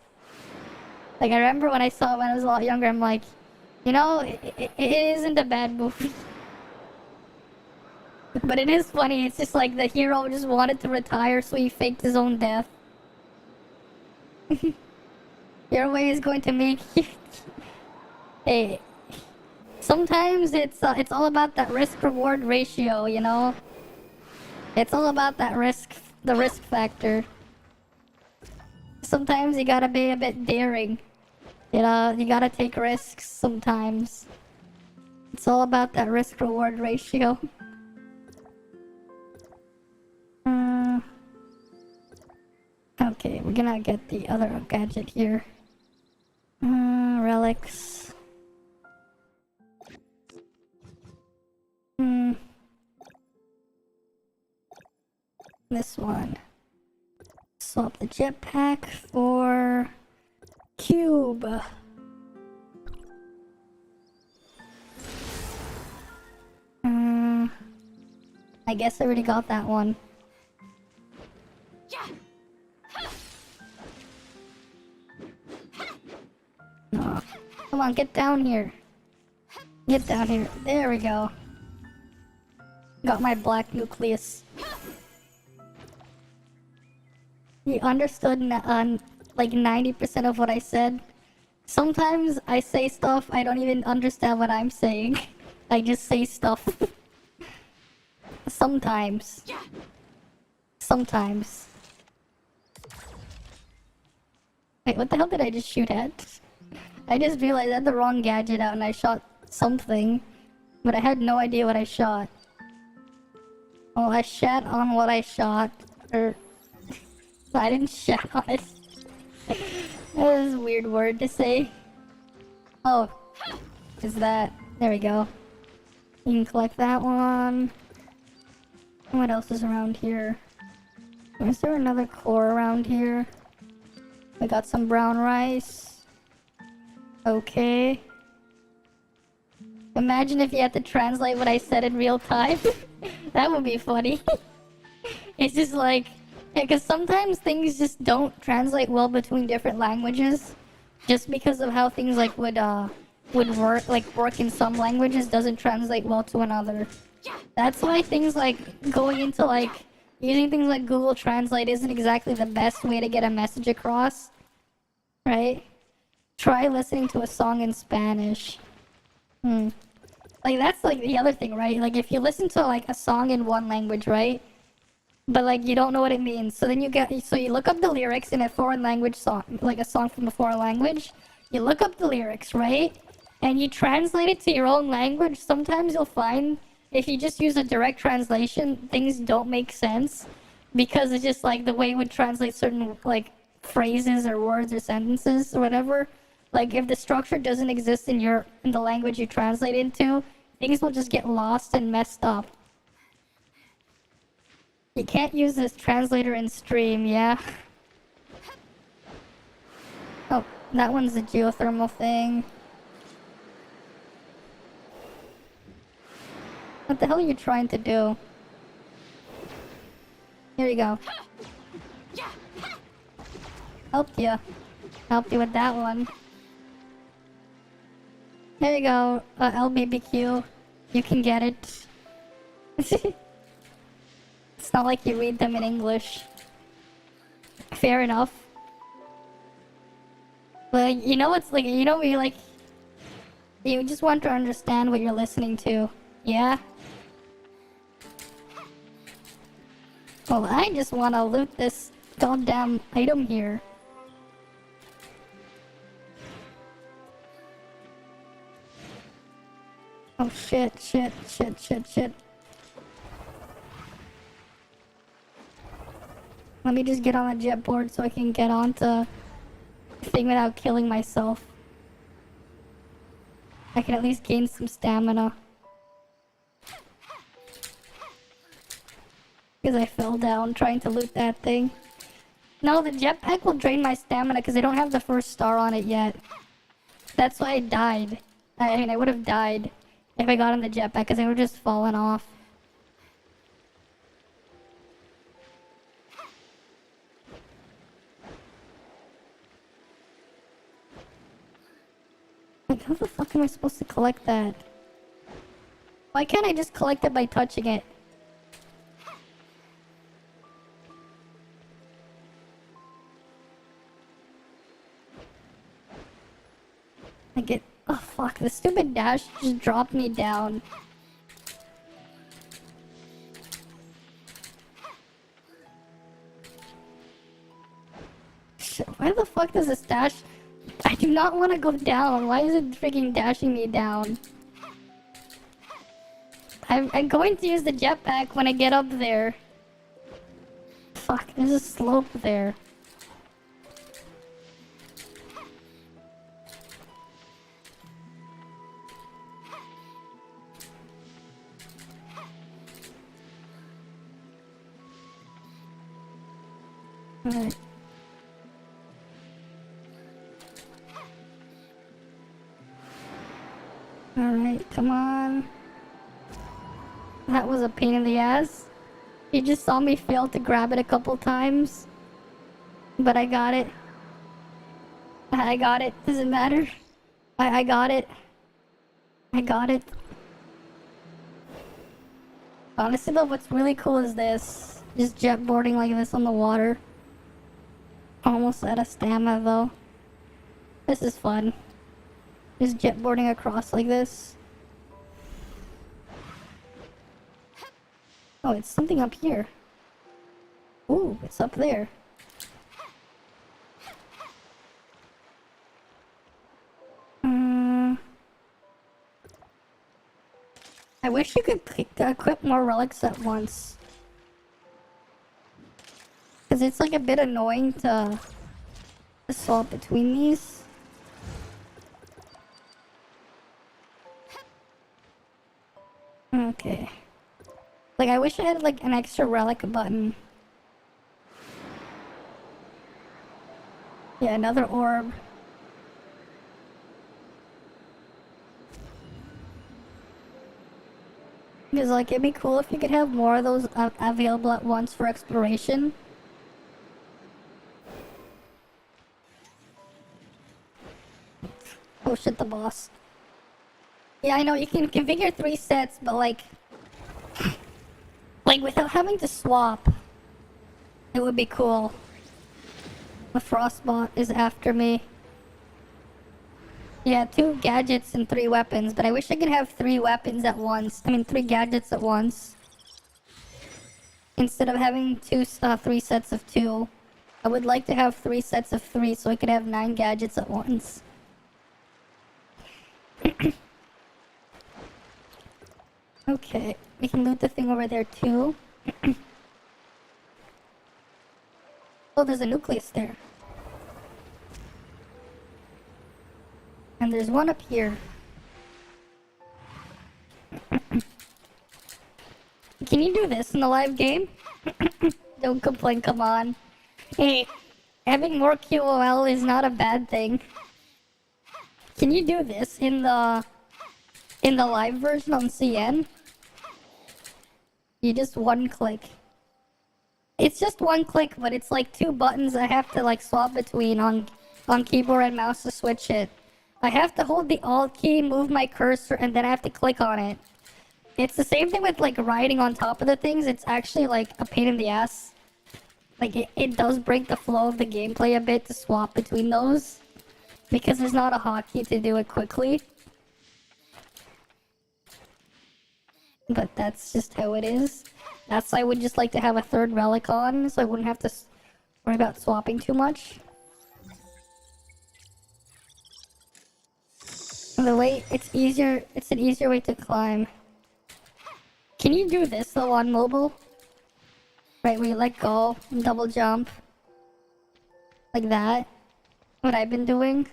Like, I remember when I saw it when I was a lot younger, I'm like, you know, it isn't a bad movie. But it is funny, it's just like the hero just wanted to retire, so he faked his own death. Your way is going to make you... Hey, sometimes it's all about that risk-reward ratio, you know? It's all about that the risk factor. Sometimes you gotta be a bit daring. You know, you gotta take risks sometimes. It's all about that risk-reward ratio. Okay, we're gonna get the other gadget here. Relics. This one. Swap the jetpack for cube. I guess I already got that one. Oh, come on, get down here. Get down here. There we go. Got my black nucleus. You understood like 90% of what I said. Sometimes I say stuff I don't even understand what I'm saying. I just say stuff. Sometimes. Sometimes. Wait, what the hell did I just shoot at? I just realized I had the wrong gadget out and I shot something. But I had no idea what I shot. Well, I shat on what I shot. Or sliding shot. That is a weird word to say. Oh, is that? There we go. You can collect that one. What else is around here? Is there another core around here? I got some brown rice. Okay. Imagine if you had to translate what I said in real time. That would be funny. It's just like, yeah, because sometimes things just don't translate well between different languages. Just because of how things like would work in some languages doesn't translate well to another. That's why things like going into like using things like Google Translate isn't exactly the best way to get a message across, right? Try listening to a song in Spanish. Like that's like the other thing, right? Like if you listen to like a song in one language, right? But like you don't know what it means, so then you look up the lyrics in a foreign language song, like a song from a foreign language. You look up the lyrics, right? And you translate it to your own language. Sometimes you'll find if you just use a direct translation, things don't make sense because it's just like the way it would translate certain like phrases or words or sentences or whatever. Like if the structure doesn't exist in the language you translate into, things will just get lost and messed up. You can't use this translator in stream, yeah? Oh, that one's a geothermal thing. What the hell are you trying to do? Here you go. Helped you. Helped you with that one. Here you go, LBBQ. You can get it. It's not like you read them in English. Fair enough. But you know what's like, you know you like... You just want to understand what you're listening to. Yeah? Well, I just want to loot this goddamn item here. Oh shit. Let me just get on a jet board so I can get onto the thing without killing myself. I can at least gain some stamina. Because I fell down trying to loot that thing. No, the jetpack will drain my stamina because I don't have the first star on it yet. That's why I died. I mean, I would have died if I got on the jetpack because I would have just fallen off. Like, how the fuck am I supposed to collect that? Why can't I just collect it by touching it? Oh fuck, the stupid dash just dropped me down. Shit, why the fuck does this dash... I do not want to go down. Why is it freaking dashing me down? I'm going to use the jetpack when I get up there. Fuck, there's a slope there. Alright. Alright, come on. That was a pain in the ass. You just saw me fail to grab it a couple times. But I got it. I got it. Doesn't matter. I got it. I got it. Honestly though, what's really cool is this. Just jetboarding like this on the water. Almost out of stamina though. This is fun. Just jetboarding across like this. Oh, it's something up here. Ooh, it's up there. I wish you could equip more relics at once. Because it's like a bit annoying to swap between these. Okay. Like, I wish I had like an extra relic button. Yeah, another orb. Because like, it'd be cool if you could have more of those available at once for exploration. Oh shit, the boss. Yeah, I know you can configure 3 sets, but like without having to swap, it would be cool. The Frostbot is after me. Yeah, 2 gadgets and 3 weapons, but I wish I could have 3 weapons at once. I mean, 3 gadgets at once. Instead of having 3 sets of 2. I would like to have 3 sets of 3 so I could have 9 gadgets at once. Okay, we can loot the thing over there too. Oh, there's a nucleus there. And there's one up here. Can you do this in the live game? Don't complain, come on. Hey, having more QOL is not a bad thing. Can you do this in the live version on CN? You just one click. It's just one click, but it's like 2 buttons I have to like swap between on keyboard and mouse to switch it. I have to hold the Alt key, move my cursor, and then I have to click on it. It's the same thing with like riding on top of the things. It's actually like a pain in the ass. Like it does break the flow of the gameplay a bit to swap between those. Because there's not a hotkey to do it quickly. But that's just how it is. That's why I would just like to have a 3rd relic on, so I wouldn't have to worry about swapping too much. The way it's an easier way to climb. Can you do this though on mobile? Right, where you let go, double jump. Like that. What I've been doing.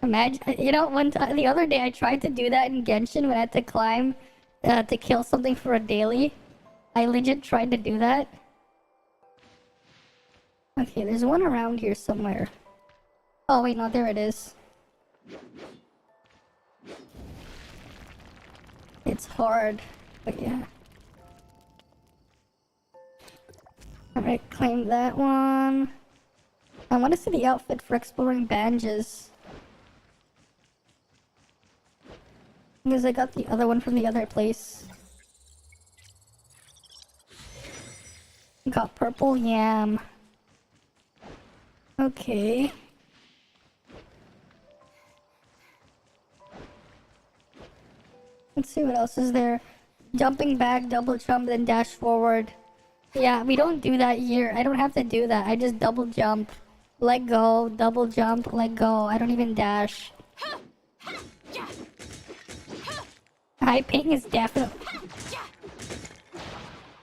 Imagine, you know, the other day I tried to do that in Genshin when I had to climb to kill something for a daily. I legit tried to do that. Okay, there's one around here somewhere. Oh wait, no, there it is. It's hard, but yeah. Alright, claim that one. I want to see the outfit for exploring Banges. Because I got the other one from the other place. Got purple yam. Okay. Let's see what else is there. Jumping back, double jump, then dash forward. Yeah, we don't do that here. I don't have to do that. I just double jump. Let go, double jump, let go. I don't even dash. High ping is definitely...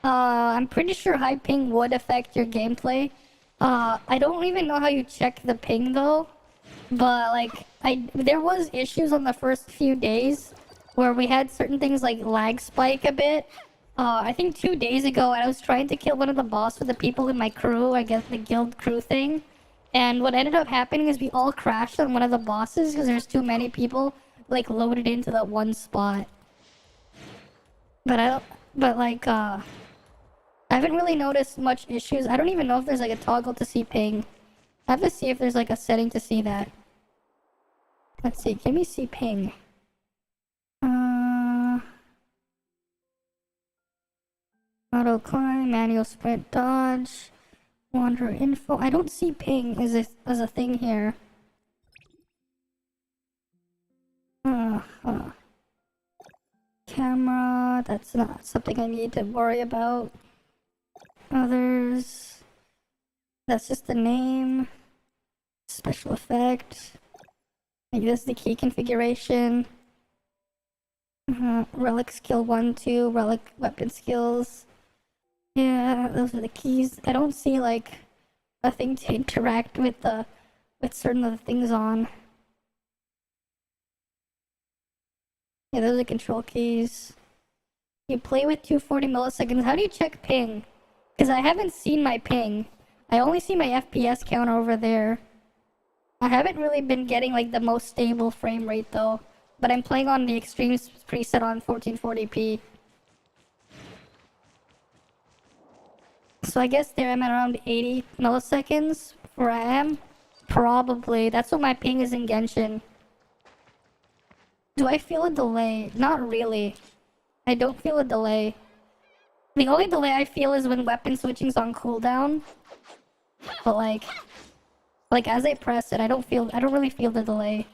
I'm pretty sure high ping would affect your gameplay. I don't even know how you check the ping though. But like, there was issues on the first few days where we had certain things like lag spike a bit. I think 2 days ago I was trying to kill one of the boss with the people in my crew, I guess the guild crew thing. And what ended up happening is we all crashed on one of the bosses because there's too many people like loaded into that one spot. But I haven't really noticed much issues. I don't even know if there's like a toggle to see ping. I have to see if there's like a setting to see that. Let's see, can we see ping? Auto climb, manual sprint, dodge, wander info. I don't see ping as a thing here. Camera, that's not something I need to worry about. Others, that's just the name. Special effect. Maybe this is the key configuration. Relic skill 1, 2, relic weapon skills. Yeah, those are the keys. I don't see like a thing to interact with certain of the things on. Yeah, those are the control keys. You play with 240 milliseconds. How do you check ping? Because I haven't seen my ping. I only see my FPS count over there. I haven't really been getting like the most stable frame rate though. But I'm playing on the extremes preset on 1440p. So I guess there I'm at around 80 milliseconds where I am. Probably. That's what my ping is in Genshin. Do I feel a delay? Not really. I don't feel a delay. The only delay I feel is when weapon switching's on cooldown. But like as I press it, I don't really feel the delay.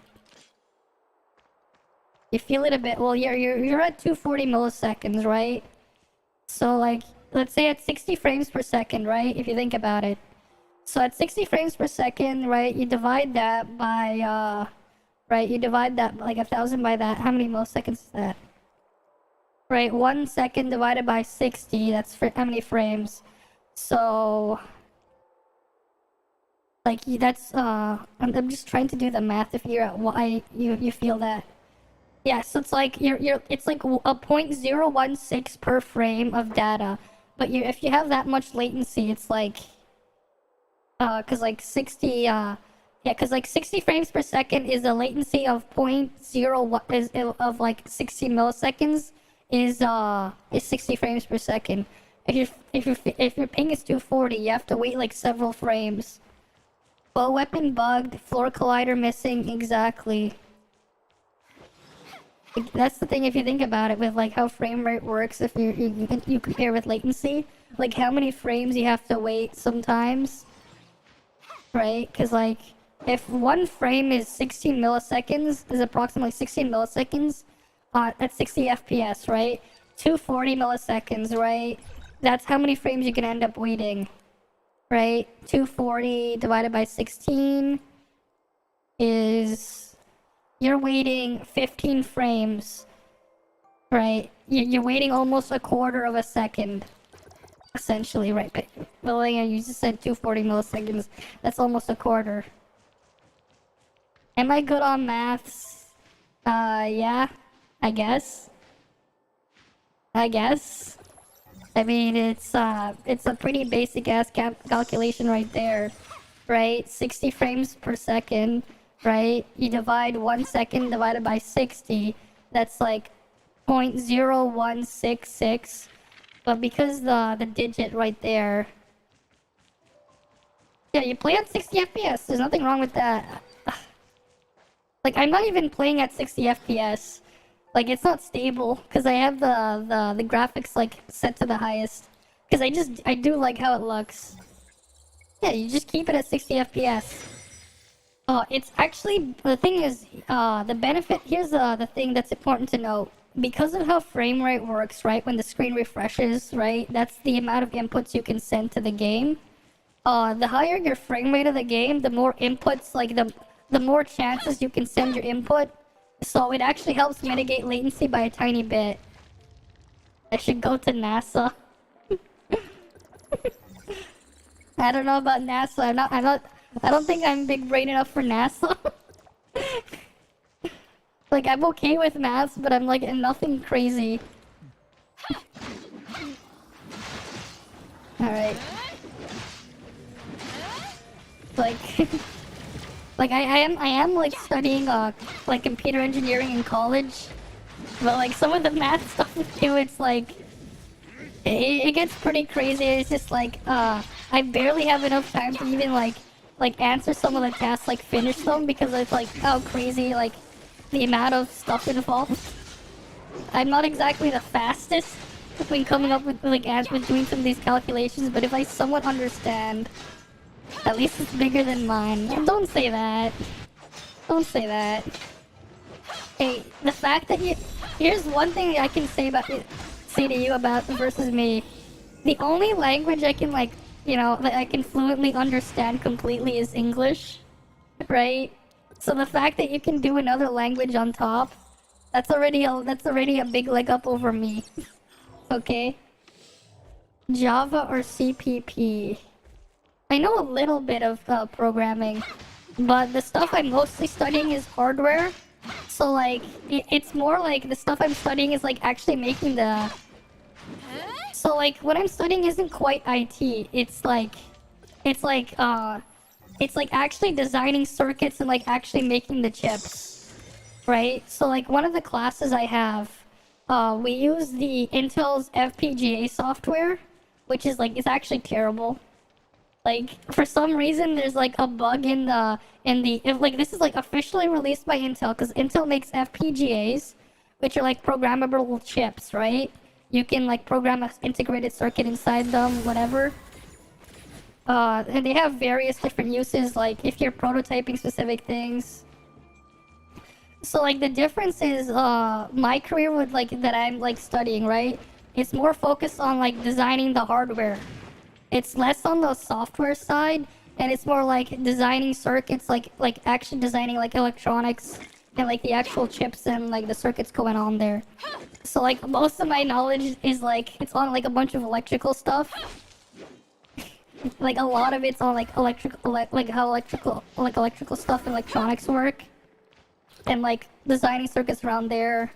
You feel it a bit. Well, you're at 240 milliseconds, right? So like, let's say at 60 frames per second, right? If you think about it. So at 60 frames per second, right? You divide that by right? You divide that like 1,000 by that. How many milliseconds is that? Right, 1 second divided by 60. That's for how many frames? So like that's I'm just trying to do the math to figure out why you feel that. Yeah, so it's like it's like a 0.016 per frame of data. But if you have that much latency, it's like cuz like 60 cuz like 60 frames per second is a latency of 0.01 is of like 60 milliseconds is 60 frames per second. If your ping is 240, you have to wait like several frames. Bow weapon bugged, floor collider missing, exactly. That's the thing if you think about it with like how frame rate works. If you compare with latency, like how many frames you have to wait sometimes, right? Because like if one frame is 16 milliseconds, is approximately 16 milliseconds at 60 FPS, right? 240 milliseconds, right? That's how many frames you can end up waiting, right? 240 divided by 16 is you're waiting 15 frames, right? You're waiting almost a quarter of a second, essentially, right? But well, yeah, you just said 240 milliseconds. That's almost a quarter. Am I good on maths? Yeah, I guess. I mean, it's a pretty basic ass calculation right there, right? 60 frames per second. Right? You divide 1 second divided by 60. That's like 0.0166. But because the digit right there. Yeah, you play at 60 FPS. There's nothing wrong with that. Like, I'm not even playing at 60 FPS. Like, it's not stable. Because I have the graphics, like, set to the highest. Because I do like how it looks. Yeah, you just keep it at 60 FPS. It's actually, the thing is, the benefit, here's the thing that's important to note. Because of how frame rate works, right, when the screen refreshes, right, that's the amount of inputs you can send to the game. The higher your frame rate of the game, the more inputs, like, the more chances you can send your input. So it actually helps mitigate latency by a tiny bit. I should go to NASA. I don't know about NASA, I don't think I'm big brain enough for NASA. Like, I'm okay with maths, but I'm like nothing crazy. Alright. Like, like I am like studying like computer engineering in college, but like some of the math stuff too, it's like it gets pretty crazy. It's just like I barely have enough time to even like answer some of the tasks, like finish them, because it's like how crazy like the amount of stuff involved. I'm not exactly the fastest when coming up with like with doing some of these calculations, but if I somewhat understand, at least it's bigger than mine. Don't say that. Don't say that. Hey, the fact that here's one thing I can say to you about versus me. The only language I can like, you know, that I can fluently understand completely is English, right? So the fact that you can do another language on top, that's already a big leg up over me. Okay? Java or CPP? I know a little bit of programming, but the stuff I'm mostly studying is hardware. So like, it's more like the stuff I'm studying is like actually making the... So like, what I'm studying isn't quite IT. It's like actually designing circuits and like actually making the chips, right? So like one of the classes I have, we use the Intel's FPGA software, which is like, it's actually terrible. Like, for some reason, there's like a bug in the, like, this is like officially released by Intel, because Intel makes FPGAs, which are like programmable chips, right? You can like program an integrated circuit inside them, whatever. And they have various different uses, like if you're prototyping specific things. So like the difference is, my career with like, that I'm like studying, right? It's more focused on like designing the hardware. It's less on the software side, and it's more like designing circuits, like actually designing like electronics and like the actual chips and like the circuits going on there. So like most of my knowledge is like, it's on like a bunch of electrical stuff. Like a lot of it's on like like how electrical stuff and electronics work, and like designing circuits around there.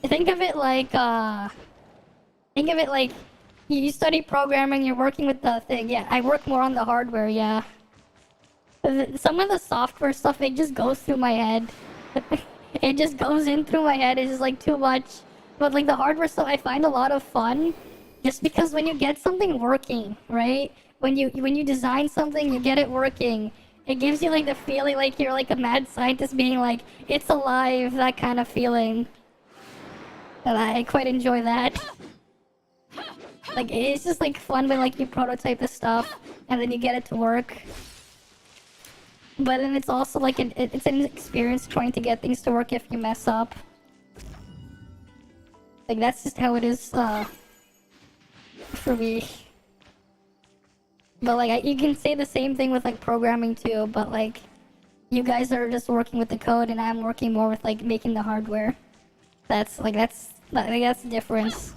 Think of it like you study programming, you're working with the thing. Yeah, I work more on the hardware, yeah. Some of the software stuff, it just goes through my head. It just goes in through my head, it's just like too much. But like the hardware stuff, I find a lot of fun. Just because when you get something working, right? When you design something, you get it working. It gives you like the feeling like you're like a mad scientist being like, it's alive, that kind of feeling. And I quite enjoy that. Like, it's just like fun when like you prototype the stuff and then you get it to work. But then it's also like it's an experience trying to get things to work if you mess up. Like that's just how it is for me. But like you can say the same thing with like programming too, but like you guys are just working with the code and I'm working more with like making the hardware. That's the difference.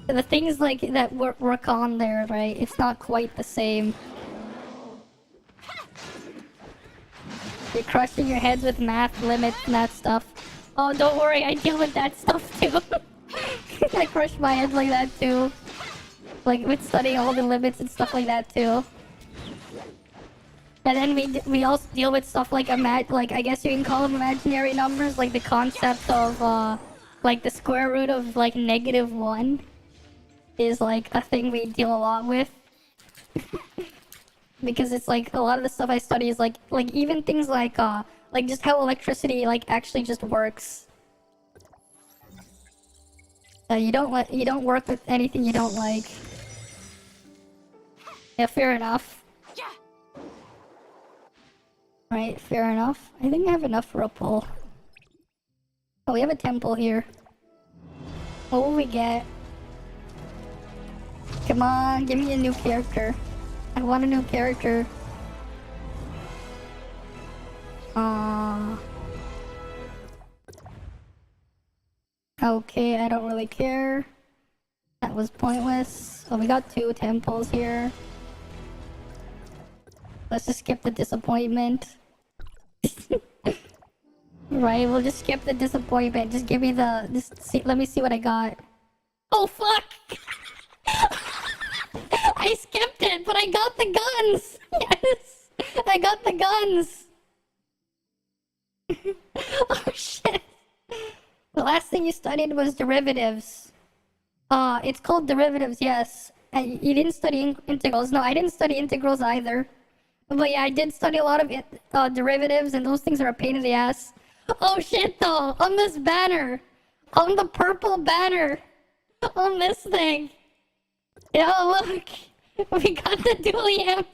The things like that work on there, right? It's not quite the same. You're crushing your heads with math limits and that stuff. Oh, don't worry, I deal with that stuff too. I crush my head like that too. Like with studying all the limits and stuff like that too. And then we also deal with stuff like I guess you can call them imaginary numbers, like the concept of like the square root of like -1 is like a thing we deal a lot with. Because it's like a lot of the stuff I study is like even things like just how electricity like actually just works. You don't work with anything you don't like. Yeah, fair enough. Right, fair enough. I think I have enough for a pull. Oh, we have a temple here. What will we get? Come on, give me a new character. I want a new character. Okay, I don't really care. That was pointless. Oh, we got 2 temples here. Let's just skip the disappointment. Right, we'll just skip the disappointment. Just give me the... let me see what I got. Oh, fuck! I skipped it, but I got the guns! Yes! I got the guns! Oh, shit. The last thing you studied was derivatives. It's called derivatives, yes. You didn't study integrals. No, I didn't study integrals either. But yeah, I did study a lot of derivatives, and those things are a pain in the ass. Oh shit, though! On this banner! On the purple banner! On this thing! Yo, look! We got the dually amp!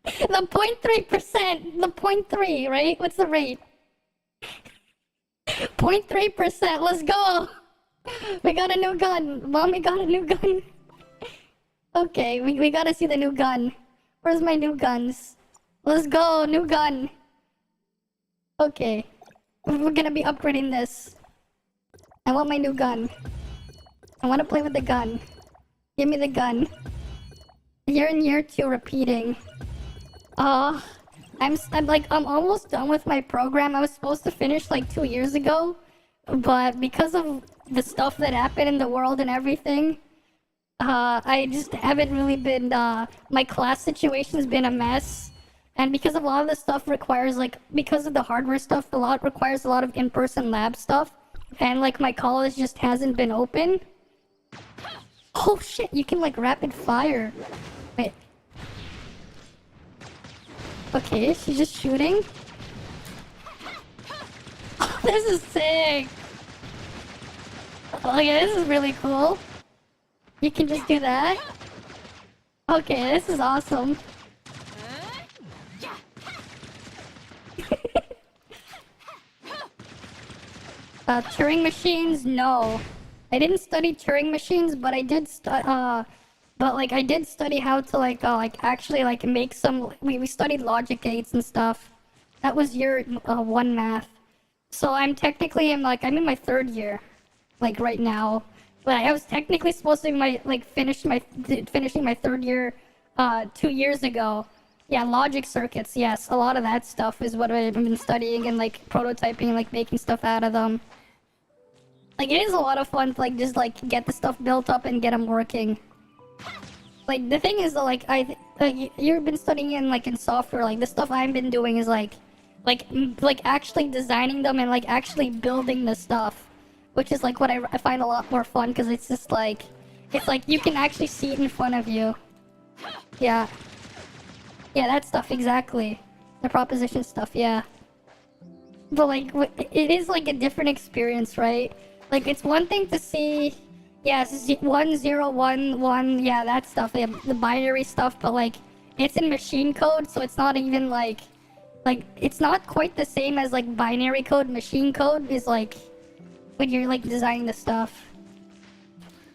The 0.3%! The 0.3, right? What's the rate? 0.3%, let's go! We got a new gun! Mommy got a new gun! Okay, we gotta see the new gun. Where's my new guns? Let's go, new gun! Okay. We're gonna be upgrading this. I want my new gun. I wanna play with the gun. Give me the gun. Year in year 2 repeating. I'm almost done with my program. I was supposed to finish like 2 years ago, but because of the stuff that happened in the world and everything, I just haven't really been, my class situation's been a mess. And because of a lot of the stuff requires, like, because of the hardware stuff, requires a lot of in-person lab stuff. And, like, my college just hasn't been open. Oh shit, you can, like, rapid fire. Wait. Okay, she's just shooting. Oh, this is sick. Okay, this is really cool. You can just do that. Okay, this is awesome. Turing machines? No. I didn't study Turing machines, but I did I did study how to actually make some. We studied logic gates and stuff. That was year 1 math. So I'm technically I'm in my 3rd year, like right now. But I was technically supposed to be finishing my 3rd year 2 years ago. Yeah, logic circuits. Yes, a lot of that stuff is what I've been studying and like prototyping, like making stuff out of them. Like it is a lot of fun to just get the stuff built up and get them working. Like the thing is you've been studying in software. Like the stuff I've been doing is like actually designing them and actually building the stuff, which is what I find a lot more fun because it's just you can actually see it in front of you. Yeah, that stuff exactly. The proposition stuff, yeah. But it is a different experience, right? Like it's one thing to see, yeah, 1 0 1 1, yeah, that stuff, yeah, the binary stuff, but it's in machine code, so it's not even it's not quite the same as binary code. Machine code is when you're designing the stuff.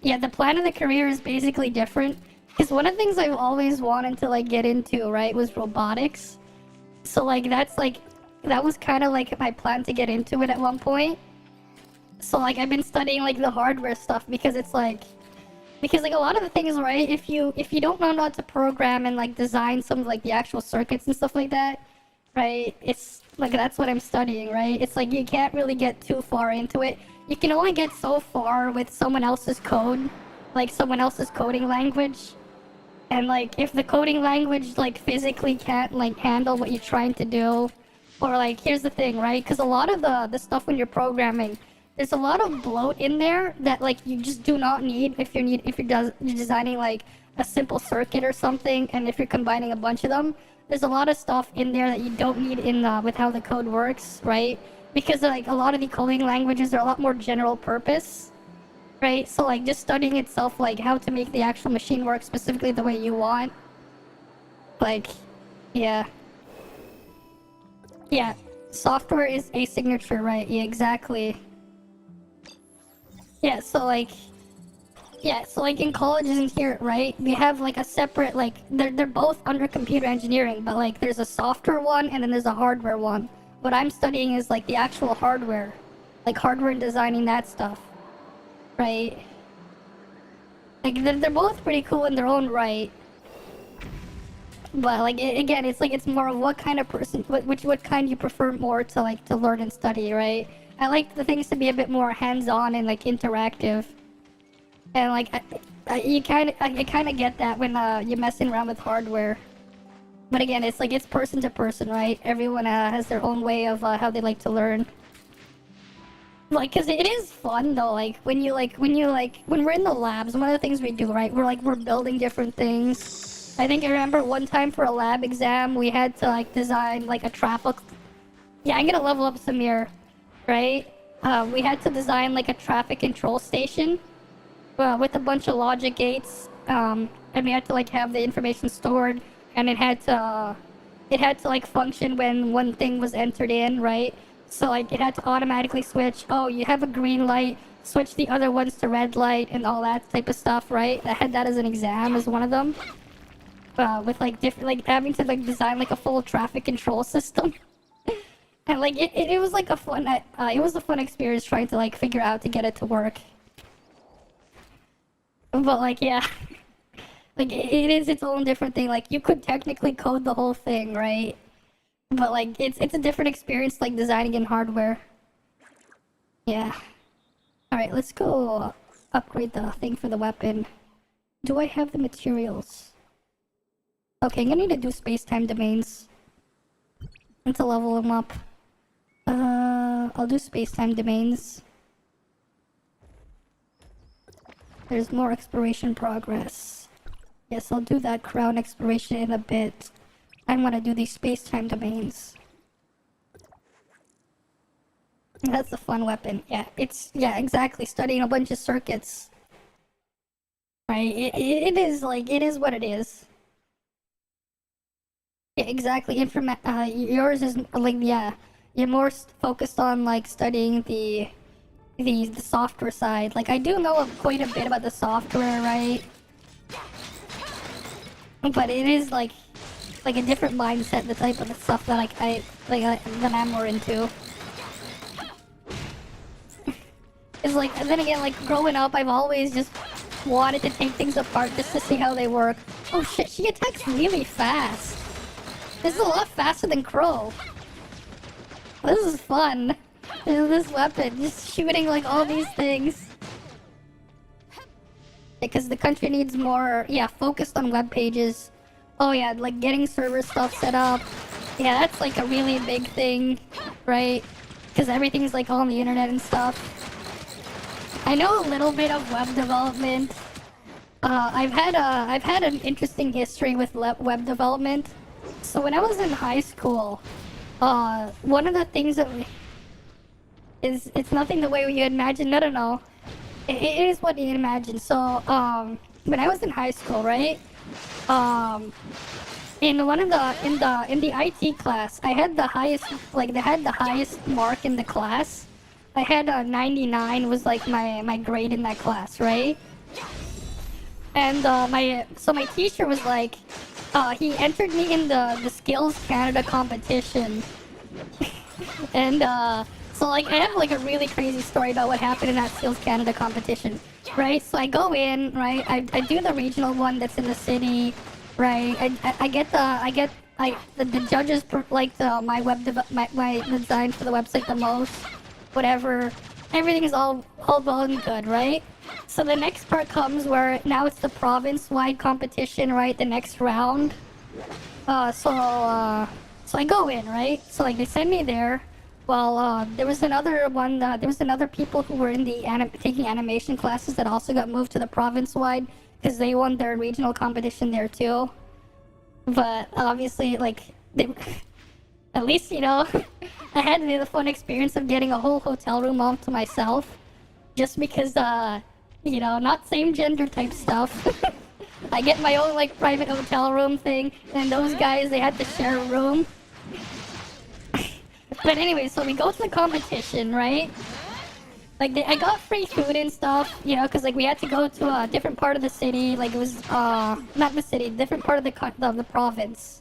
Yeah, the plan of the career is basically different. Because one of the things I've always wanted to get into, right, was robotics. So that was kind of my plan to get into it at one point. So I've been studying the hardware stuff because it's because a lot of the things, right, if you don't know how to program and design some of the actual circuits and stuff like that, right, it's that's what I'm studying, right? It's you can't really get too far into it. You can only get so far with someone else's code, someone else's coding language. And if the coding language physically can't handle what you're trying to do, or here's the thing, right? Because a lot of the stuff when you're programming, there's a lot of bloat in there that you just do not need if you're designing a simple circuit or something, and if you're combining a bunch of them. There's a lot of stuff in there that you don't need in with how the code works, right? Because a lot of the coding languages are a lot more general purpose. Right, so just studying itself, how to make the actual machine work specifically the way you want. Yeah. Yeah, software is a signature, right? Yeah, exactly. Yeah, so in colleges in here, right, we have a separate, they're both under computer engineering, but there's a software one and then there's a hardware one. What I'm studying is the actual hardware, hardware and designing that stuff. Right, they're both pretty cool in their own right, but again, it's more of what kind of person, what kind you prefer more to to learn and study, right? I like the things to be a bit more hands-on and interactive, and I kind of get that when you're messing around with hardware. But again, it's person to person, right? Everyone has their own way of how they like to learn. Cause it is fun though, when we're in the labs, one of the things we do, right, we're building different things. I remember one time for a lab exam, we had to design a traffic. Yeah, I'm gonna level up Samir, right? We had to design a traffic control station, with a bunch of logic gates, and we had to have the information stored, and it had to function when one thing was entered in, right? So it had to automatically switch. Oh, you have a green light, switch the other ones to red light and all that type of stuff, right? I had that as an exam as one of them. With different having to design a full traffic control system. And it was a fun it was a fun experience trying to figure out to get it to work. But yeah. Like, it is its own different thing. Like, you could technically code the whole thing, right? But, like, it's a different experience, like, designing in hardware. Yeah. Alright, let's go upgrade the thing for the weapon. Do I have the materials? Okay, I'm gonna need to do space-time domains. And to level them up. I'll do space-time domains. There's more exploration progress. Yes, I'll do that crown exploration in a bit. I'm gonna do these space-time domains. That's a fun weapon. Yeah, yeah, exactly. Studying a bunch of circuits. Right, it is like, it is what it is. Yeah, exactly. Yours is like, yeah, you're more focused on like studying the software side. Like, I do know quite a bit about the software, right? But it is like a different mindset, the type of the stuff that that I'm more into. It's like, and then again, like growing up, I've always just wanted to take things apart just to see how they work. Oh shit, she attacks really fast. This is a lot faster than Crow. This is fun. This weapon, just shooting like all these things. Because the country needs more, yeah, focused on web pages. Oh yeah, like getting server stuff set up. Yeah, that's like a really big thing, right? Because everything's like on the internet and stuff. I know a little bit of web development. I've had an interesting history with web development. So when I was in high school, one of the things that it's nothing the way you imagine. No. It is what you imagine. So when I was in high school, right? In the IT class, I had the highest, like they had the highest mark in the class. I had 99 was like my grade in that class, right? And my teacher was like, he entered me in the Skills Canada competition. And so like I have like a really crazy story about what happened in that Skills Canada competition, right? So I go in, right? I do the regional one that's in the city, right? The judges liked my design for the website the most. Whatever, everything's all well and good, right? So the next part comes where now it's the province-wide competition, right? The next round. So I go in, right? So like they send me there. Well, there was another one. There was another people who were in the taking animation classes that also got moved to the province-wide because they won their regional competition there too. But obviously, like at least I had the fun experience of getting a whole hotel room all to myself, just because not same gender type stuff. I get my own like private hotel room thing, and those guys, they had to share a room. But anyway, so we go to the competition, right? Like I got free food and stuff, because like we had to go to a different part of the city. Like it was not the city, different part of the province.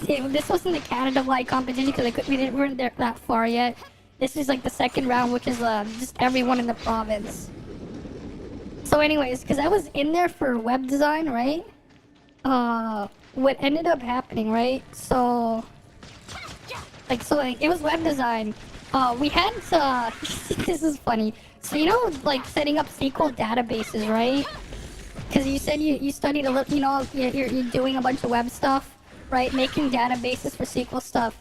This wasn't the Canada-wide competition because we weren't there that far yet. This is like the second round, which is just everyone in the province. So anyways, because I was in there for web design, right? What ended up happening, right? So it was web design. We had this is funny. So like setting up SQL databases, right? Because you said you studied a little, you're doing a bunch of web stuff. Right, making databases for SQL stuff.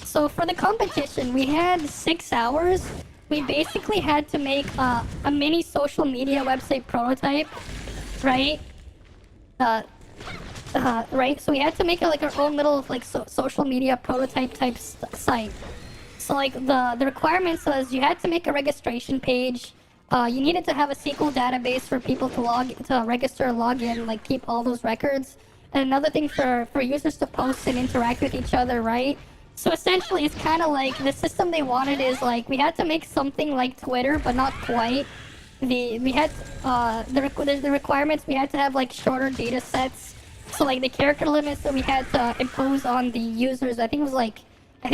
So for the competition, we had 6 hours. We basically had to make a mini social media website prototype, right? Right. So we had to make like our own little like social media prototype type site. So like the requirements was you had to make a registration page. You needed to have a SQL database for people to register, log in, like keep all those records. And another thing for users to post and interact with each other, right? So essentially, it's kind of like the system they wanted is like we had to make something like Twitter, but not quite. We had the requirements. We had to have like shorter data sets. So like the character limits that we had to impose on the users, I think it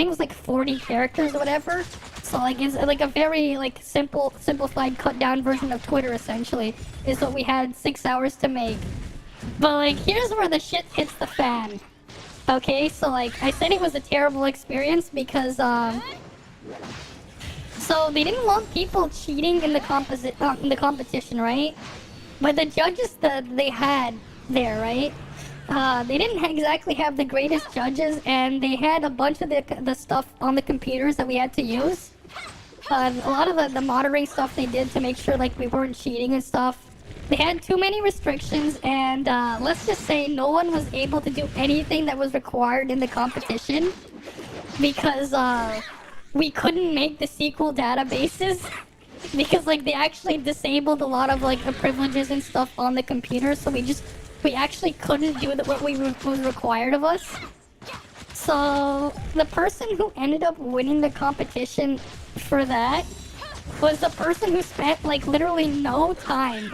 was like 40 characters or whatever. So like it's like a very like simplified, cut down version of Twitter essentially is what we had 6 hours to make. But like, here's where the shit hits the fan. Okay, so like, I said it was a terrible experience because so they didn't want people cheating in the competition, right? But the judges that they had there, right? They didn't exactly have the greatest judges, and they had a bunch of the stuff on the computers that we had to use. A lot of the monitoring stuff they did to make sure like we weren't cheating and stuff. They had too many restrictions, and let's just say no one was able to do anything that was required in the competition because we couldn't make the SQL databases because like they actually disabled a lot of like the privileges and stuff on the computer, so we actually couldn't do what was required of us. So the person who ended up winning the competition for that was the person who spent like literally no time,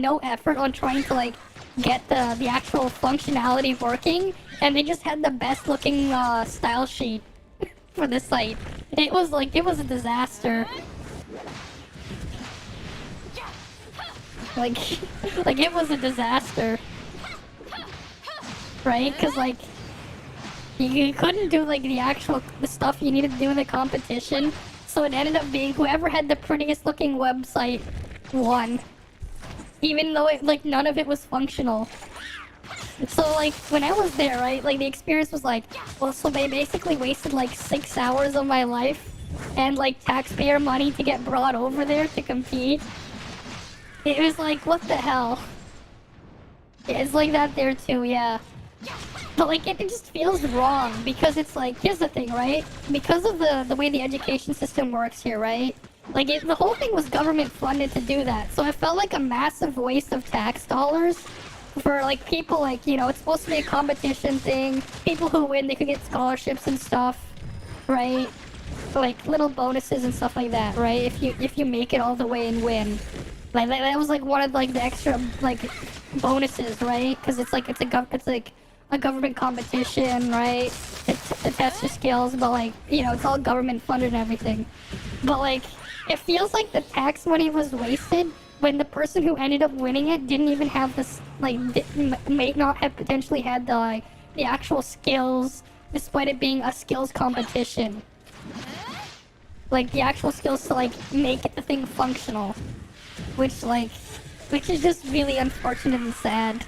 no effort on trying to like get the actual functionality working, and they just had the best looking style sheet for the site. It was a disaster. Like it was a disaster, right? Because like you couldn't do like the stuff you needed to do in the competition, so it ended up being whoever had the prettiest looking website won, even though like none of it was functional. So like when I was there, right, like the experience was like, well, so they basically wasted like 6 hours of my life and like taxpayer money to get brought over there to compete. It was like, what the hell? It's like that there too, yeah. But like it just feels wrong because it's like, here's the thing, right? Because of the way the education system works here, right? Like the whole thing was government funded to do that, so it felt like a massive waste of tax dollars for like people, like, you know, it's supposed to be a competition thing. People who win, they could get scholarships and stuff, right? Like little bonuses and stuff like that, right? If you make it all the way and win. Like that was like one of like the extra like bonuses, right? Because it's like it's a government competition, right? To test your skills, but like, you know, it's all government funded and everything. But like, it feels like the tax money was wasted when the person who ended up winning it didn't even have this, like, may not have potentially had the like, the actual skills, despite it being a skills competition. Like the actual skills to like make the thing functional. Which is just really unfortunate and sad.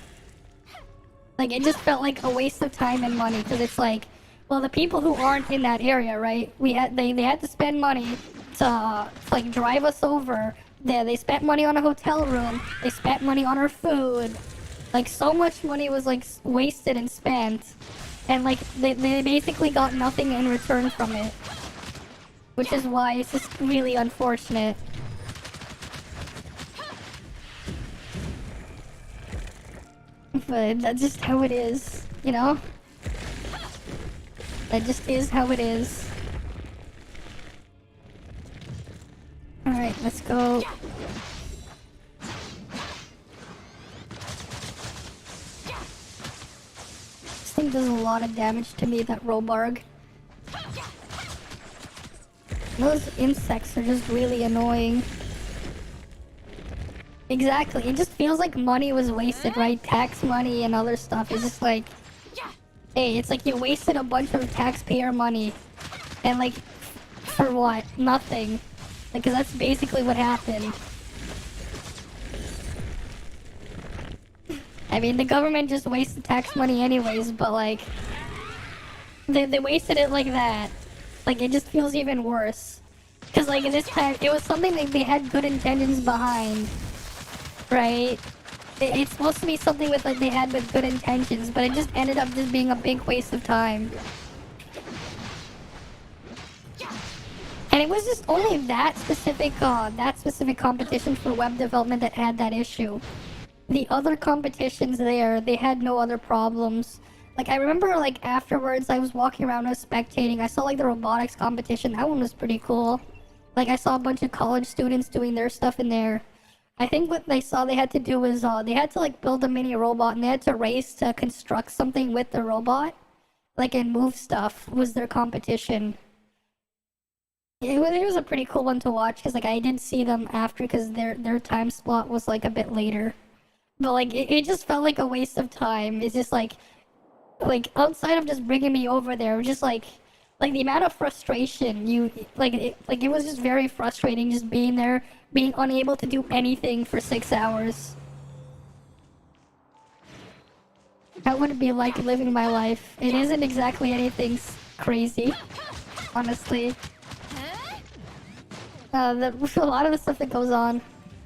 Like, it just felt like a waste of time and money, because it's like, well, the people who aren't in that area, right? They had to spend money to like drive us over. They spent money on a hotel room. They spent money on our food. Like, so much money was like wasted and spent, and like they basically got nothing in return from it. Which is why it's just really unfortunate. But that's just how it is, you know? That just is how it is. Alright, let's go. This thing does a lot of damage to me, that Robarg. Those insects are just really annoying. Exactly, it just feels like money was wasted, right? Tax money and other stuff. It's just like, hey, it's like you wasted a bunch of taxpayer money. And like, for what? Nothing. Like, 'cause that's basically what happened. I mean, the government just wasted tax money anyways, but like, they wasted it like that. Like, it just feels even worse. 'Cause like, this time, it was something that they had good intentions behind. Right? It's supposed to be something with like they had with good intentions, but it just ended up just being a big waste of time. And it was just only that specific competition for web development that had that issue. The other competitions there, they had no other problems. Like, I remember like afterwards I was walking around, I was spectating, I saw like the robotics competition. That one was pretty cool. Like, I saw a bunch of college students doing their stuff in there. I think what they saw they had to do was they had to like build a mini robot, and they had to race to construct something with the robot, like, and move stuff was their competition. It was a pretty cool one to watch, because like I did see them after, because their time slot was like a bit later. But like, it just felt like a waste of time. It's just like outside of just bringing me over there, it was just like the amount of frustration it was just very frustrating just being there, being unable to do anything for 6 hours. That wouldn't be like living my life. It isn't exactly anything crazy, honestly. A lot of the stuff that goes on.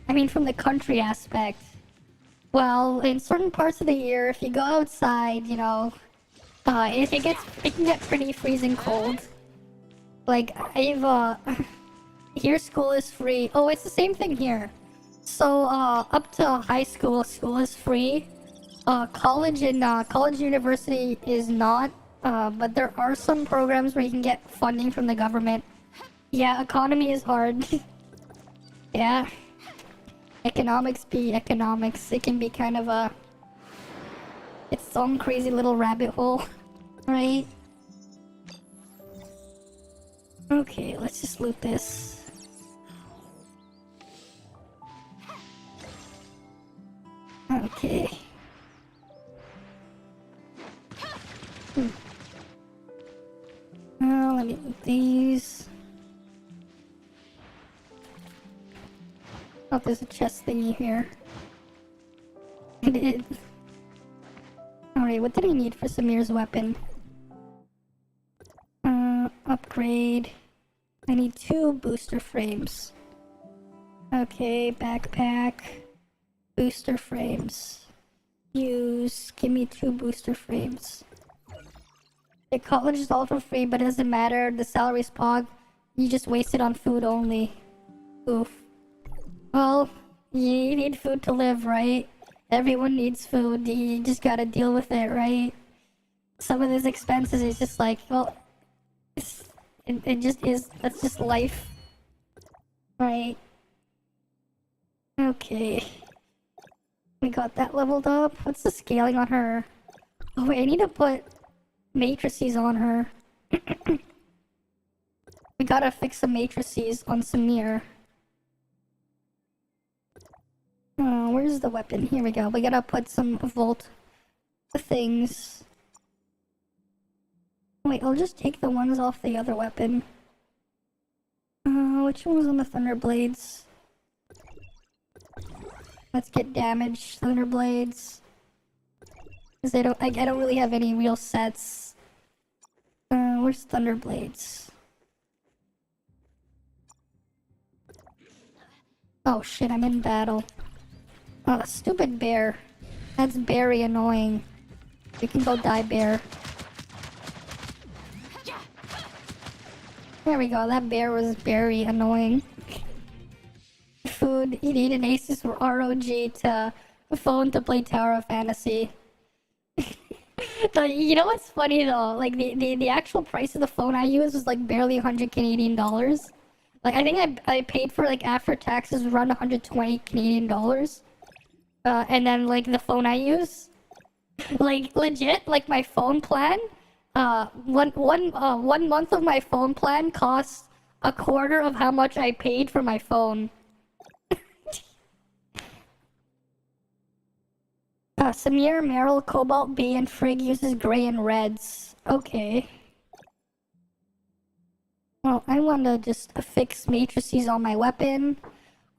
I mean, from the country aspect. Well, in certain parts of the year, if you go outside, you know, it can get pretty freezing cold. Like, here school is free. Oh, it's the same thing here. So, up to high school, school is free. College university is not. But there are some programs where you can get funding from the government. Yeah, economy is hard. Yeah. Economics be economics. It can be kind of its own crazy little rabbit hole. Right? Okay, let's just loot this. Okay. Let me loot these. Oh, there's a chest thingy here. Alright, what did I need for Samir's weapon? Upgrade. I need 2 booster frames. Okay, backpack. Booster frames. Use. Give me 2 booster frames. The college is all for free, but it doesn't matter. The salary's pog. You just waste it on food only. Oof. Well, you need food to live, right? Everyone needs food. You just gotta deal with it, right? Some of these expenses is just like, well, it just is. That's just life. Right? Okay. We got that leveled up. What's the scaling on her? Oh wait, I need to put matrices on her. We gotta fix some matrices on Samir. Oh, where's the weapon? Here we go. We gotta put some Volt things. Wait, I'll just take the ones off the other weapon. Which one was on the Thunder Blades? Let's get damaged Thunder Blades. Cause I don't really have any real sets. Where's Thunder Blades? Oh shit, I'm in battle. Oh, stupid bear. That's very annoying. You can go die, bear. There we go, that bear was very annoying. Food, you need an Asus or ROG to phone to play Tower of Fantasy. You know what's funny though? Like the actual price of the phone I use was like barely 100 Canadian dollars. Like I think I paid for like after taxes around 120 Canadian dollars. And then like the phone I use, like legit, like my phone plan, one month of my phone plan costs a quarter of how much I paid for my phone. Samir, Meryl, Cobalt B, and Frigg uses gray and reds. Okay. Well, I want to just fix matrices on my weapon.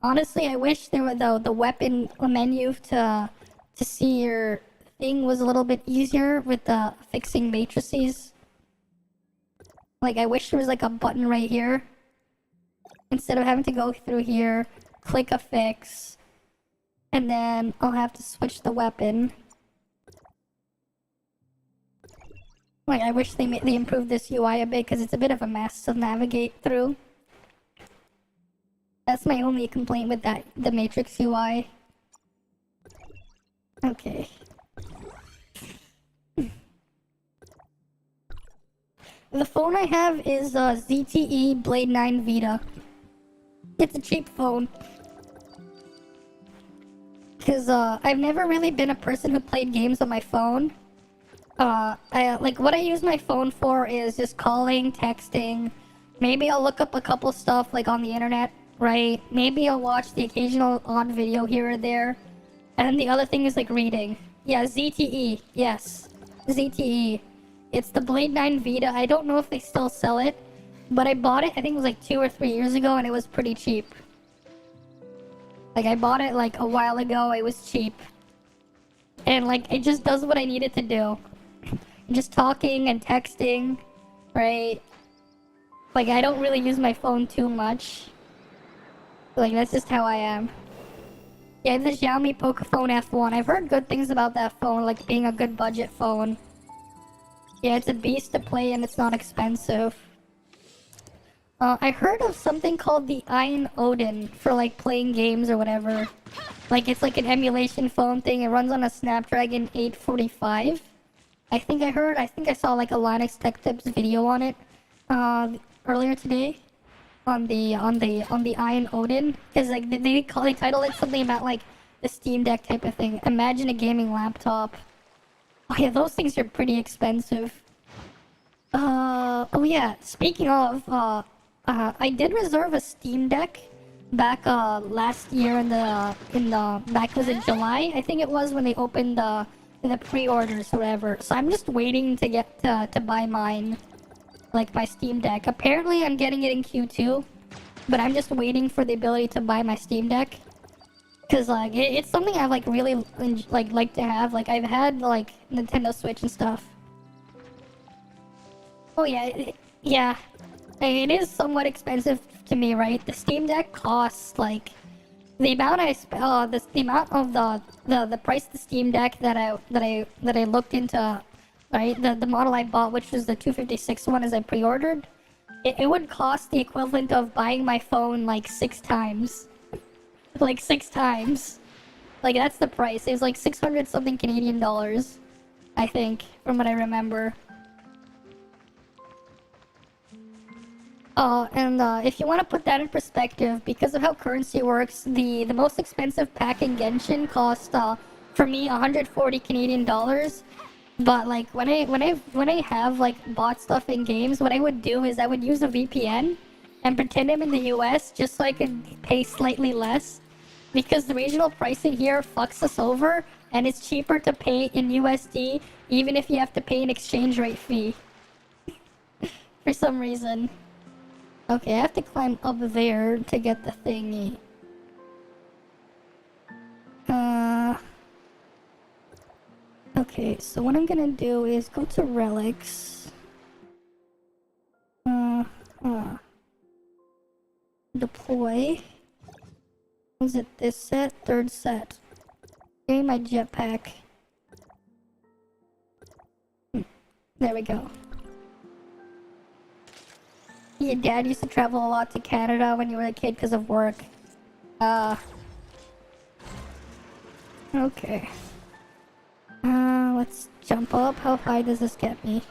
Honestly, I wish there were the weapon menu to see your thing was a little bit easier with the fixing matrices. Like, I wish there was like a button right here. Instead of having to go through here, click a fix, and then I'll have to switch the weapon. Like, I wish they improved this UI a bit because it's a bit of a mess to navigate through. That's my only complaint with the Matrix UI. Okay. The phone I have is ZTE Blade 9 Vita. It's a cheap phone. Because I've never really been a person who played games on my phone. What I use my phone for is just calling, texting. Maybe I'll look up a couple stuff like on the internet, right? Maybe I'll watch the occasional odd video here or there. And then the other thing is like reading. Yeah, ZTE. Yes, ZTE. It's the Blade 9 Vita. I don't know if they still sell it, but I bought it, I think it was like 2 or 3 years ago, and it was pretty cheap. Like, I bought it like a while ago, it was cheap. And like, it just does what I need it to do. Just talking and texting, right? Like, I don't really use my phone too much. Like, that's just how I am. Yeah, the Xiaomi Pocophone F1. I've heard good things about that phone, like being a good budget phone. Yeah, it's a beast to play and it's not expensive. I heard of something called the Iron Odin for like playing games or whatever. Like, it's like an emulation phone thing. It runs on a Snapdragon 845. I think I saw like a Linux Tech Tips video on it earlier today on the Iron Odin, because like they titled it something about like the Steam Deck type of thing. Imagine a gaming laptop. Oh yeah, those things are pretty expensive. Oh yeah, speaking of, I did reserve a Steam Deck back last year back was in July, I think it was, when they opened the pre-orders or whatever. So I'm just waiting to get to buy mine, like my Steam Deck. Apparently I'm getting it in Q2, but I'm just waiting for the ability to buy my Steam Deck. Cause like it's something I like really like to have. Like, I've had like Nintendo Switch and stuff. Oh yeah, yeah. It is somewhat expensive to me, right? The Steam Deck costs like the amount the amount of the price of the Steam Deck that I looked into, right? The model I bought, which was the 256 one, as I pre-ordered, it would cost the equivalent of buying my phone like 6 times. Like 6 times. Like, that's the price. It was like 600 something Canadian dollars, I think, from what I remember. And if you want to put that in perspective, because of how currency works, the most expensive pack in Genshin cost for me 140 Canadian dollars. But like, when I have like bought stuff in games, what I would do is I would use a VPN and pretend I'm in the US just so I could pay slightly less, because the regional pricing here fucks us over, and it's cheaper to pay in USD even if you have to pay an exchange rate fee for some reason. Okay, I have to climb up there to get the thingy. Okay, so what I'm gonna do is go to relics. Deploy. Was it this set? Third set. Give me my jetpack. There we go. Your dad used to travel a lot to Canada when you were a kid because of work. Okay. Let's jump up. How high does this get me?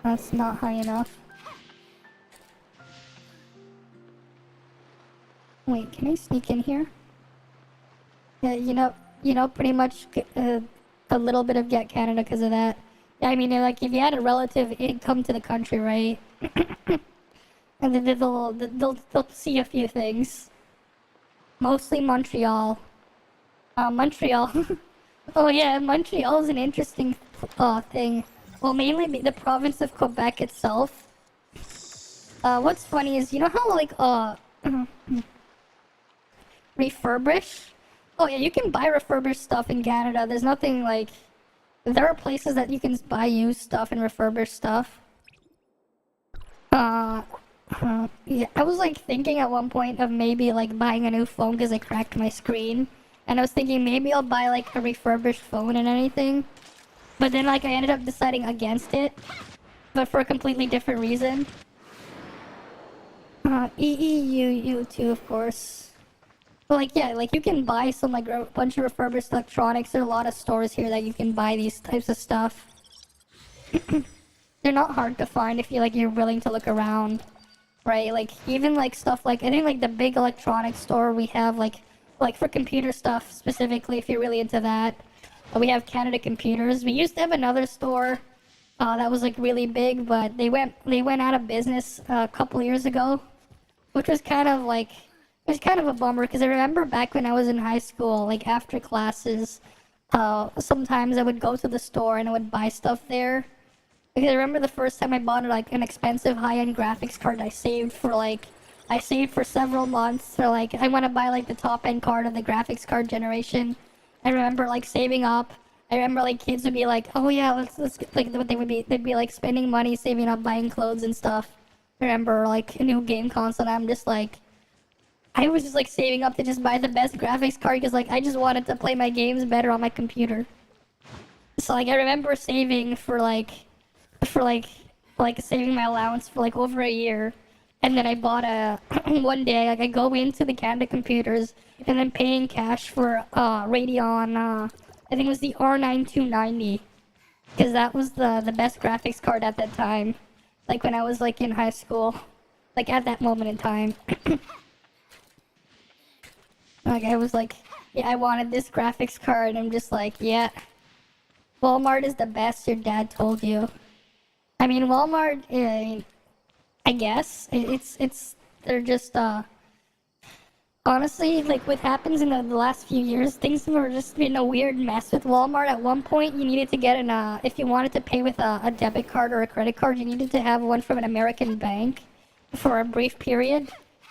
That's not high enough. Wait, can I sneak in here? Yeah, you know, pretty much a little bit of Get Canada because of that. I mean, like, if you had a relative come to the country, right? And then they'll see a few things. Mostly Montreal. Montreal. Oh yeah, Montreal is an interesting thing. Well, mainly the province of Quebec itself. What's funny is, you know how like refurbish? Oh yeah, you can buy refurbished stuff in Canada. There's nothing like... There are places that you can buy used stuff and refurbish stuff. Yeah, I was like thinking at one point of maybe like buying a new phone because I cracked my screen. And I was thinking maybe I'll buy like a refurbished phone and anything. But then like I ended up deciding against it. But for a completely different reason. EU too, of course. But like, yeah, like you can buy some like a bunch of refurbished electronics. There are a lot of stores here that you can buy these types of stuff. They're not hard to find if you're willing to look around, right? Like even like stuff like, I think like the big electronics store we have like for computer stuff specifically, if you're really into that. We have Canada Computers. We used to have another store that was like really big, but they went out of business a couple years ago, which was kind of like It was kind of a bummer because I remember back when I was in high school, like after classes, sometimes I would go to the store and I would buy stuff there. Because I remember the first time I bought like an expensive high-end graphics card, I saved for several months. For like, I want to buy like the top-end card of the graphics card generation. I remember like saving up. I remember like kids would be like, oh yeah, let's like what they'd be like spending money, saving up, buying clothes and stuff. I remember like a new game console. And I'm just like, I was just like saving up to just buy the best graphics card because like I just wanted to play my games better on my computer. So like I remember saving for saving my allowance for like over a year, and then I bought a one day like I go into the Canada Computers and then paying cash for Radeon. I think it was the R9290 because that was the best graphics card at that time. Like when I was like in high school, like at that moment in time. Like I was like, yeah, I wanted this graphics card. I'm just like, yeah, Walmart is the best. Your dad told you. I mean, Walmart. I guess they're just honestly like what happens in the last few years. Things were just been a weird mess with Walmart. At one point, you needed to get if you wanted to pay with a debit card or a credit card, you needed to have one from an American bank for a brief period.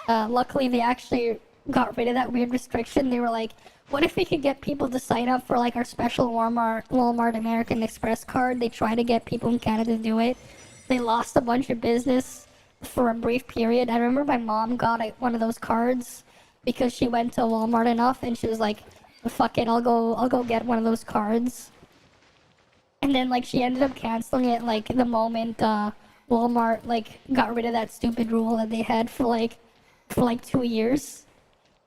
Luckily, they actually got rid of that weird restriction. They were like, what if we could get people to sign up for like our special Walmart American Express card? They tried to get people in Canada to do it. They lost a bunch of business for a brief period. I remember my mom got one of those cards because she went to Walmart enough and she was like, fuck it, I'll go get one of those cards. And then like she ended up canceling it like the moment Walmart like got rid of that stupid rule that they had for like 2 years.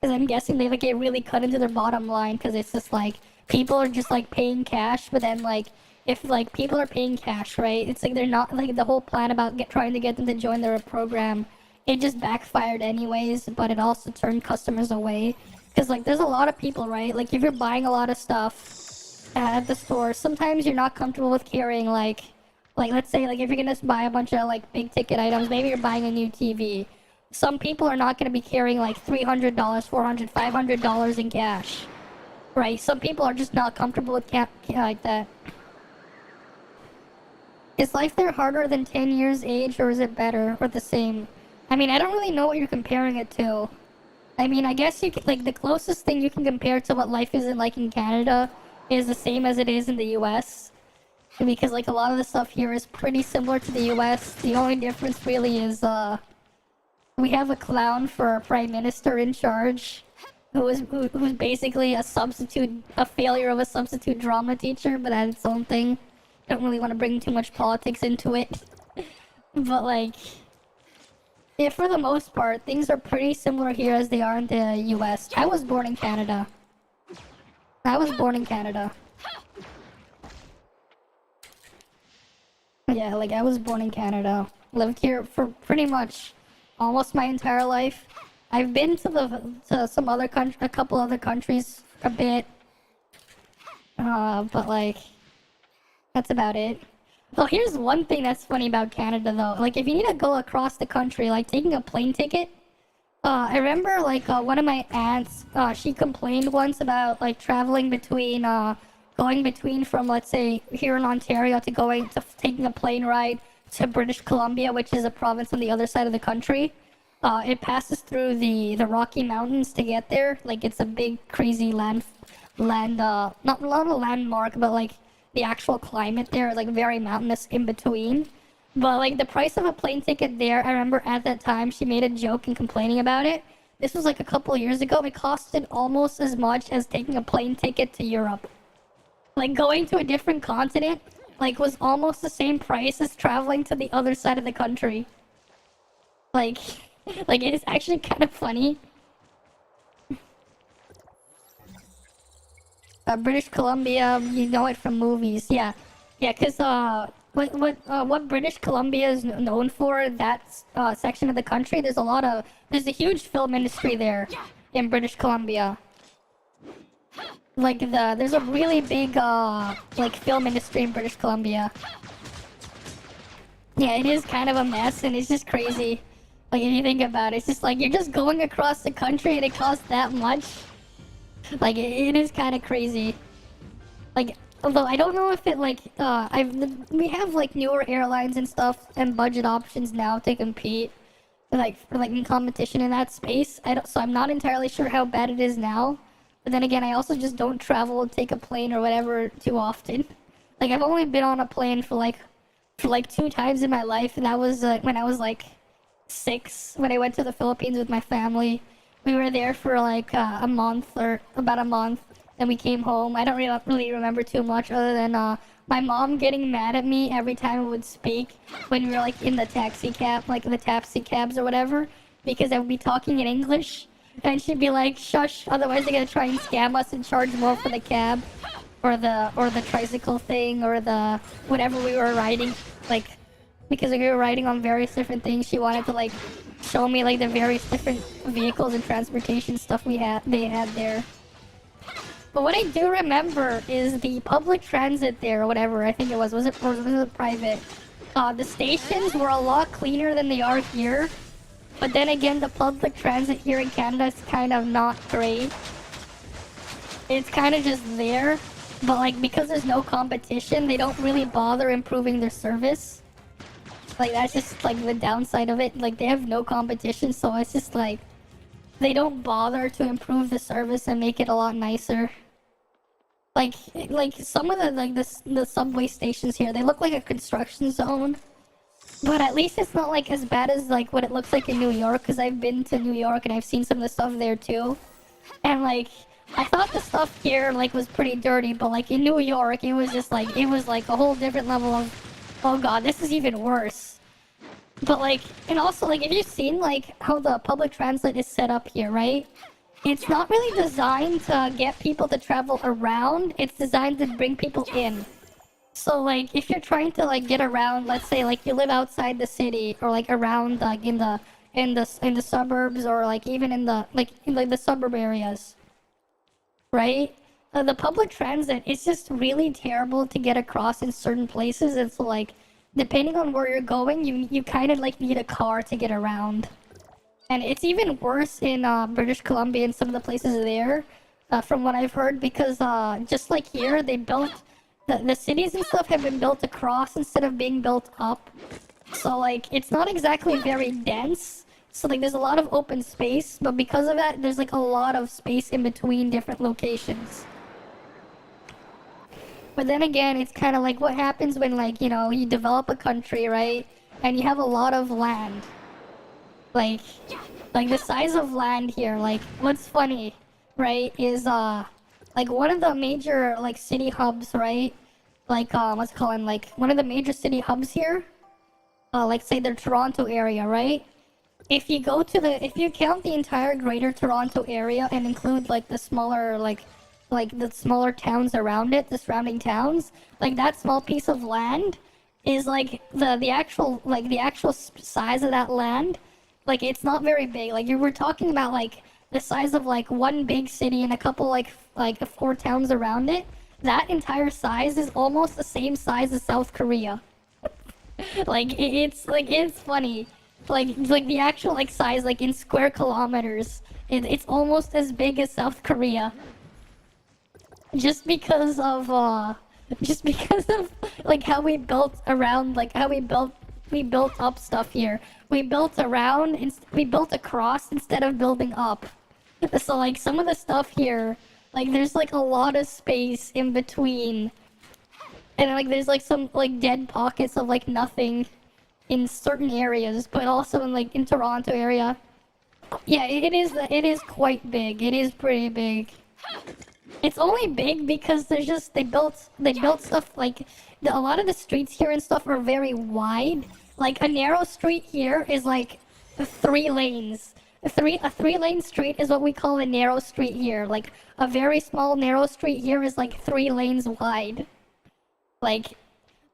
Because I'm guessing they like it really cut into their bottom line because it's just like people are just like paying cash, but then like if like people are paying cash, right? It's like they're not like the whole plan about trying to get them to join their program. It just backfired anyways, but it also turned customers away because like there's a lot of people, right? Like if you're buying a lot of stuff at the store, sometimes you're not comfortable with carrying like let's say like if you're gonna buy a bunch of like big ticket items, maybe you're buying a new TV. Some people are not going to be carrying like $300, $400, $500 in cash, right? Some people are just not comfortable with like that. Is life there harder than 10 years age, or is it better or the same? I mean, I don't really know what you're comparing it to. I mean, I guess you can, like the closest thing you can compare to what life is like in Canada is the same as it is in the US. Because like a lot of the stuff here is pretty similar to the US. The only difference really is we have a clown for a prime minister in charge, who's basically a failure of a substitute drama teacher, but that's its own thing. Don't really want to bring too much politics into it. But like, yeah, for the most part, things are pretty similar here as they are in the US. I was born in Canada. Yeah, like I was born in Canada. Lived here for pretty much almost my entire life. I've been to some other a couple other countries a bit, but like that's about it. Well, here's one thing that's funny about Canada though. Like if you need to go across the country, like taking a plane ticket. I remember like one of my aunts, she complained once about like traveling between going between from let's say here in Ontario to taking a plane ride to British Columbia, which is a province on the other side of the country. It passes through the Rocky Mountains to get there. Like it's a big crazy not a landmark, but like the actual climate there is like very mountainous in between. But like the price of a plane ticket there, I remember at that time she made a joke and complaining about it. This was like a couple of years ago. It costed almost as much as taking a plane ticket to Europe. Like going to a different continent like was almost the same price as traveling to the other side of the country. Like it is actually kind of funny. British Columbia, you know it from movies, yeah, cause what British Columbia is known for, that section of the country, there's a huge film industry there in British Columbia. Like there's a really big like film industry in British Columbia. Yeah, it is kind of a mess and it's just crazy. Like, if you think about it, it's just like you're just going across the country and it costs that much. Like, it is kind of crazy. Like, although I don't know if it like we have like newer airlines and stuff and budget options now to compete, like for like in competition in that space. So I'm not entirely sure how bad it is now. But then again, I also just don't travel and take a plane or whatever too often. Like, I've only been on a plane for like 2 times in my life, and that was when I was like 6, when I went to the Philippines with my family. We were there for like a month or about a month. Then we came home. I don't really remember too much other than my mom getting mad at me every time I would speak when we were like in the taxi cab, like the taxi cabs or whatever, because I would be talking in English. And she'd be like, shush, otherwise they're gonna try and scam us and charge more for the cab or the tricycle thing or the whatever we were riding. Like, because we were riding on various different things, she wanted to like show me like the various different vehicles and transportation stuff they had there. But what I do remember is the public transit there, or whatever, I think it was it private? The stations were a lot cleaner than they are here. But then again, the public transit here in Canada is kind of not great. It's kind of just there. But like, because there's no competition, they don't really bother improving their service. Like, that's just like the downside of it. Like, they have no competition, so it's just like they don't bother to improve the service and make it a lot nicer. Like some of the subway stations here, they look like a construction zone. But at least it's not like as bad as like what it looks like in New York, because I've been to New York and I've seen some of the stuff there too. And like, I thought the stuff here like was pretty dirty, but like in New York it was just like, it was like a whole different level of, oh god, this is even worse. But like, and also like, if you've seen like how the public transit is set up here, right? It's not really designed to get people to travel around, it's designed to bring people in. So like, if you're trying to like get around, let's say like you live outside the city or like around like in the suburbs, or like even in the suburb areas, right? The public transit is just really terrible to get across in certain places. And so like, depending on where you're going, you kind of like need a car to get around. And it's even worse in British Columbia and some of the places there, from what I've heard, because just like here, they built the cities and stuff have been built across instead of being built up. So like, it's not exactly very dense. So like, there's a lot of open space, but because of that, there's like a lot of space in between different locations. But then again, it's kind of like what happens when like, you know, you develop a country, right? And you have a lot of land. Like the size of land here, like what's funny, right, is like one of the major like city hubs, right? Like what's it called, like one of the major city hubs here, like say the Toronto area, right? If you count the entire greater Toronto area and include like the smaller like the smaller towns around it, the surrounding towns, like that small piece of land is like the actual size of that land. Like, it's not very big. Like, we're talking about like the size of like one big city and a couple like 4 towns around it. That entire size is almost the same size as South Korea. Like, it's funny. Like the actual like size, like in square kilometers, it's almost as big as South Korea. Just because of like how we built around, like how we built up stuff here. We built around and we built across instead of building up. So like some of the stuff here, like there's like a lot of space in between, and like there's like some like dead pockets of like nothing in certain areas, but also in Toronto area. Yeah, it is quite big. It is pretty big. It's only big because they built stuff like a lot of the streets here and stuff are very wide. Like a narrow street here is like 3 lanes. A 3-lane street is what we call a narrow street here. Like a very small narrow street here is like 3 lanes wide. Like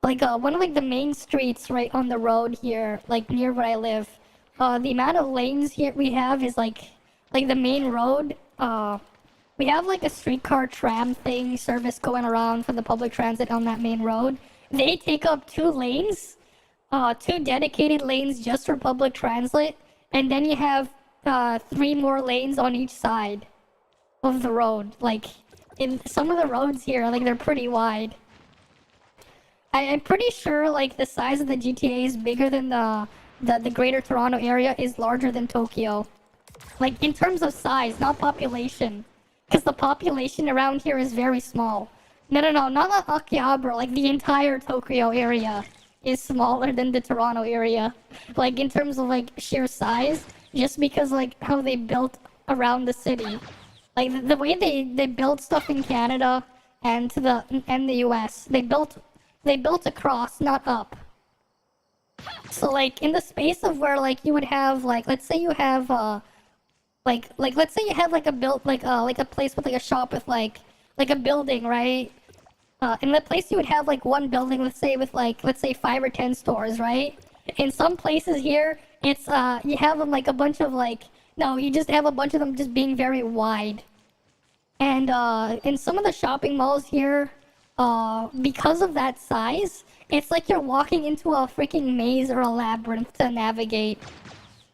one of like the main streets right on the road here, like near where I live. The amount of lanes here we have is like the main road. We have like a streetcar tram thing service going around for the public transit on that main road. They take up 2 lanes, 2 dedicated lanes just for public transit, and then you have 3 more lanes on each side of the road. Like, in some of the roads here, like, they're pretty wide. I'm pretty sure, like, the size of the GTA is bigger than the Greater Toronto area is larger than Tokyo. Like, in terms of size, not population. Because the population around here is very small. No, not Akihabara. Like, the entire Tokyo area is smaller than the Toronto area. Like, in terms of, like, sheer size. Just because, like, how they built around the city. Like, the way they build stuff in Canada and the US. They built across, not up. So, like, in the space of where, like, you would have, like, let's say you have, let's say you have, like, a place with, like, a shop with, like a building, right? In the place you would have, like, one building, let's say, with, like, let's say 5 or 10 stores, right? In some places here, it's, you have them, like, a bunch of, like, no, you just have a bunch of them just being very wide. And, in some of the shopping malls here, because of that size, it's like you're walking into a freaking maze or a labyrinth to navigate.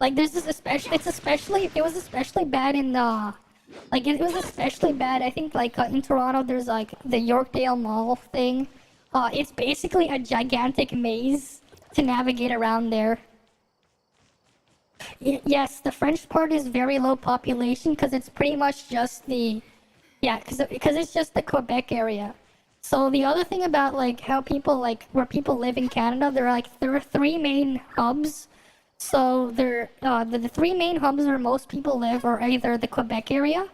Like, there's this it was especially bad in, it was especially bad, I think, like, in Toronto, there's, like, the Yorkdale Mall thing. It's basically a gigantic maze to navigate around there. Yes, the French part is very low population, because it's pretty much just the... Yeah, because it's just the Quebec area. So the other thing about, like, how people, like, where people live in Canada, there are 3 main hubs. So the 3 main hubs where most people live are either the Quebec area.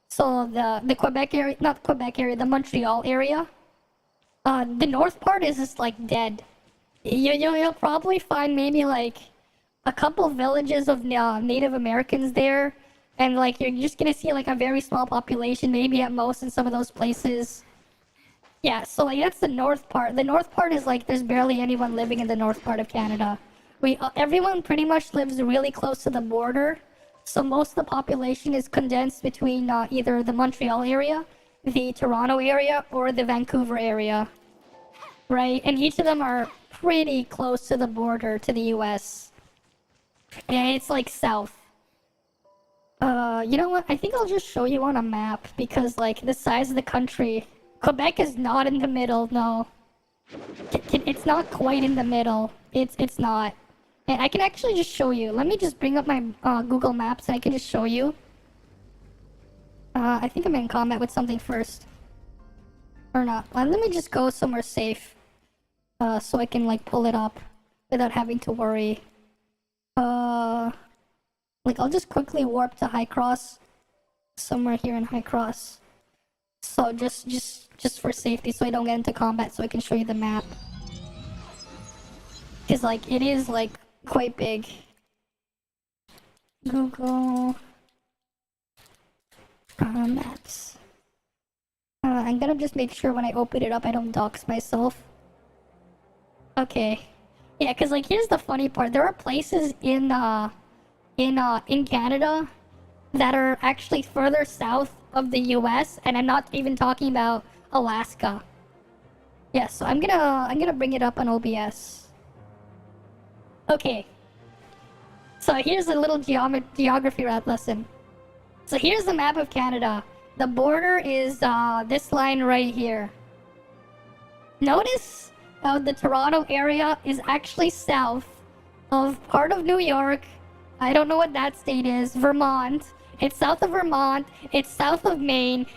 So the Quebec area, not Quebec area, the Montreal area. The north part is just, like, dead. You'll probably find maybe, like, a couple villages of Native Americans there. And, like, you're just gonna see, like, a very small population, maybe at most in some of those places. Yeah, so, like, that's the north part. The north part is, like, there's barely anyone living in the north part of Canada. Everyone pretty much lives really close to the border. So most of the population is condensed between either the Montreal area, the Toronto area, or the Vancouver area. Right? And each of them are pretty close to the border to the US. And it's, like, south. You know what? I think I'll just show you on a map because, like, the size of the country. Quebec is not in the middle, no. It's not quite in the middle. It's not. And I can actually just show you. Let me just bring up my Google Maps and I can just show you. I think I'm in combat with something first. Or not. Let me just go somewhere safe. So I can, like, pull it up without having to worry. Like, I'll just quickly warp to High Cross. Somewhere here in High Cross. So just for safety, so I don't get into combat, so I can show you the map. Because, like, it is, like, quite big. Google Maps. I'm gonna just make sure when I open it up I don't dox myself. Okay. Yeah, because, like, here's the funny part. There are places in Canada that are actually further south of the US, and I'm not even talking about Alaska. Yeah, so I'm gonna bring it up on OBS. Okay. So here's a little geography lesson. So here's the map of Canada. The border is this line right here. Notice how the Toronto area is actually south of part of New York. I don't know what that state is. Vermont. It's south of Vermont. It's south of Maine.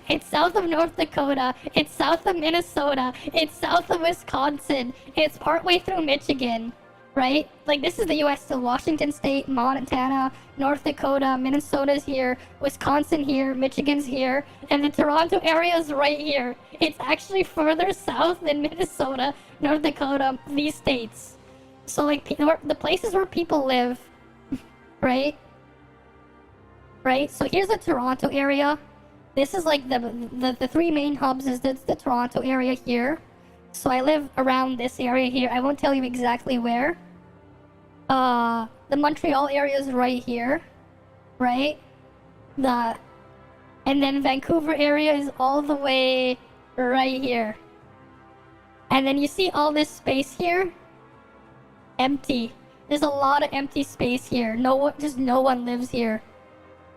It's south of North Dakota. It's south of Minnesota. It's south of Wisconsin. It's partway through Michigan. Right? Like, this is the US still. Washington State, Montana, North Dakota, Minnesota's here, Wisconsin here, Michigan's here, and the Toronto area is right here. It's actually further south than Minnesota, North Dakota, these states. So, like, the places where people live, right? Right? So here's the Toronto area. This is, like, the 3 main hubs is the Toronto area here. So I live around this area here. I won't tell you exactly where. The Montreal area is right here. Right? And then Vancouver area is all the way right here. And then you see all this space here? Empty. There's a lot of empty space here. No one lives here.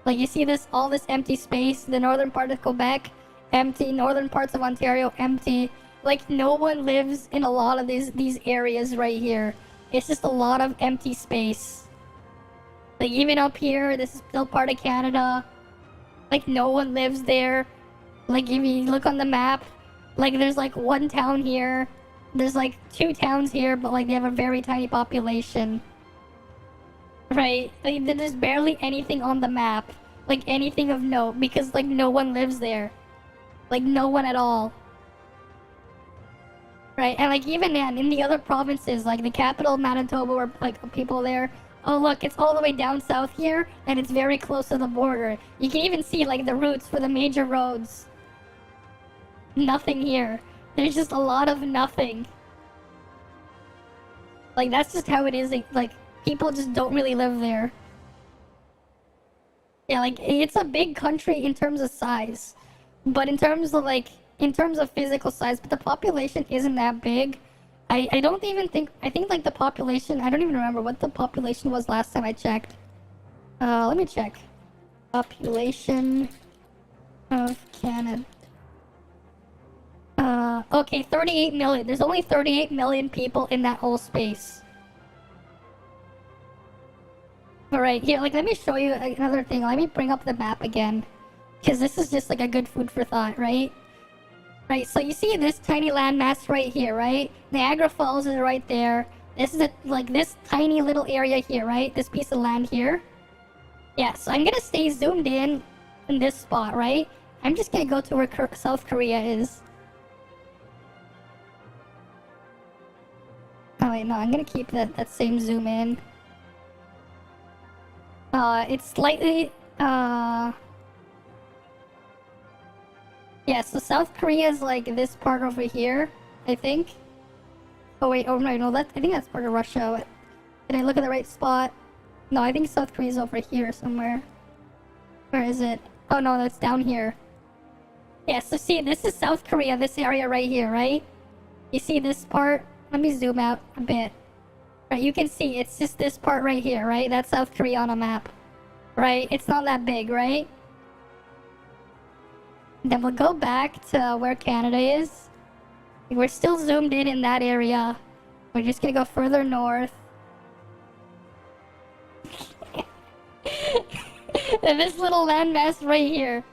Like, you see this, all this empty space. The northern part of Quebec, empty. Northern parts of Ontario, empty. Like, no one lives in a lot of these areas right here. It's just a lot of empty space. Like, even up here, this is still part of Canada. Like, no one lives there. Like, if you look on the map, like, there's like one town here. There's like 2 towns here, but like they have a very tiny population. Right? Like, there's barely anything on the map. Like, anything of note, because like no one lives there. Like, no one at all. Right? And like, even in the other provinces, like the capital, Manitoba, where like people there. Oh look, it's all the way down south here, and it's very close to the border. You can even see like the routes for the major roads. Nothing here. There's just a lot of nothing. Like, that's just how it is. Like, people just don't really live there. Yeah, like, it's a big country in terms of size. But in terms of, like, physical size, but the population isn't that big. I don't even think, I think, like, the population, I don't even remember what the population was last time I checked. Let me check. Population of Canada. Okay, 38 million. There's only 38 million people in that whole space. Alright, here, like, let me show you another thing. Let me bring up the map again. Because this is just, like, a good food for thought, right? Right, so you see this tiny landmass right here, right? Niagara Falls is right there. This is, like, this tiny little area here, right? This piece of land here. Yeah, so I'm gonna stay zoomed in this spot, right? I'm just gonna go to where South Korea is. Oh wait, no, I'm gonna keep that same zoom in. It's slightly, yeah, so South Korea is like this part over here, I think. Oh wait, oh no, I think that's part of Russia. Did I look at the right spot? No, I think South Korea is over here somewhere. Where is it? Oh no, that's down here. Yeah, so see, this is South Korea, this area right here, right? You see this part? Let me zoom out a bit. Right, you can see it's just this part right here, right? That's South Korea on a map. Right? It's not that big, right? Then we'll go back to where Canada is. We're still zoomed in that area. We're just gonna go further north. And this little landmass right here.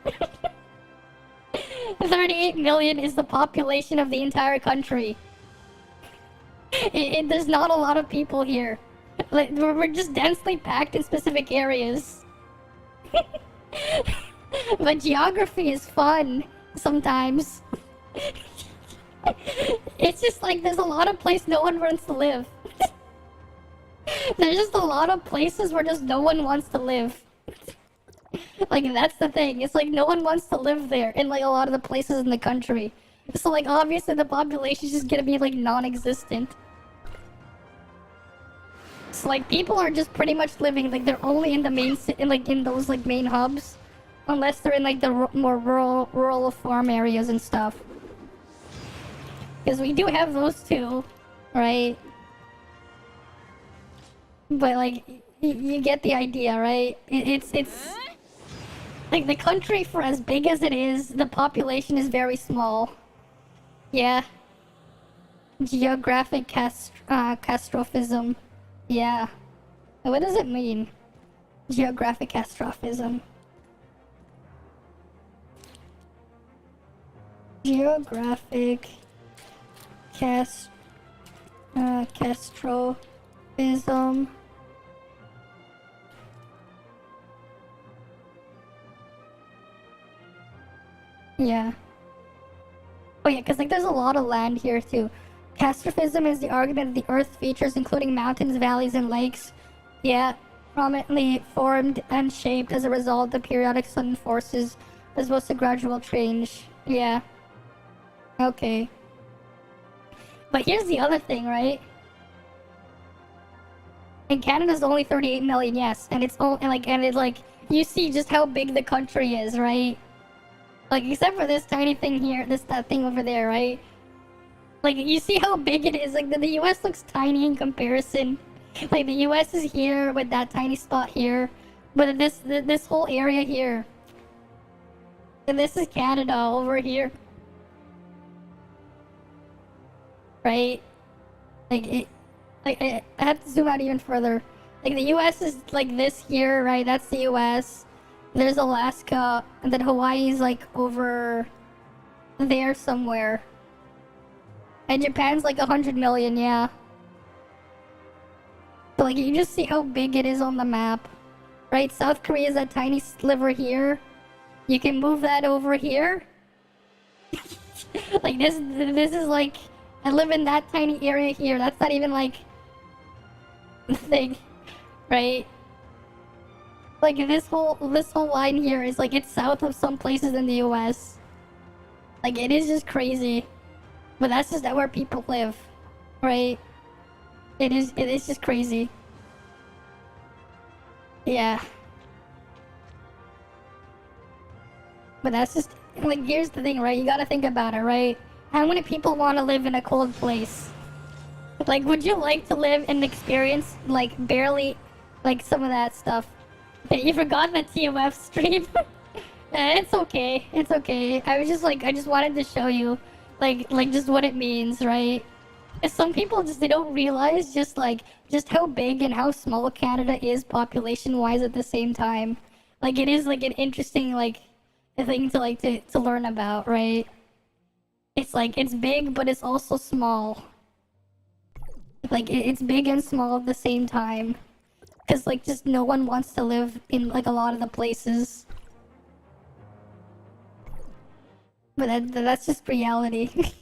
38 million is the population of the entire country. There's not a lot of people here. Like, we're just densely packed in specific areas. But geography is fun sometimes. It's just like there's a lot of places no one wants to live. There's just a lot of places where just no one wants to live. Like, that's the thing. It's like no one wants to live there in like a lot of the places in the country. So like obviously the population is just gonna be like non-existent. So like people are just pretty much living like they're only in the main in those like main hubs, unless they're in like the more rural farm areas and stuff. Because we do have those too, right? But like you get the idea, right? It's like the country, for as big as it is, the population is very small. Yeah. Geographic catastrophism. Yeah. What does it mean? Geographic catastrophism. Geographic catastrophism. Yeah. Oh yeah, because like there's a lot of land here too. Catastrophism is the argument that the Earth features, including mountains, valleys, and lakes, yeah, prominently formed and shaped as a result of periodic sudden forces, as well as a gradual change. Yeah. Okay. But here's the other thing, right? And Canada's only 38 million, yes, and it's all and you see just how big the country is, right? Like, except for this tiny thing here, that thing over there, right? Like, you see how big it is. Like, the US looks tiny in comparison. Like the US is here with that tiny spot here, but this whole area here, and this is Canada over here, right? Like it, like I have to zoom out even further. Like the US is like this here, right? That's the US. There's Alaska, and then Hawaii's like over there somewhere. And Japan's like 100 million, yeah. But like you just see how big it is on the map, right? South Korea is that tiny sliver here. You can move that over here. Like this is like, I live in that tiny area here. That's not even like the thing, right? Like this whole line here is like it's south of some places in the US. Like it is just crazy, but that's just where people live, right? It is just crazy. Yeah. But that's just, like, here's the thing, right? You gotta think about it, right? How many people want to live in a cold place? Like, would you like to live and experience, like, barely, like, some of that stuff? Okay, you forgot the TOF stream. It's okay. It's okay. I was just, like, I just wanted to show you, like, just what it means, right? Some people just, they don't realize just how big and how small Canada is population-wise at the same time. Like, it is, like, an interesting, like, a thing to learn about, right? It's like, it's big, but it's also small. Like, it's big and small at the same time. Because, like, just no one wants to live in, like, a lot of the places. But that's just reality.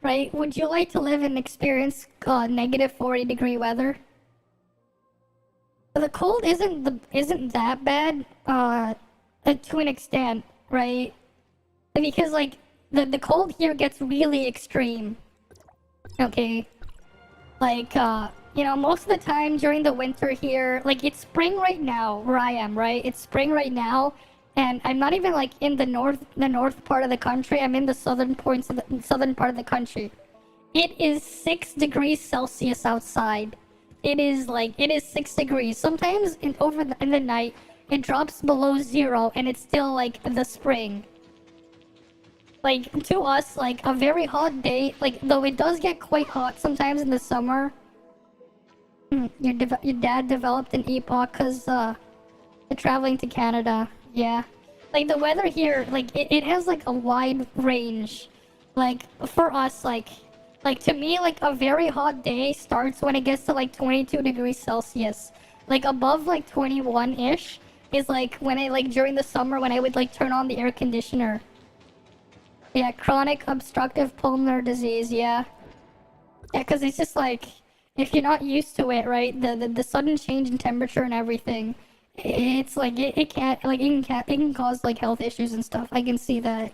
Right? Would you like to live and experience negative 40-degree weather? The cold isn't that bad to an extent, right? Because like the cold here gets really extreme. Okay, like you know, most of the time during the winter here, like it's spring right now where I am, right? It's spring right now. And I'm not even like in the north part of the country. I'm in the southern part of the country. It is 6 degrees Celsius outside. It is 6 degrees. Sometimes in the night, it drops below 0, and it's still like the spring. Like to us, like a very hot day. Like though it does get quite hot sometimes in the summer. Your dad developed an EPOC because traveling to Canada. Yeah, like the weather here, like it has like a wide range. Like for us, like to me, like a very hot day starts when it gets to like 22 degrees Celsius. Like above like 21-ish is like when I like during the summer when I would like turn on the air conditioner. Yeah, chronic obstructive pulmonary disease. Yeah, because it's just like if you're not used to it, right? The sudden change in temperature and everything. It's like it can't like it can cause like health issues and stuff. I can see that,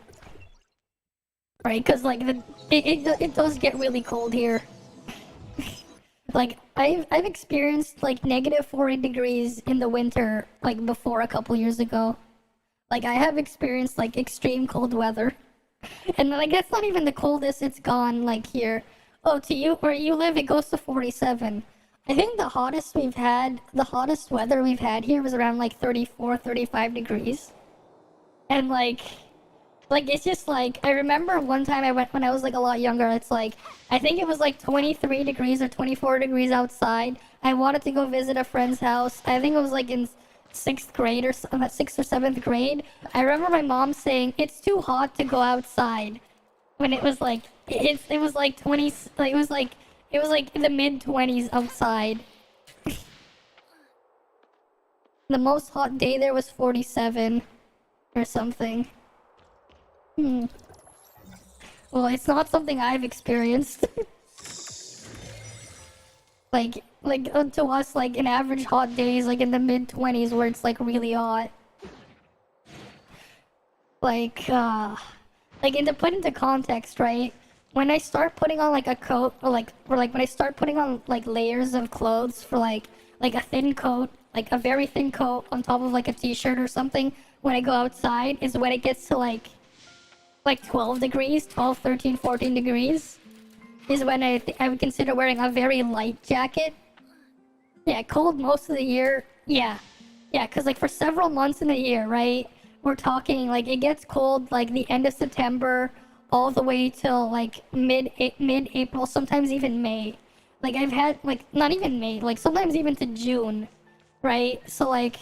right? Because like it does get really cold here. Like I've experienced like negative 40 degrees in the winter like before a couple years ago. Like I have experienced like extreme cold weather, and like that's not even the coldest it's gone like here. Oh, to you where you live, it goes to 47. I think the hottest weather we've had here was around like 34, 35 degrees. And like it's just like, I remember one time I went when I was like a lot younger, it's like, I think it was like 23 degrees or 24 degrees outside. I wanted to go visit a friend's house. I think it was like in 6th grade or 6th or 7th grade. I remember my mom saying, it's too hot to go outside. When it was like, it was like 20, like it was like in the mid-20s outside. The most hot day there was 47 or something. Well, it's not something I've experienced. like to us, like an average hot day is like in the mid-20s where it's like really hot. Like and to put into context, right? When I start putting on like a coat or when I start putting on like layers of clothes for like a thin coat, like a very thin coat on top of like a t-shirt or something, when I go outside is when it gets to like 12 degrees, 12, 13, 14 degrees is when I would consider wearing a very light jacket. Yeah, cold most of the year. Yeah. Yeah, because like for several months in the year, right? We're talking like it gets cold like the end of September all the way till like mid April, sometimes even May. Like I've had like not even May, like sometimes even to June, right? So like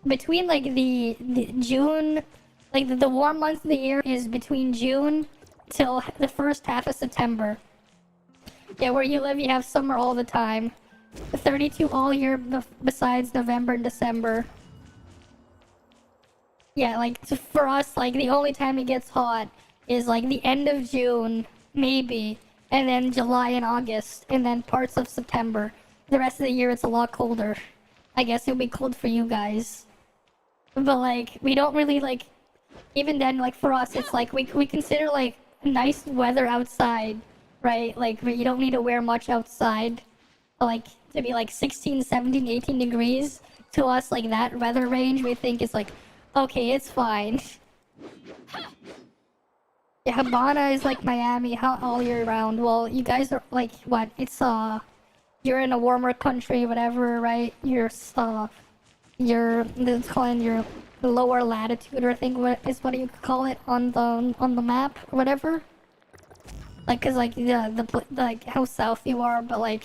between like the June, like the warm months of the year is between June till the first half of September. Yeah, where you live, you have summer all the time. 32 all year besides November and December. Yeah, like for us, like the only time it gets hot is like the end of June, maybe, and then July and August, and then parts of September. The rest of the year it's a lot colder. I guess it'll be cold for you guys. But like, we don't really like, even then, like for us, it's like we consider like nice weather outside, right? Like you don't need to wear much outside. Like to be like 16, 17, 18 degrees to us, like that weather range, we think is like, okay, it's fine. Yeah, Habana is like Miami all year round. Well, you guys are like, what? It's you're in a warmer country, whatever, right? Let's call it your lower latitude, or I think what you call it on the map or whatever. Like, cause like the like how south you are, but like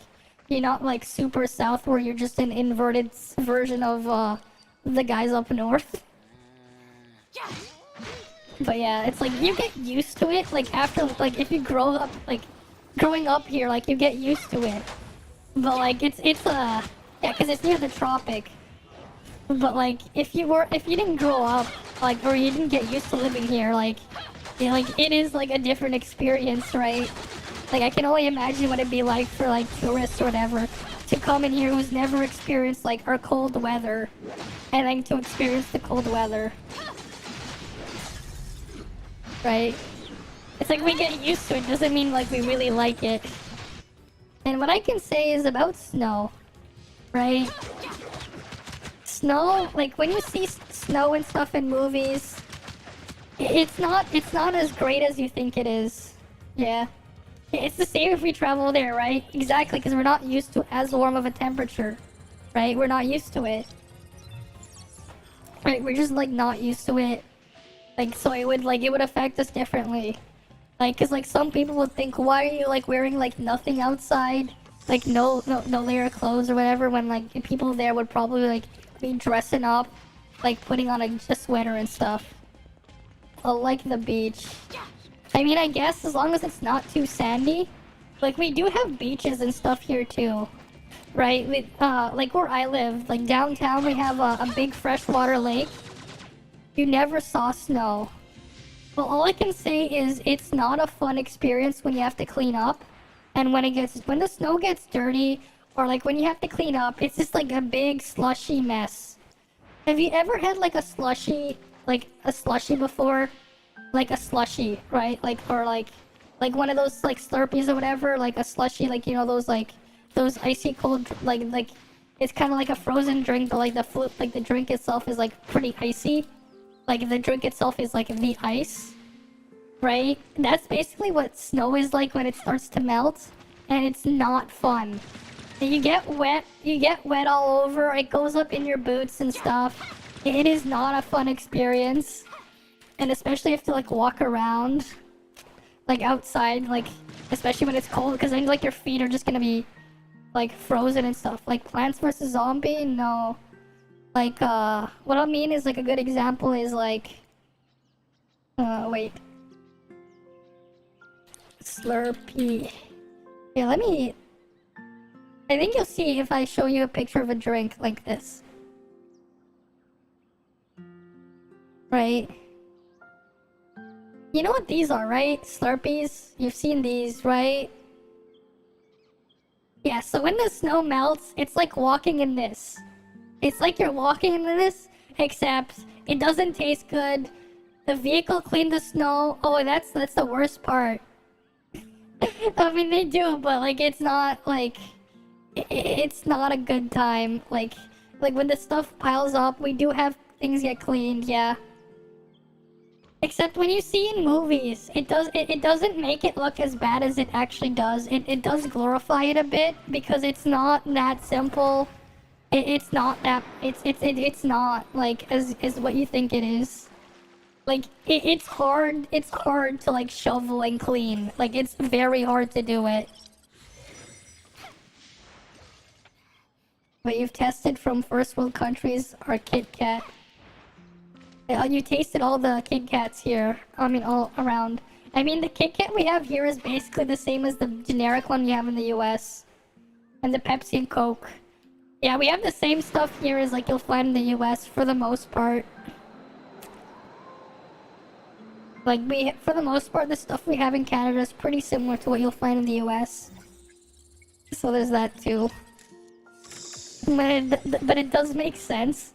you're not like super south where you're just an inverted version of the guys up north. But yeah, it's like you get used to it. Like after, like if you grow up, like growing up here, like you get used to it. But like it's yeah, cause it's near the tropic. But like if you didn't grow up, like, or you didn't get used to living here, like, yeah, like it is like a different experience, right? Like I can only imagine what it'd be like for like tourists or whatever to come in here who's never experienced like our cold weather, and then to experience the cold weather. Right? It's like we get used to it, doesn't mean like we really like it. And what I can say is about snow, right? Snow, like when you see snow and stuff in movies, it's not as great as you think it is. Yeah. It's the same if we travel there, right? Exactly, because we're not used to as warm of a temperature, right? We're not used to it. Right, we're just like not used to it. Like, so it would affect us differently. Like, cause like some people would think, why are you like wearing like nothing outside? Like no layer of clothes or whatever, when like people there would probably like be dressing up, like putting on a sweater and stuff. I like the beach. I mean, I guess as long as it's not too sandy. Like we do have beaches and stuff here too. Right? Like where I live, like downtown we have a big freshwater lake. You never saw snow. Well, all I can say is it's not a fun experience when you have to clean up. And when the snow gets dirty, or like when you have to clean up, it's just like a big slushy mess. Have you ever had like a slushy before? Like a slushy, right? Like, or like one of those like Slurpees or whatever, like a slushy, like, you know, those icy cold, like it's kind of like a frozen drink, but like the drink itself is like pretty icy. Like the drink itself is like the ice, right? That's basically what snow is like when it starts to melt, and it's not fun. You get wet all over, it goes up in your boots and stuff. It is not a fun experience. And especially if you have to like walk around, like outside, like especially when it's cold, because then like your feet are just gonna be like frozen and stuff. Like Plants vs. Zombie, no. Like what I mean is like a good example is like wait. Slurpee. Yeah, I think you'll see if I show you a picture of a drink like this. Right? You know what these are, right? Slurpees? You've seen these, right? Yeah, so when the snow melts, it's like walking in this. It's like you're walking into this, except it doesn't taste good. The vehicle cleaned the snow. Oh, that's the worst part. I mean, they do, but like it's not like it's not a good time. Like when the stuff piles up, we do have things get cleaned, yeah. Except when you see in movies, it doesn't make it look as bad as it actually does. It does glorify it a bit because it's not that simple. It's not that. It's not like as what you think it is. Like it's hard. It's hard to like shovel and clean. Like it's very hard to do it. But you've tested from first world countries or Kit Kat. You tasted all the Kit Kats here. I mean, all around. I mean, the Kit Kat we have here is basically the same as the generic one you have in the US. And the Pepsi and Coke. Yeah, we have the same stuff here as like you'll find in the US for the most part. Like for the most part, the stuff we have in Canada is pretty similar to what you'll find in the US. So there's that too. But it does make sense.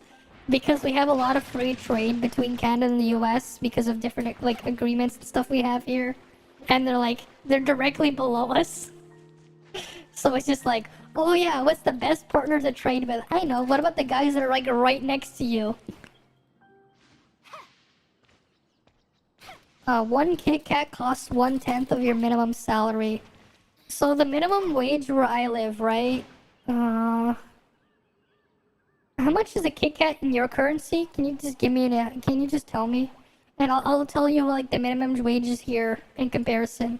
Because we have a lot of free trade between Canada and the US because of different like agreements and stuff we have here. And they're directly below us. So it's just like, oh yeah, what's the best partner to trade with? I know, what about the guys that are like right next to you? One Kit Kat costs 1/10 of your minimum salary. So the minimum wage where I live, right? How much is a Kit Kat in your currency? Can you just give me can you just tell me? And I'll tell you like the minimum wage is here in comparison.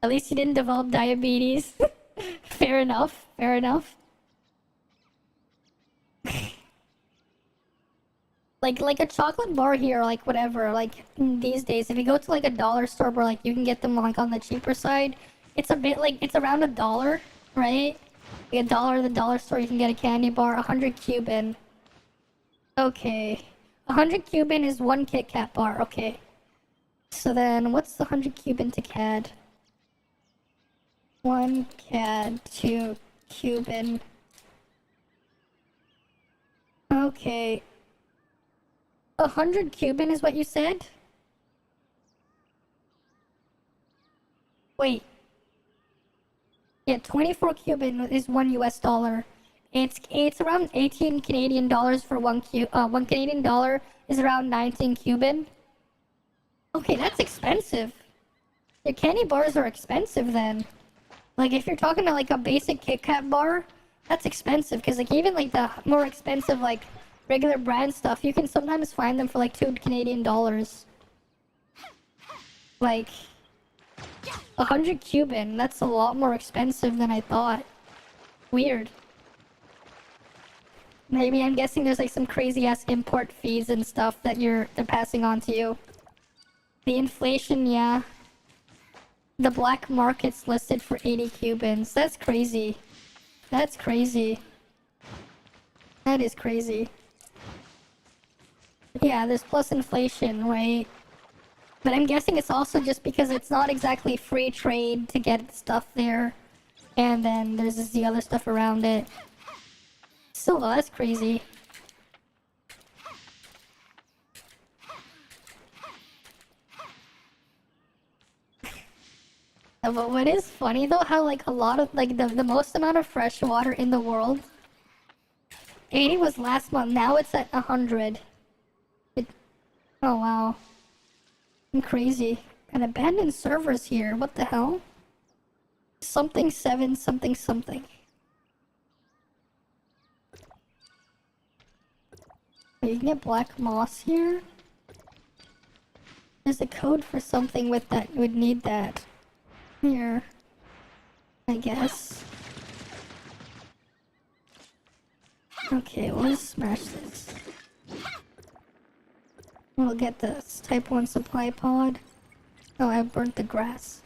At least you didn't develop diabetes. Fair enough, fair enough. like a chocolate bar here, like whatever, like these days, if you go to like a dollar store where like you can get them like on the cheaper side, it's a bit like, it's around $1, right? Like $1 at the dollar store, you can get a candy bar, 100 Cuban. Okay. 100 Cuban is one Kit Kat bar, okay. So then, what's the 100 Cuban to CAD? 1 CAD, 2 Cuban. Okay. 100 Cuban is what you said? Wait. Yeah, 24 Cuban is $1 US. It's around 18 Canadian dollars for one Canadian dollar is around 19 Cuban. Okay, that's expensive. Your candy bars are expensive then. Like if you're talking about like a basic Kit Kat bar, that's expensive because like even like the more expensive like regular brand stuff, you can sometimes find them for like 2 Canadian dollars. Like 100 Cuban, that's a lot more expensive than I thought. Weird. Maybe I'm guessing there's like some crazy ass import fees and stuff that they're passing on to you. The inflation, yeah. The black market's listed for 80 Cubans. That's crazy. That's crazy. That is crazy. Yeah, there's plus inflation, right? But I'm guessing it's also just because it's not exactly free trade to get stuff there. And then there's just the other stuff around it. Still though, that's crazy. But what is funny though, how like a lot of like the most amount of fresh water in the world, 80 was last month, now it's at 100. Oh wow. Crazy. And abandoned servers here, what the hell? Something 7 something something. You can get black moss here. There's a code for something with that, you would need that. Here, I guess. Okay, we'll just smash this. We'll get this type 1 supply pod. Oh, I burnt the grass.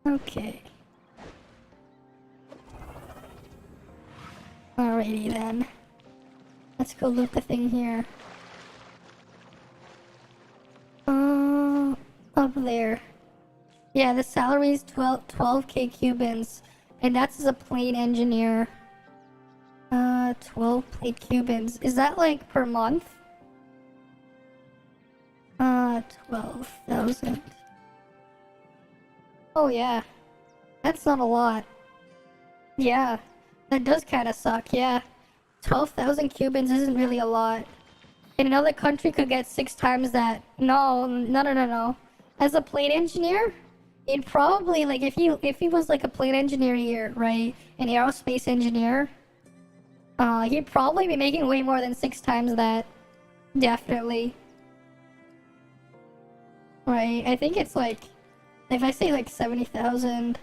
Okay. Alrighty then. Let's go loot the thing here. Up there. Yeah, the salary is 12k Cubans. And that's as a plane engineer. 12k Cubans. Is that like per month? 12,000. Oh yeah. That's not a lot. Yeah. That does kinda suck, yeah. 12,000 Cubans isn't really a lot. in another country could get 6 times that. No. As a plane engineer, it'd probably, like, if he was like a plane engineer here, right, an aerospace engineer, he'd probably be making way more than 6 times that. Definitely. Right, I think it's like, if I say like 70,000.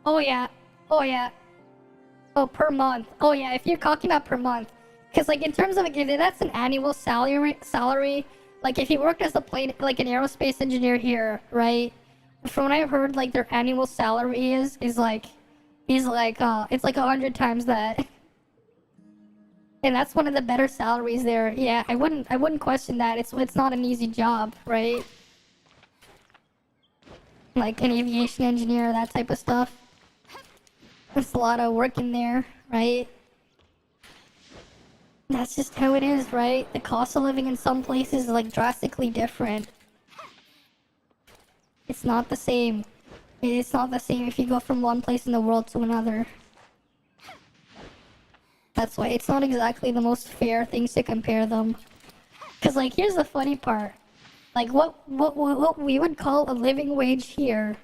Oh yeah. Oh, per month. Oh yeah, if you're talking about per month. Because like in terms of, like, if that's an annual salary, like if you worked as a plane, like an aerospace engineer here, right? From what I've heard, like their annual salary is like, it's like 100 times that. And that's one of the better salaries there. Yeah, I wouldn't question that. It's not an easy job, right? Like an aviation engineer, that type of stuff. There's a lot of work in there, right? That's just how it is, right? The cost of living in some places is like drastically different. It's not the same. It's not the same if you go from one place in the world to another. That's why it's not exactly the most fair things to compare them. Cause like here's the funny part. Like what we would call a living wage here,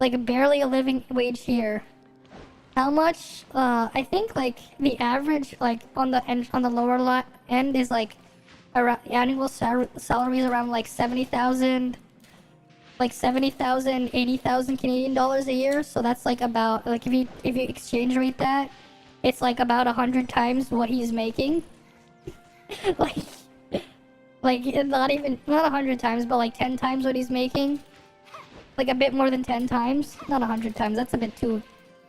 like barely a living wage here. How much? I think like the average, like on the lower end is like around annual salaries around like 70,000, 80,000 Canadian dollars a year. So that's like about, like if you exchange rate that, it's like about 100 times what he's making. like not 100 times, but like 10 times what he's making. Like a bit more than 10 times, not 100 times. That's a bit too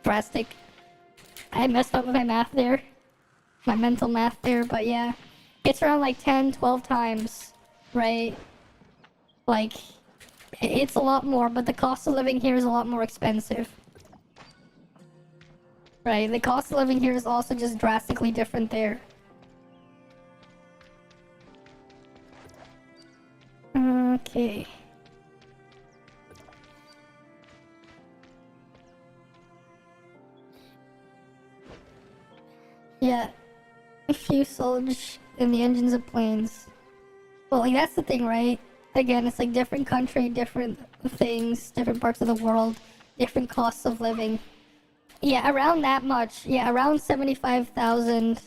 drastic. I messed up with my math there. My mental math there, but yeah. It's around like 10, 12 times, right? Like, it's a lot more, but the cost of living here is a lot more expensive. Right, the cost of living here is also just drastically different there. Okay. Yeah, fuselage in the engines of planes. Well, like that's the thing, right? Again, it's like different country, different things, different parts of the world, different costs of living. Yeah, around that much. Yeah, around 75,000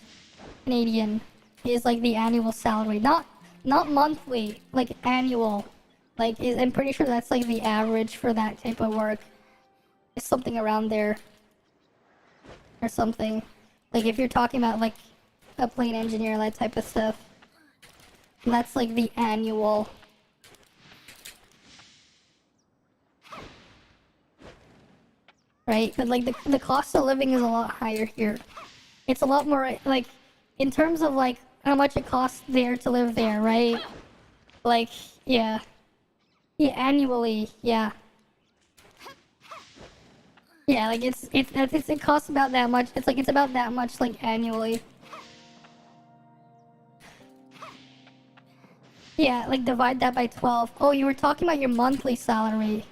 Canadian is like the annual salary. Not monthly, like annual. Like I'm pretty sure that's like the average for that type of work. It's something around there. Or something. Like if you're talking about like a plane engineer, that type of stuff. That's like the annual. Right? But like the cost of living is a lot higher here. It's a lot more like in terms of like how much it costs there to live there, right? Like, yeah. Yeah, annually, yeah. Yeah, like it costs about that much. It's about that much like annually. Yeah, like divide that by 12. Oh, you were talking about your monthly salary.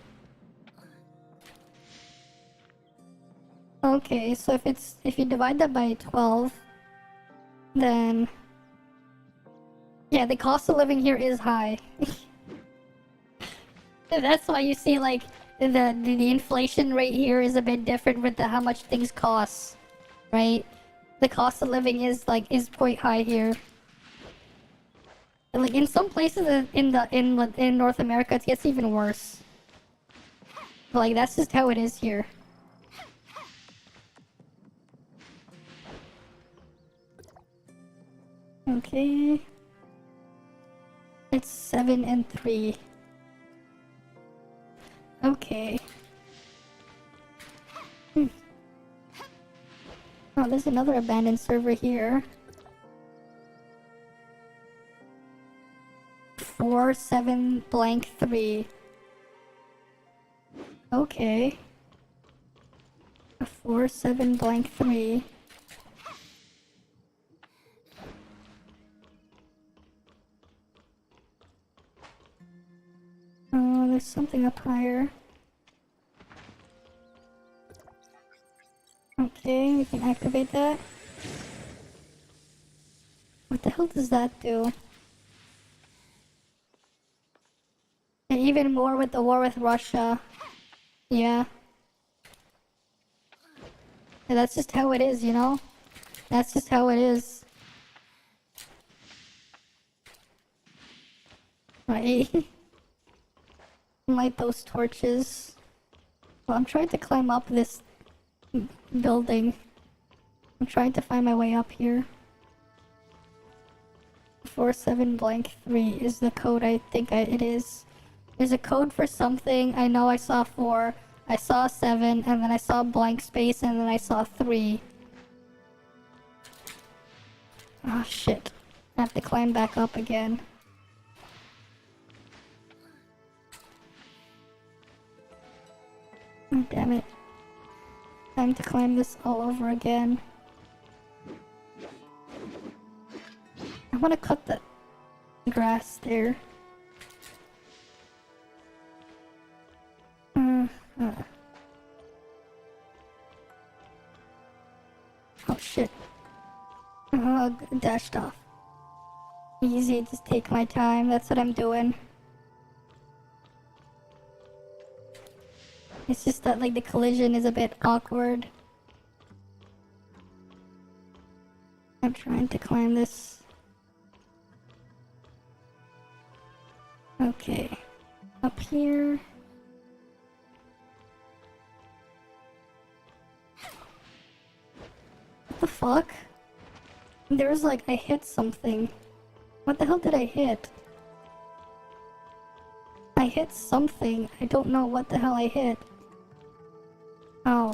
Okay, so if you divide that by 12, then yeah, the cost of living here is high. That's why you see like the inflation rate here is a bit different with how much things cost, right? The cost of living is quite high here. And, like in some places in North America, it gets even worse. But, like that's just how it is here. Okay. It's 7 and 3. Okay. Oh, there's another abandoned server here. 47-3. Okay. 47-3. Oh, there's something up higher. Okay, we can activate that. What the hell does that do? And even more with the war with Russia. Yeah. And that's just how it is, you know? That's just how it is. Right? Light those torches. Well, I'm trying to climb up this building. I'm trying to find my way up here. 47-3 is the code. I think it is. There's a code for something. I know I saw 4. I saw 7, and then I saw blank space, and then I saw 3. Oh shit. I have to climb back up again. Oh, damn it. Time to climb this all over again. I want to cut the grass there. Oh shit. Dashed off. Easy, just take my time. That's what I'm doing. It's just that like the collision is a bit awkward. I'm trying to climb this. Okay. Up here. What the fuck? There's like, I hit something. What the hell did I hit? I hit something. I don't know what the hell I hit. Oh.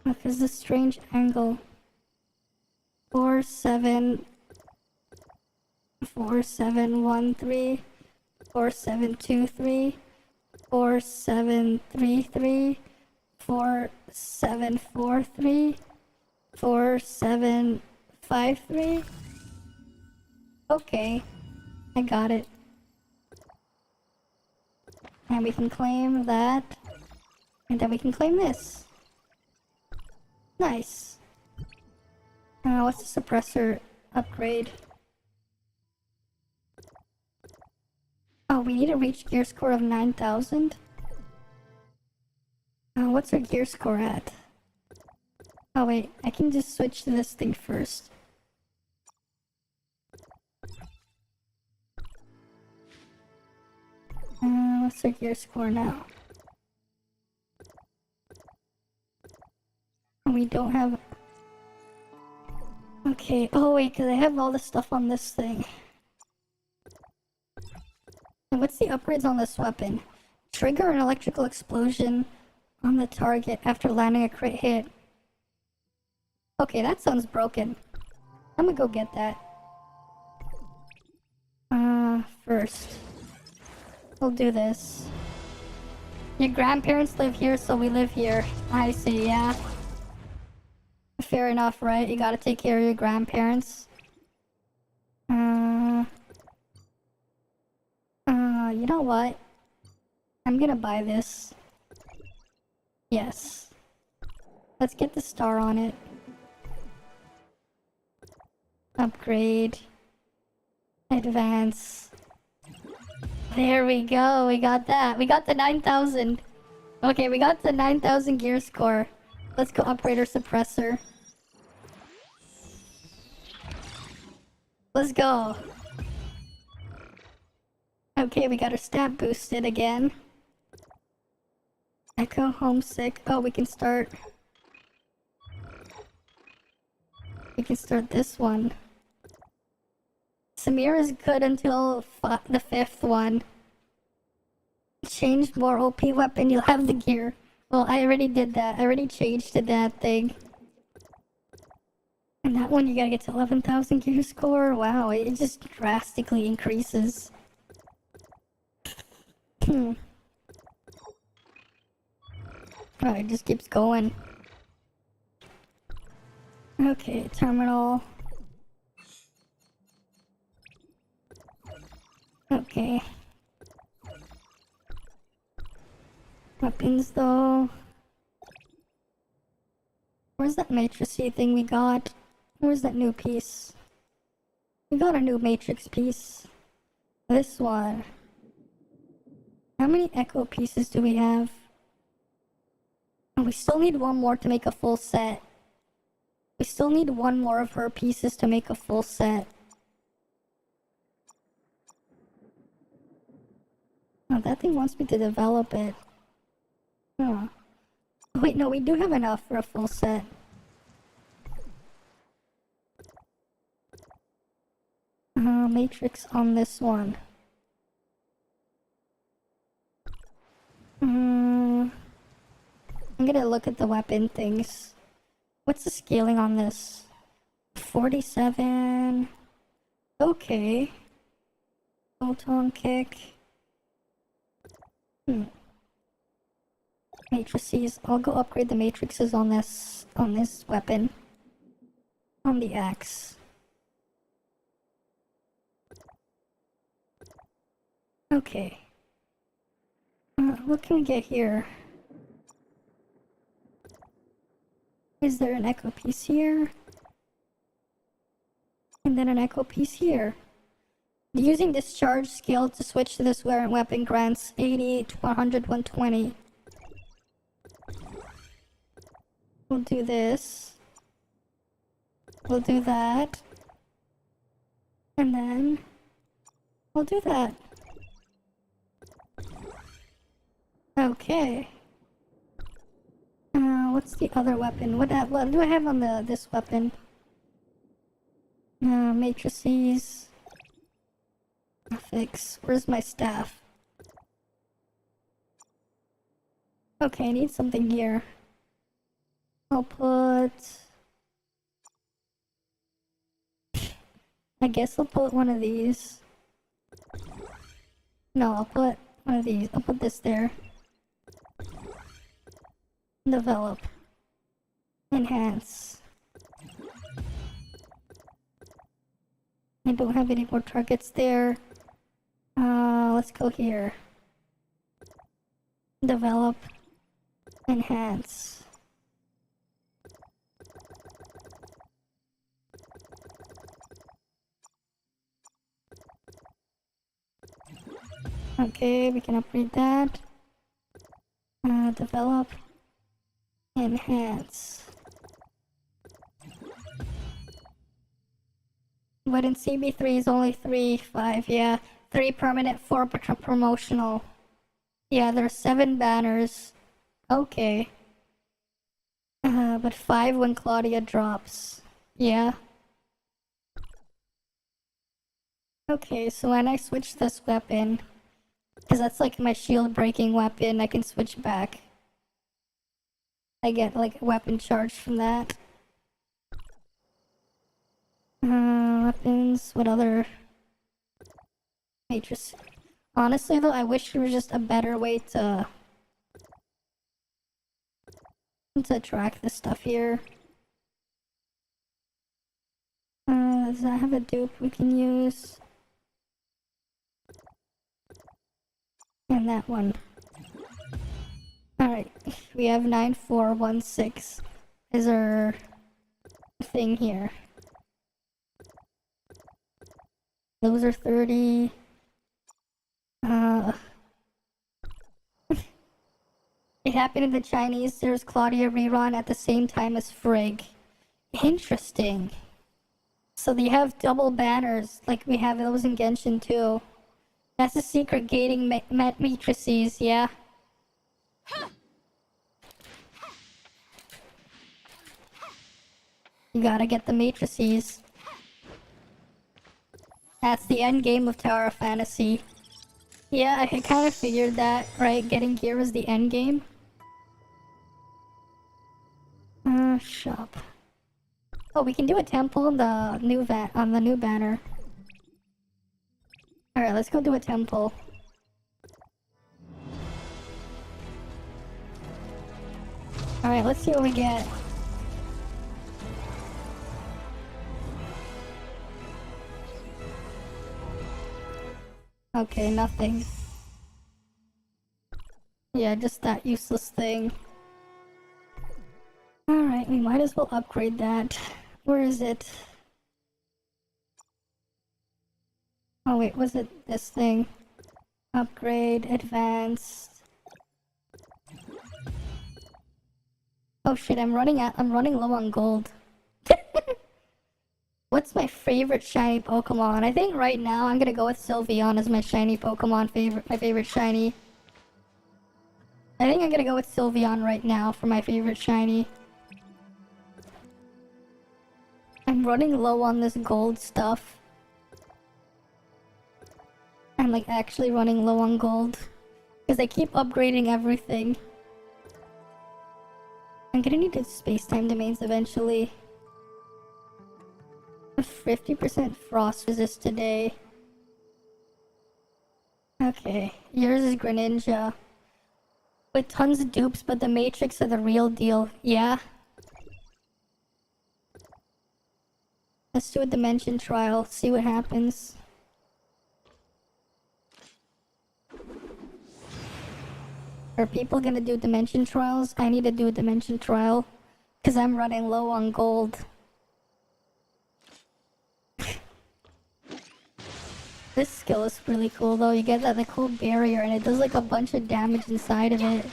Look, there's this strange angle. 4, 7... 4, 7, 1, 3, 4, 7, 2, 3, 4, 7, 3, 3, 4, 7, 4, 3, 4, 7, 5, 3. Okay, I got it. And we can claim that, and then we can claim this. Nice. What's the suppressor upgrade? Oh, we need to reach gear score of 9,000. What's our gear score at? Oh wait, I can just switch to this thing first. What's our gear score now? We don't have... Okay, oh wait, because I have all the stuff on this thing. And what's the upgrades on this weapon? Trigger an electrical explosion on the target after landing a crit hit. Okay, that sounds broken. I'm gonna go get that. First. We'll do this. Your grandparents live here, so we live here. I see, yeah. Fair enough, right? You gotta take care of your grandparents. You know what? I'm gonna buy this. Yes. Let's get the star on it. Upgrade. Advance. There we go, we got that. We got the 9,000. Okay, we got the 9,000 gear score. Let's go upgrade our suppressor. Let's go. Okay, we got our stat boosted again. Echo homesick. Oh, we can start... We can start this one. Samir is good until the 5th one. Change more OP weapon, you'll have the gear. Well, I already did that. I already changed to that thing. And that one you gotta get to 11,000 gear score. Wow, it just drastically increases. Oh, it just keeps going. Okay, terminal. Okay. Weapons though. Where's that matrixy thing we got? Where's that new piece? We got a new matrix piece. This one. How many echo pieces do we have? Oh, we still need one more to make a full set. We still need one more of her pieces to make a full set. Oh, that thing wants me to develop it. Oh. Wait, no, we do have enough for a full set. Matrix on this one. I'm gonna look at the weapon things. What's the scaling on this? 47. Okay. Photon kick. Matrices. I'll go upgrade the matrices on this weapon. On the axe. Okay. What can we get here? Is there an echo piece here? And then an echo piece here. Using discharge skill to switch to this weapon grants 80 to 100, 120. We'll do this. We'll do that. And then we'll do that. Okay. What's the other weapon? What do I have on this weapon? Matrices. Graphics. Where's my staff? Okay, I need something here. I'll put... I guess I'll put one of these. No, I'll put one of these. I'll put this there. Develop. Enhance. I don't have any more targets there. Let's go here. Develop. Enhance. Okay, we can upgrade that. Develop. Enhance. But in CB3 is only 3, 5, yeah. 3 permanent, 4 promotional. Yeah, there's 7 banners. Okay. But 5 when Claudia drops. Yeah. Okay, so when I switch this weapon, because that's like my shield breaking weapon, I can switch back. I get like a weapon charge from that. Weapons, what other matrix? Honestly though, I wish there was just a better way to track this stuff here. Does that have a dupe we can use? And that one. Alright, we have 9416 is our thing here. Those are 30. It happened in the Chinese. There's Claudia rerun at the same time as Frigg. Interesting. So they have double banners like we have those in Genshin too. That's the secret gating matrices, yeah. You gotta get the matrices. That's the end game of Tower of Fantasy. Yeah, I kind of figured that, right? Getting gear was the end game. Shop. Oh, we can do a temple on the new banner. Alright, let's go do a temple. Alright, let's see what we get. Okay, nothing. Yeah, just that useless thing. Alright, we might as well upgrade that. Where is it? Oh wait, was it this thing? Upgrade, advanced. Oh shit, I'm running low on gold. What's my favorite shiny Pokemon? I think right now I'm gonna go with Sylveon as my shiny Pokemon my favorite shiny. I think I'm gonna go with Sylveon right now for my favorite shiny. I'm running low on this gold stuff. I'm like actually running low on gold. Because they keep upgrading everything. I'm gonna need the space-time domains eventually. 50% frost resist today. Okay, yours is Greninja. With tons of dupes, but the Matrix are the real deal. Yeah. Let's do a dimension trial, see what happens. Are people gonna do dimension trials? I need to do a dimension trial. Because I'm running low on gold. This skill is really cool though. You get the cool barrier and it does like a bunch of damage inside of it.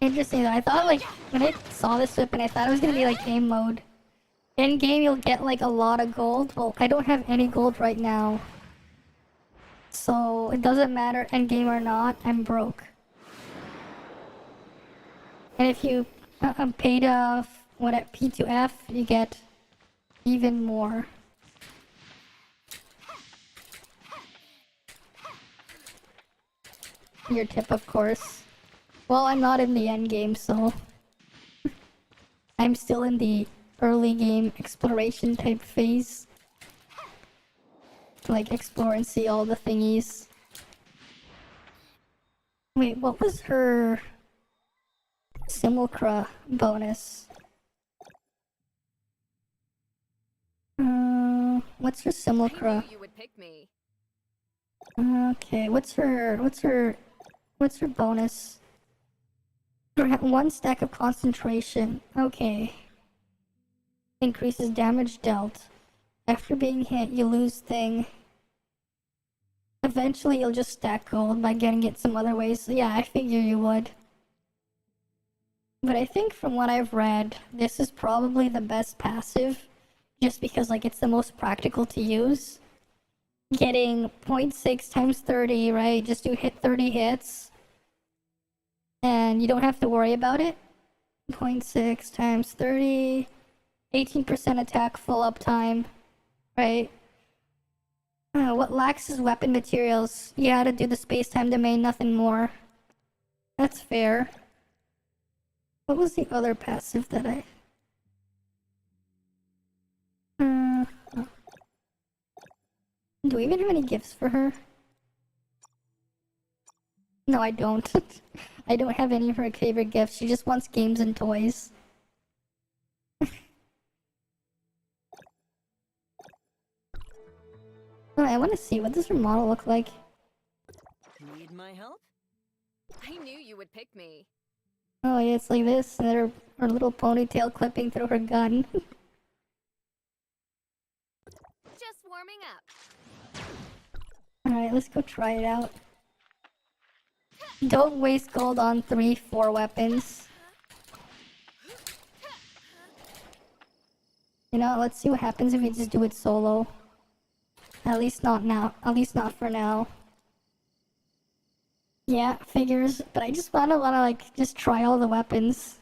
Interesting though. I thought like when I saw this weapon I thought it was gonna be like game mode. In game you'll get like a lot of gold. Well, I don't have any gold right now. So it doesn't matter end game or not, I'm broke. And if you pay to P2F, you get even more. Your tip, of course. Well, I'm not in the end game, so I'm still in the early game exploration type phase. Like explore and see all the thingies. Wait, what was her Simulacra bonus? What's her Simulacra? You would pick me. Okay, what's her bonus? One stack of concentration. Okay. Increases damage dealt. After being hit, you lose thing. Eventually, you'll just stack gold by getting it some other ways. So yeah, I figure you would. But I think from what I've read, this is probably the best passive. Just because, like, it's the most practical to use. Getting 0.6 times 30, right? Just do hit 30 hits. And you don't have to worry about it. 0.6 times 30. 18% attack, full uptime. Right? What lacks is weapon materials. You gotta do the space-time domain, nothing more. That's fair. What was the other passive that I... Do we even have any gifts for her? No, I don't. I don't have any of her favorite gifts. She just wants games and toys. Oh, I want to see. What does her model look like? Need my help? I knew you would pick me. Oh yeah, it's like this. And her little ponytail clipping through her gun. Just warming up. Alright, let's go try it out. Don't waste gold on 3-4 weapons. You know, let's see what happens if we just do it solo. At least not now. At least not for now. Yeah, figures. But I just wanna like, just try all the weapons.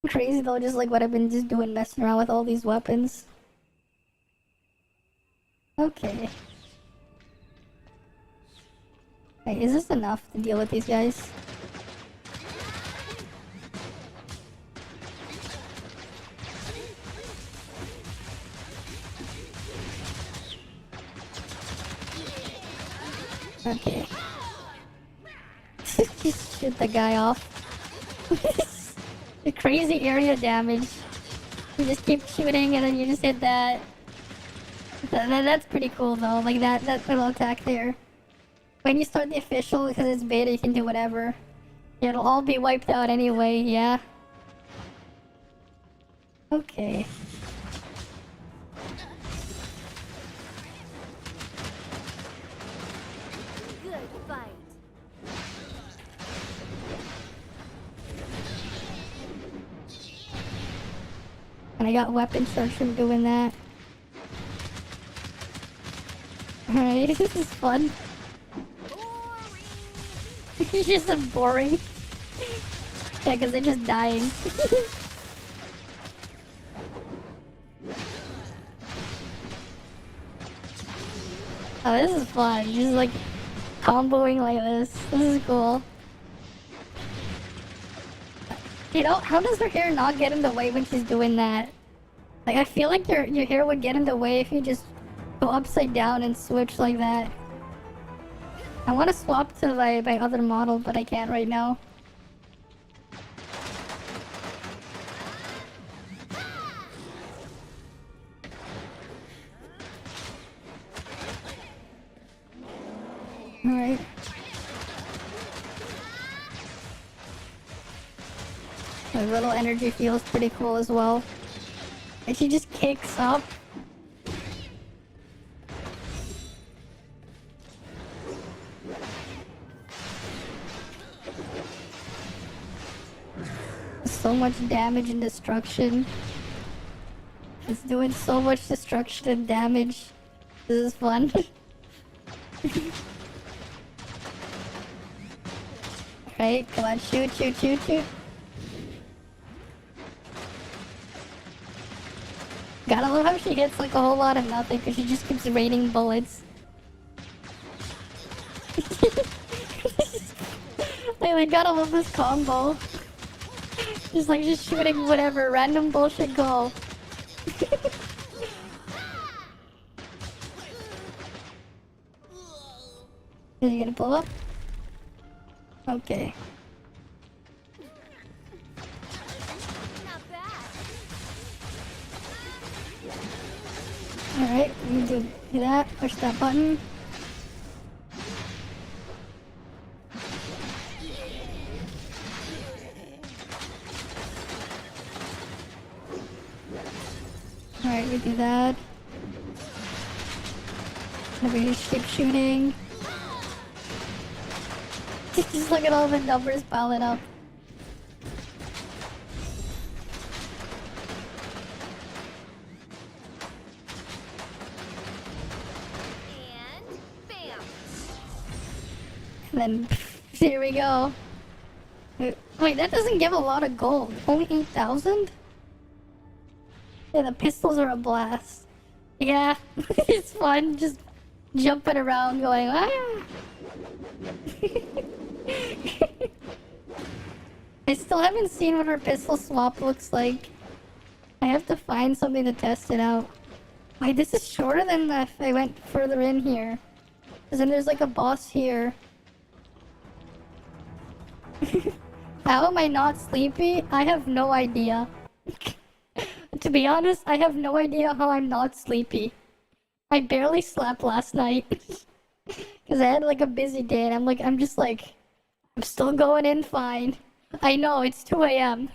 Crazy though, just like what I've been just doing, messing around with all these weapons. Okay. Wait, is this enough to deal with these guys? Okay. Just shoot the guy off. The crazy area damage. You just keep shooting and then you just hit that. That's pretty cool though, like that little attack there. When you start the official, because it's beta, you can do whatever. It'll all be wiped out anyway, yeah. Okay. Good fight. And I got weapon charge from doing that. Alright, this is fun. It's just so boring. Yeah, because they're just dying. Oh, this is fun. Just like comboing like this. This is cool. You know, how does her hair not get in the way when she's doing that? Like, I feel like your hair would get in the way if you just go upside down and switch like that. I want to swap to my other model, but I can't right now. Alright. The little energy feels pretty cool as well. And she just kicks up. So much damage and destruction. It's doing so much destruction and damage. This is fun. Right, come on, shoot, shoot, shoot, shoot. Gotta love how she hits like a whole lot of nothing because she just keeps raining bullets. I gotta love this combo. Just shooting whatever random bullshit go. Is he gonna blow up? Okay. Not bad. Alright, we need to do that. Push that button. Alright, we do that. And we just keep shooting. Just look at all the numbers piling up. And bam. And then, here we go. Wait, that doesn't give a lot of gold. Only 8,000? Yeah, the pistols are a blast. Yeah, it's fun just jumping around going, ah! I still haven't seen what her pistol swap looks like. I have to find something to test it out. Wait, this is shorter than if I went further in here. Because then there's like a boss here. How am I not sleepy? I have no idea. To be honest, I have no idea how I'm not sleepy. I barely slept last night. Because I had like a busy day and I'm still going in fine. I know, it's 2 a.m.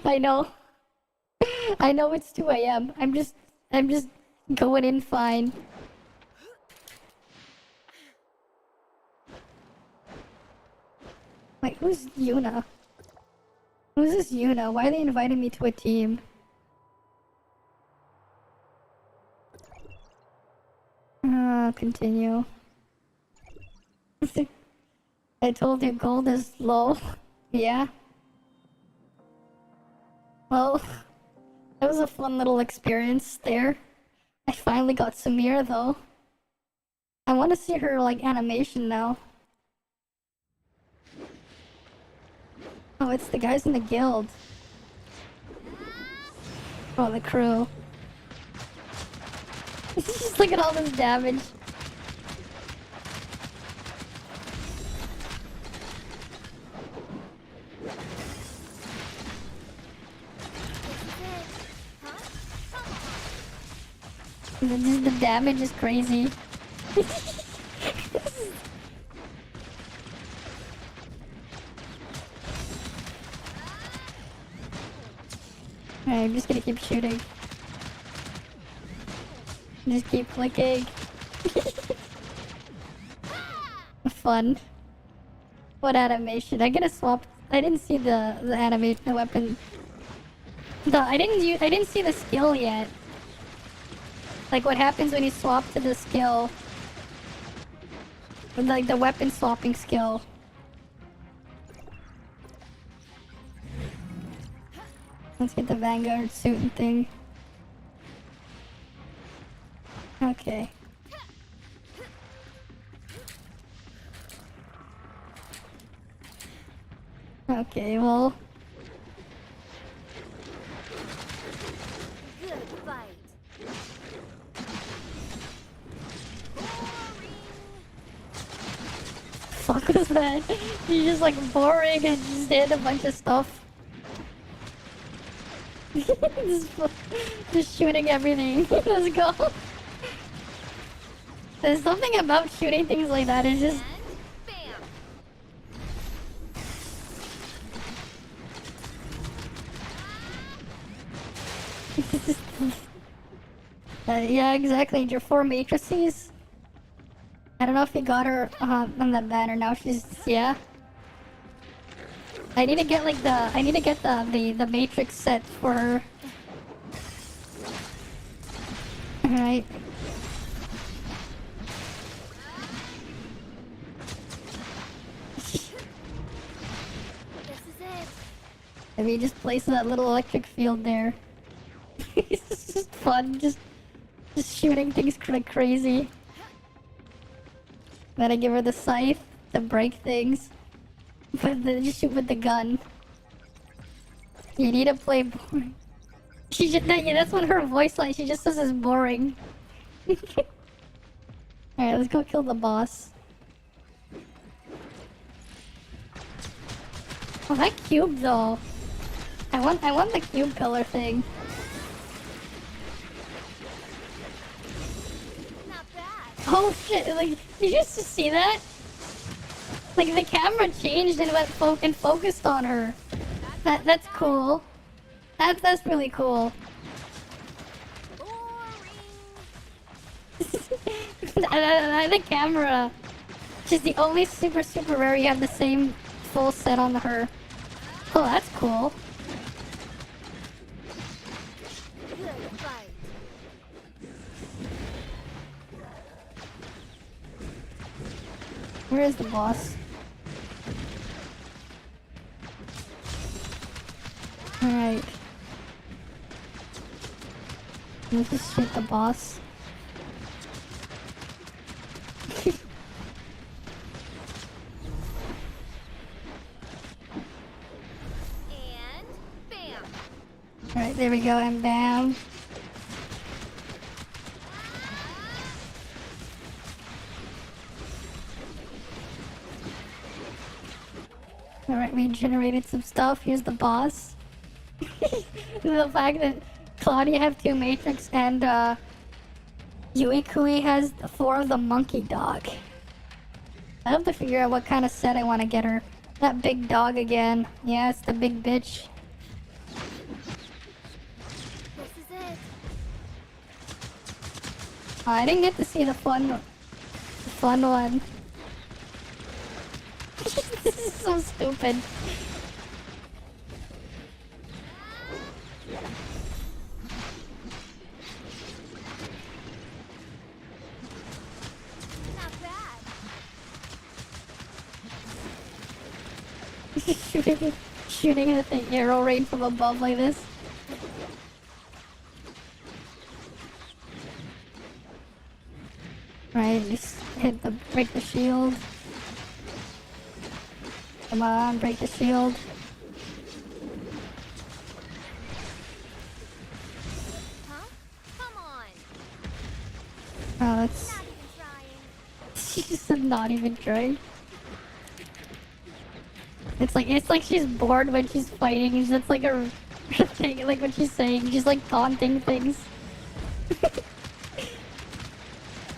I know. I know it's 2 a.m. I'm just going in fine. Wait, who's Yuna? Who's this Yuna? Why are they inviting me to a team? Continue. I told you gold is low. Yeah. Well, that was a fun little experience there. I finally got Samir though. I want to see her like animation now. Oh, it's the guys in the guild. Oh, the crew. Just look at all this damage. The damage is crazy. Alright, I'm just gonna keep shooting. Just keep clicking. Fun. What animation? I gotta swap. I didn't see the animation, the weapon. I didn't see the skill yet. Like what happens when you swap to the skill. Like the weapon swapping skill. Let's get the Vanguard suit and thing. Okay. Okay, well. Good fight. Fuck was that? He's just like boring and just did a bunch of stuff. just shooting everything. Let's go. There's something about shooting things like that. It's just. Yeah, exactly. Your 4 matrices. I don't know if you got her on that banner now. She's yeah. I need to get like the matrix set for her. All right. This is it. Let me just place that little electric field there. It's just fun, just shooting things like crazy. Then I give her the scythe to break things. But then just shoot with the gun. You need to play boring. She just, yeah, that's what her voice line. She just says is boring. Alright, let's go kill the boss. Oh, that cube though. I want the cube pillar thing. Not bad. Oh shit! Like, did you just see that? Like the camera changed and went and focused on her. That's cool. That's really cool. The camera. She's the only super rare you have the same full set on her. Oh, that's cool. Good fight. Where is the boss? Alright. Let's just shoot the boss. And bam. Alright, there we go, and bam. Alright, we generated some stuff. Here's the boss. The fact that Claudia have 2 Matrix and Yui Kui has 4 of the monkey dog. I have to figure out what kind of set I want to get her. That big dog again. Yeah, it's the big bitch. This is it. Oh, I didn't get to see the fun one. This is so stupid. Not bad. shooting at the arrow rain from above like this. Right, just break the shield. Come on, break the shield. Huh? Come on. Oh, that's... Not even trying. She just said not even trying. It's like she's bored when she's fighting. That's like a thing, like what she's saying. She's like taunting things.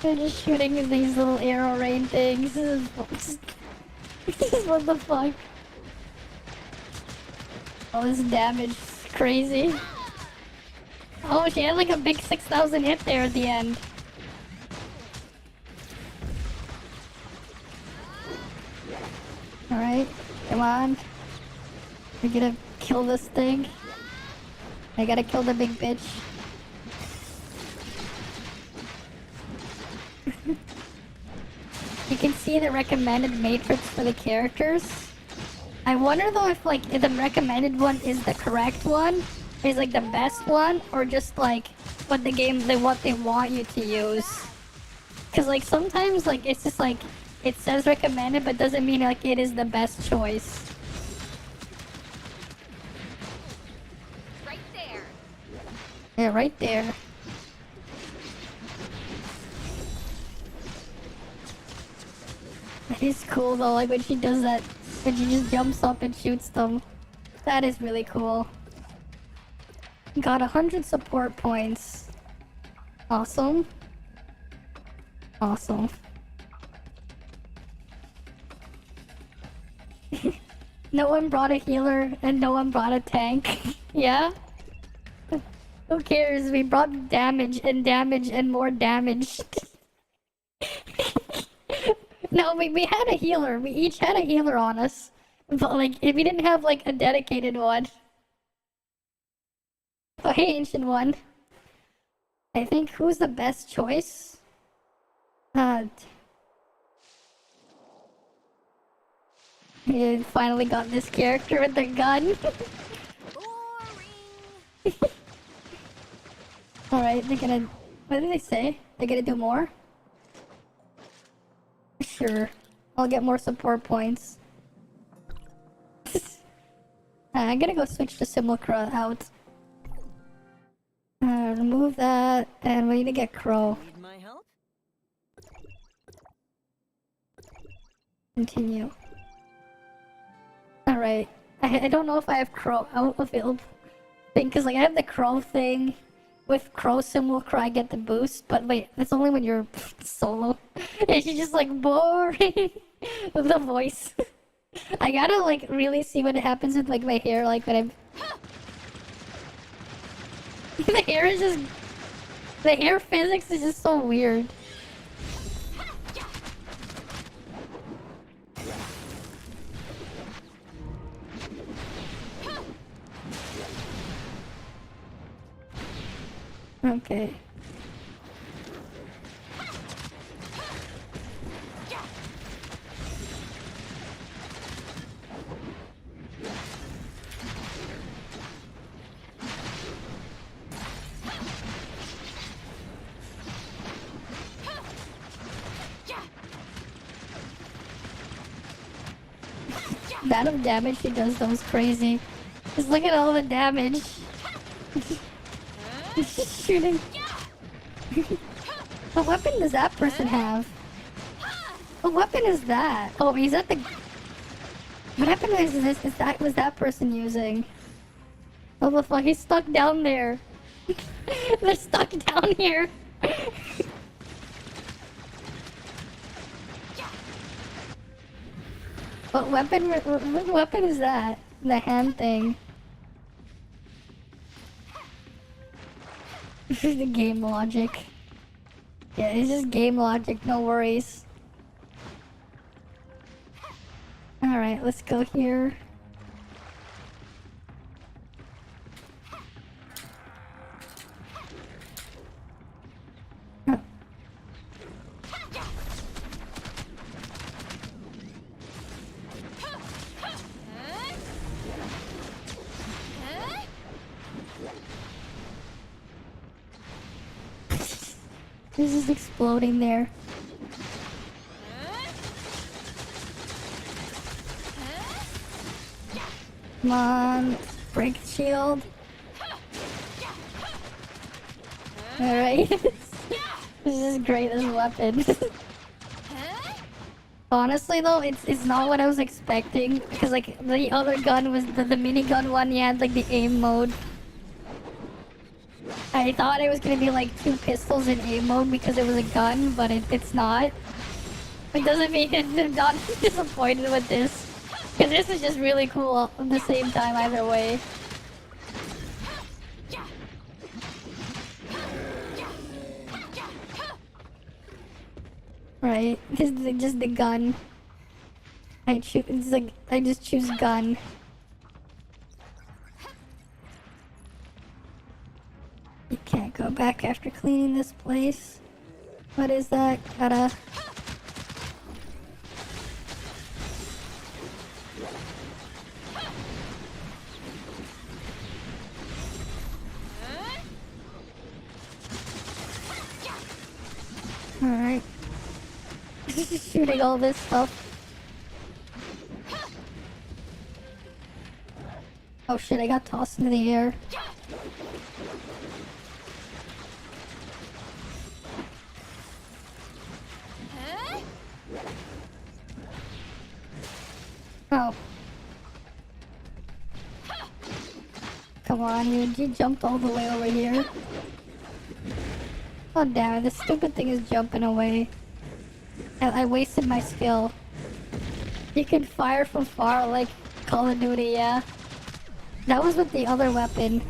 They're just shooting these little arrow rain things. This is what the fuck. All this damage is crazy. Oh, she had like a big 6,000 hit there at the end. Alright, come on. We're gonna kill this thing. I gotta kill the big bitch. You can see the recommended matrix for the characters. I wonder though if like if the recommended one is the correct one, is like the best one, or just like what they want you to use. Cause like sometimes like it's just like it says recommended but doesn't mean like it is the best choice. Right there. Yeah, right there. That is cool though, like when she does that, when she just jumps up and shoots them. That is really cool. Got 100 support points. Awesome. Awesome. No one brought a healer and no one brought a tank. Yeah? Who cares? We brought damage and more damage. No, we had a healer. We each had a healer on us. But like, we didn't have like a dedicated one. Oh, hey, Ancient One. I think who's the best choice? We finally got this character with the gun. Alright, they're gonna... What did they say? They're gonna do more? Sure. I'll get more support points. I'm gonna go switch the Simulacra out. Remove that, and we need to get Crow. Need my help? Continue. Alright. I don't know if I have Crow out available. Because like I have the Crow thing. With Crow Simulacra I get the boost, but wait, that's only when you're solo. And she's just like boring with the voice. I gotta like really see what happens with like my hair, like when I'm... The hair is just... The hair physics is just so weird. Okay. The amount of damage she does though is crazy. Just look at all the damage. He's just shooting. What weapon does that person have? What weapon is that? Oh, he's at the... What weapon is this? Was that person using? Oh the fuck, he's stuck down there. They're stuck down here. What weapon is that? The hand thing. This is the game logic. Yeah, it's just game logic, no worries. Alright, let's go here. This is exploding there. Come on, break the shield. Alright. This is great as a weapon. Honestly though, it's not what I was expecting. Because like the other gun was the minigun one, you had like the aim mode. I thought it was gonna be like 2 pistols in aim mode because it was a gun, but it's not. It doesn't mean I'm not disappointed with this. Because this is just really cool at the same time either way. Right? Just the gun. It's like I just choose gun. You can't go back after cleaning this place. What is that? Gotta... Alright. Just shooting all this stuff. Oh shit, I got tossed into the air. Oh. Come on, you jumped all the way over here. Oh damn it, this stupid thing is jumping away. I wasted my skill. You can fire from far like Call of Duty, yeah. That was with the other weapon.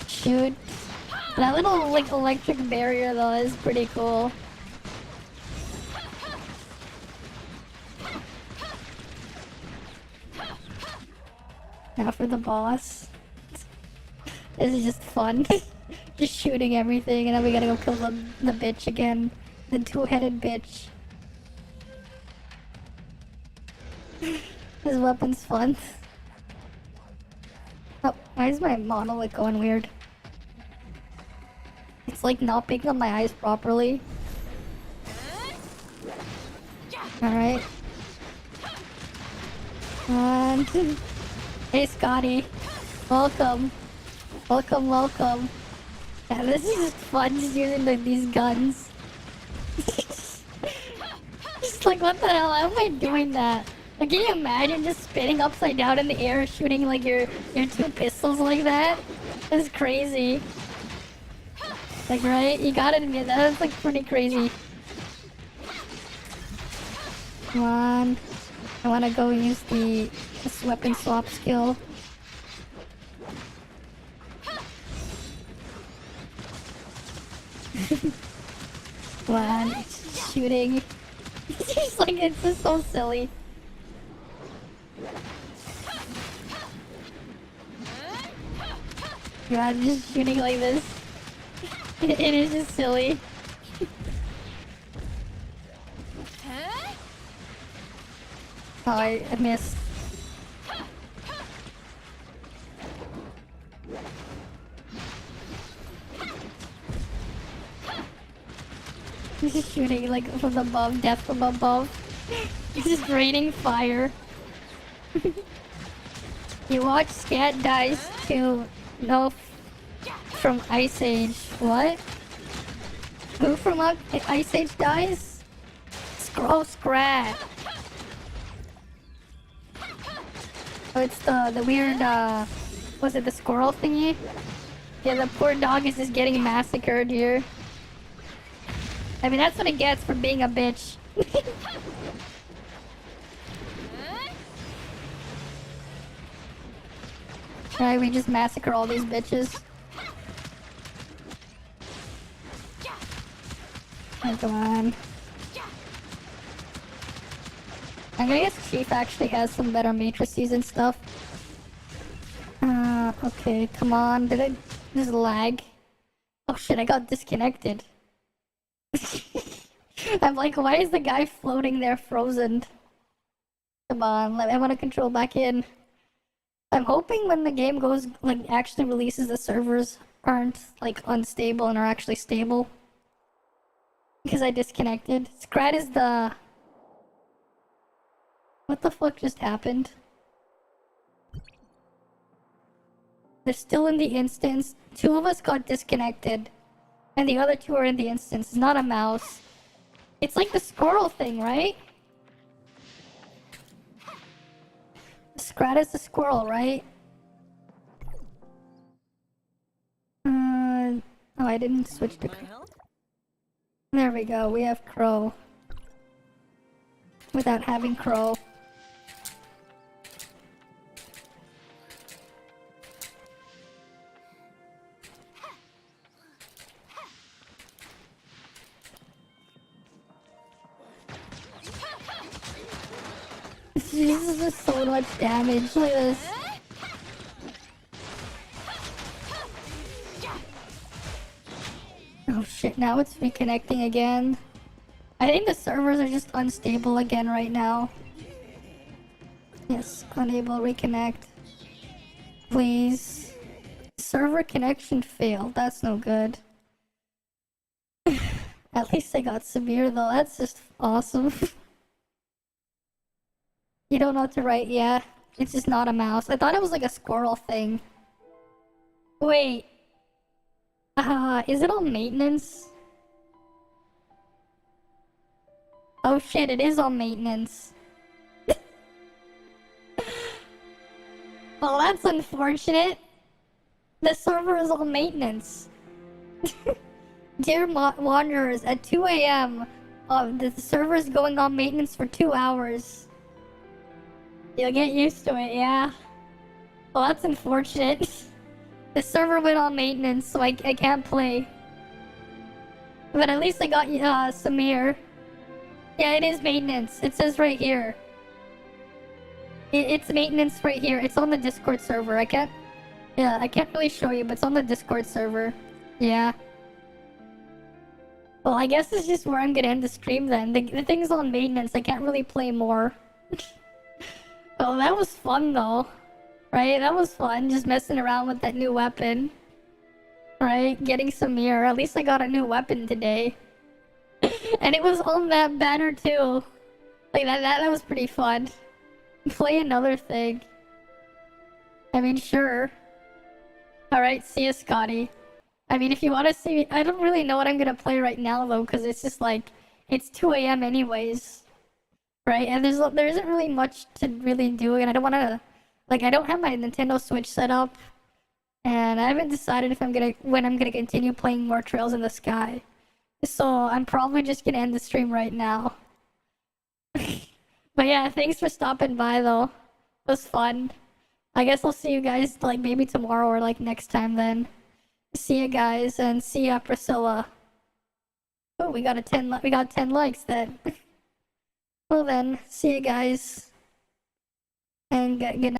Shoot. That little like electric barrier though is pretty cool. Now for the boss. This is just fun. Just shooting everything, and then we gotta go kill the bitch again. The two-headed bitch. This weapon's fun. Oh, why is my monolith going weird? It's like not picking up my eyes properly. Alright. And... Hey Scotty. Welcome. Welcome, welcome. Yeah, this is just fun just using like, these guns. Just like, what the hell? How am I doing that? Like, can you imagine just spinning upside down in the air, shooting like your two pistols like that? That's crazy. Like, right? You gotta admit that's like pretty crazy. Come on. I wanna go use this weapon swap skill. Come on, shooting. It's like, it's just so silly. God, just shooting like this. It is just silly. Oh, I missed. He's just shooting like from above, death from above. He's just raining fire. You watch Scat Dies to know from Ice Age. What? Who from Ice Age dies? Scrat. Oh, it's the weird, was it the squirrel thingy? Yeah, the poor dog is just getting massacred here. I mean, that's what it gets for being a bitch. Alright, we just massacre all these bitches. Oh, come on. I guess Chief actually has some better matrices and stuff. Okay, come on. Did I just lag? Oh shit, I got disconnected. I'm like, why is the guy floating there frozen? Come on, I want to control back in. I'm hoping when the game goes, like, actually releases, the servers aren't, like, unstable and are actually stable. Because I disconnected. Scrat is the... What the fuck just happened? They're still in the instance. 2 of us got disconnected. And the other 2 are in the instance. It's not a mouse. It's like the squirrel thing, right? Scrat is the squirrel, right? Oh, I didn't switch to... There we go, we have Crow. Without having Crow. This is just so much damage. Look at this. Oh shit, now it's reconnecting again. I think the servers are just unstable again right now. Yes, unable to reconnect. Please. Server connection failed. That's no good. At least I got severe though. That's just awesome. You don't know what to write, yeah. It's just not a mouse. I thought it was like a squirrel thing. Wait. Is it on maintenance? Oh shit, it is on maintenance. Well, that's unfortunate. The server is on maintenance. Dear Wanderers, at 2 a.m., the server is going on maintenance for 2 hours. You'll get used to it, yeah. Well, that's unfortunate. The server went on maintenance, so I can't play. But at least I got Samir. Yeah, it is maintenance. It says right here. It's maintenance right here. It's on the Discord server. I can't really show you, but it's on the Discord server. Yeah. Well, I guess it's just where I'm gonna end the stream then. The thing's on maintenance. I can't really play more. Oh, that was fun though. Right? That was fun. Just messing around with that new weapon. Right? Getting some mirror. At least I got a new weapon today. And it was on that banner too. Like that was pretty fun. Play another thing. I mean, sure. Alright, see ya, Scotty. I mean, if you want to see me, I don't really know what I'm gonna play right now though, because it's just like, it's 2 a.m. anyways. Right? And there isn't really much to really do, and I don't want to, like, I don't have my Nintendo Switch set up, and I haven't decided if when I'm gonna continue playing more Trails in the Sky. So I'm probably just gonna end the stream right now. But yeah, thanks for stopping by though. It was fun. I guess I'll see you guys like maybe tomorrow or like next time then. See you guys, and see ya, Priscilla. Oh, we got 10 likes then. Well then, see you guys, and good night.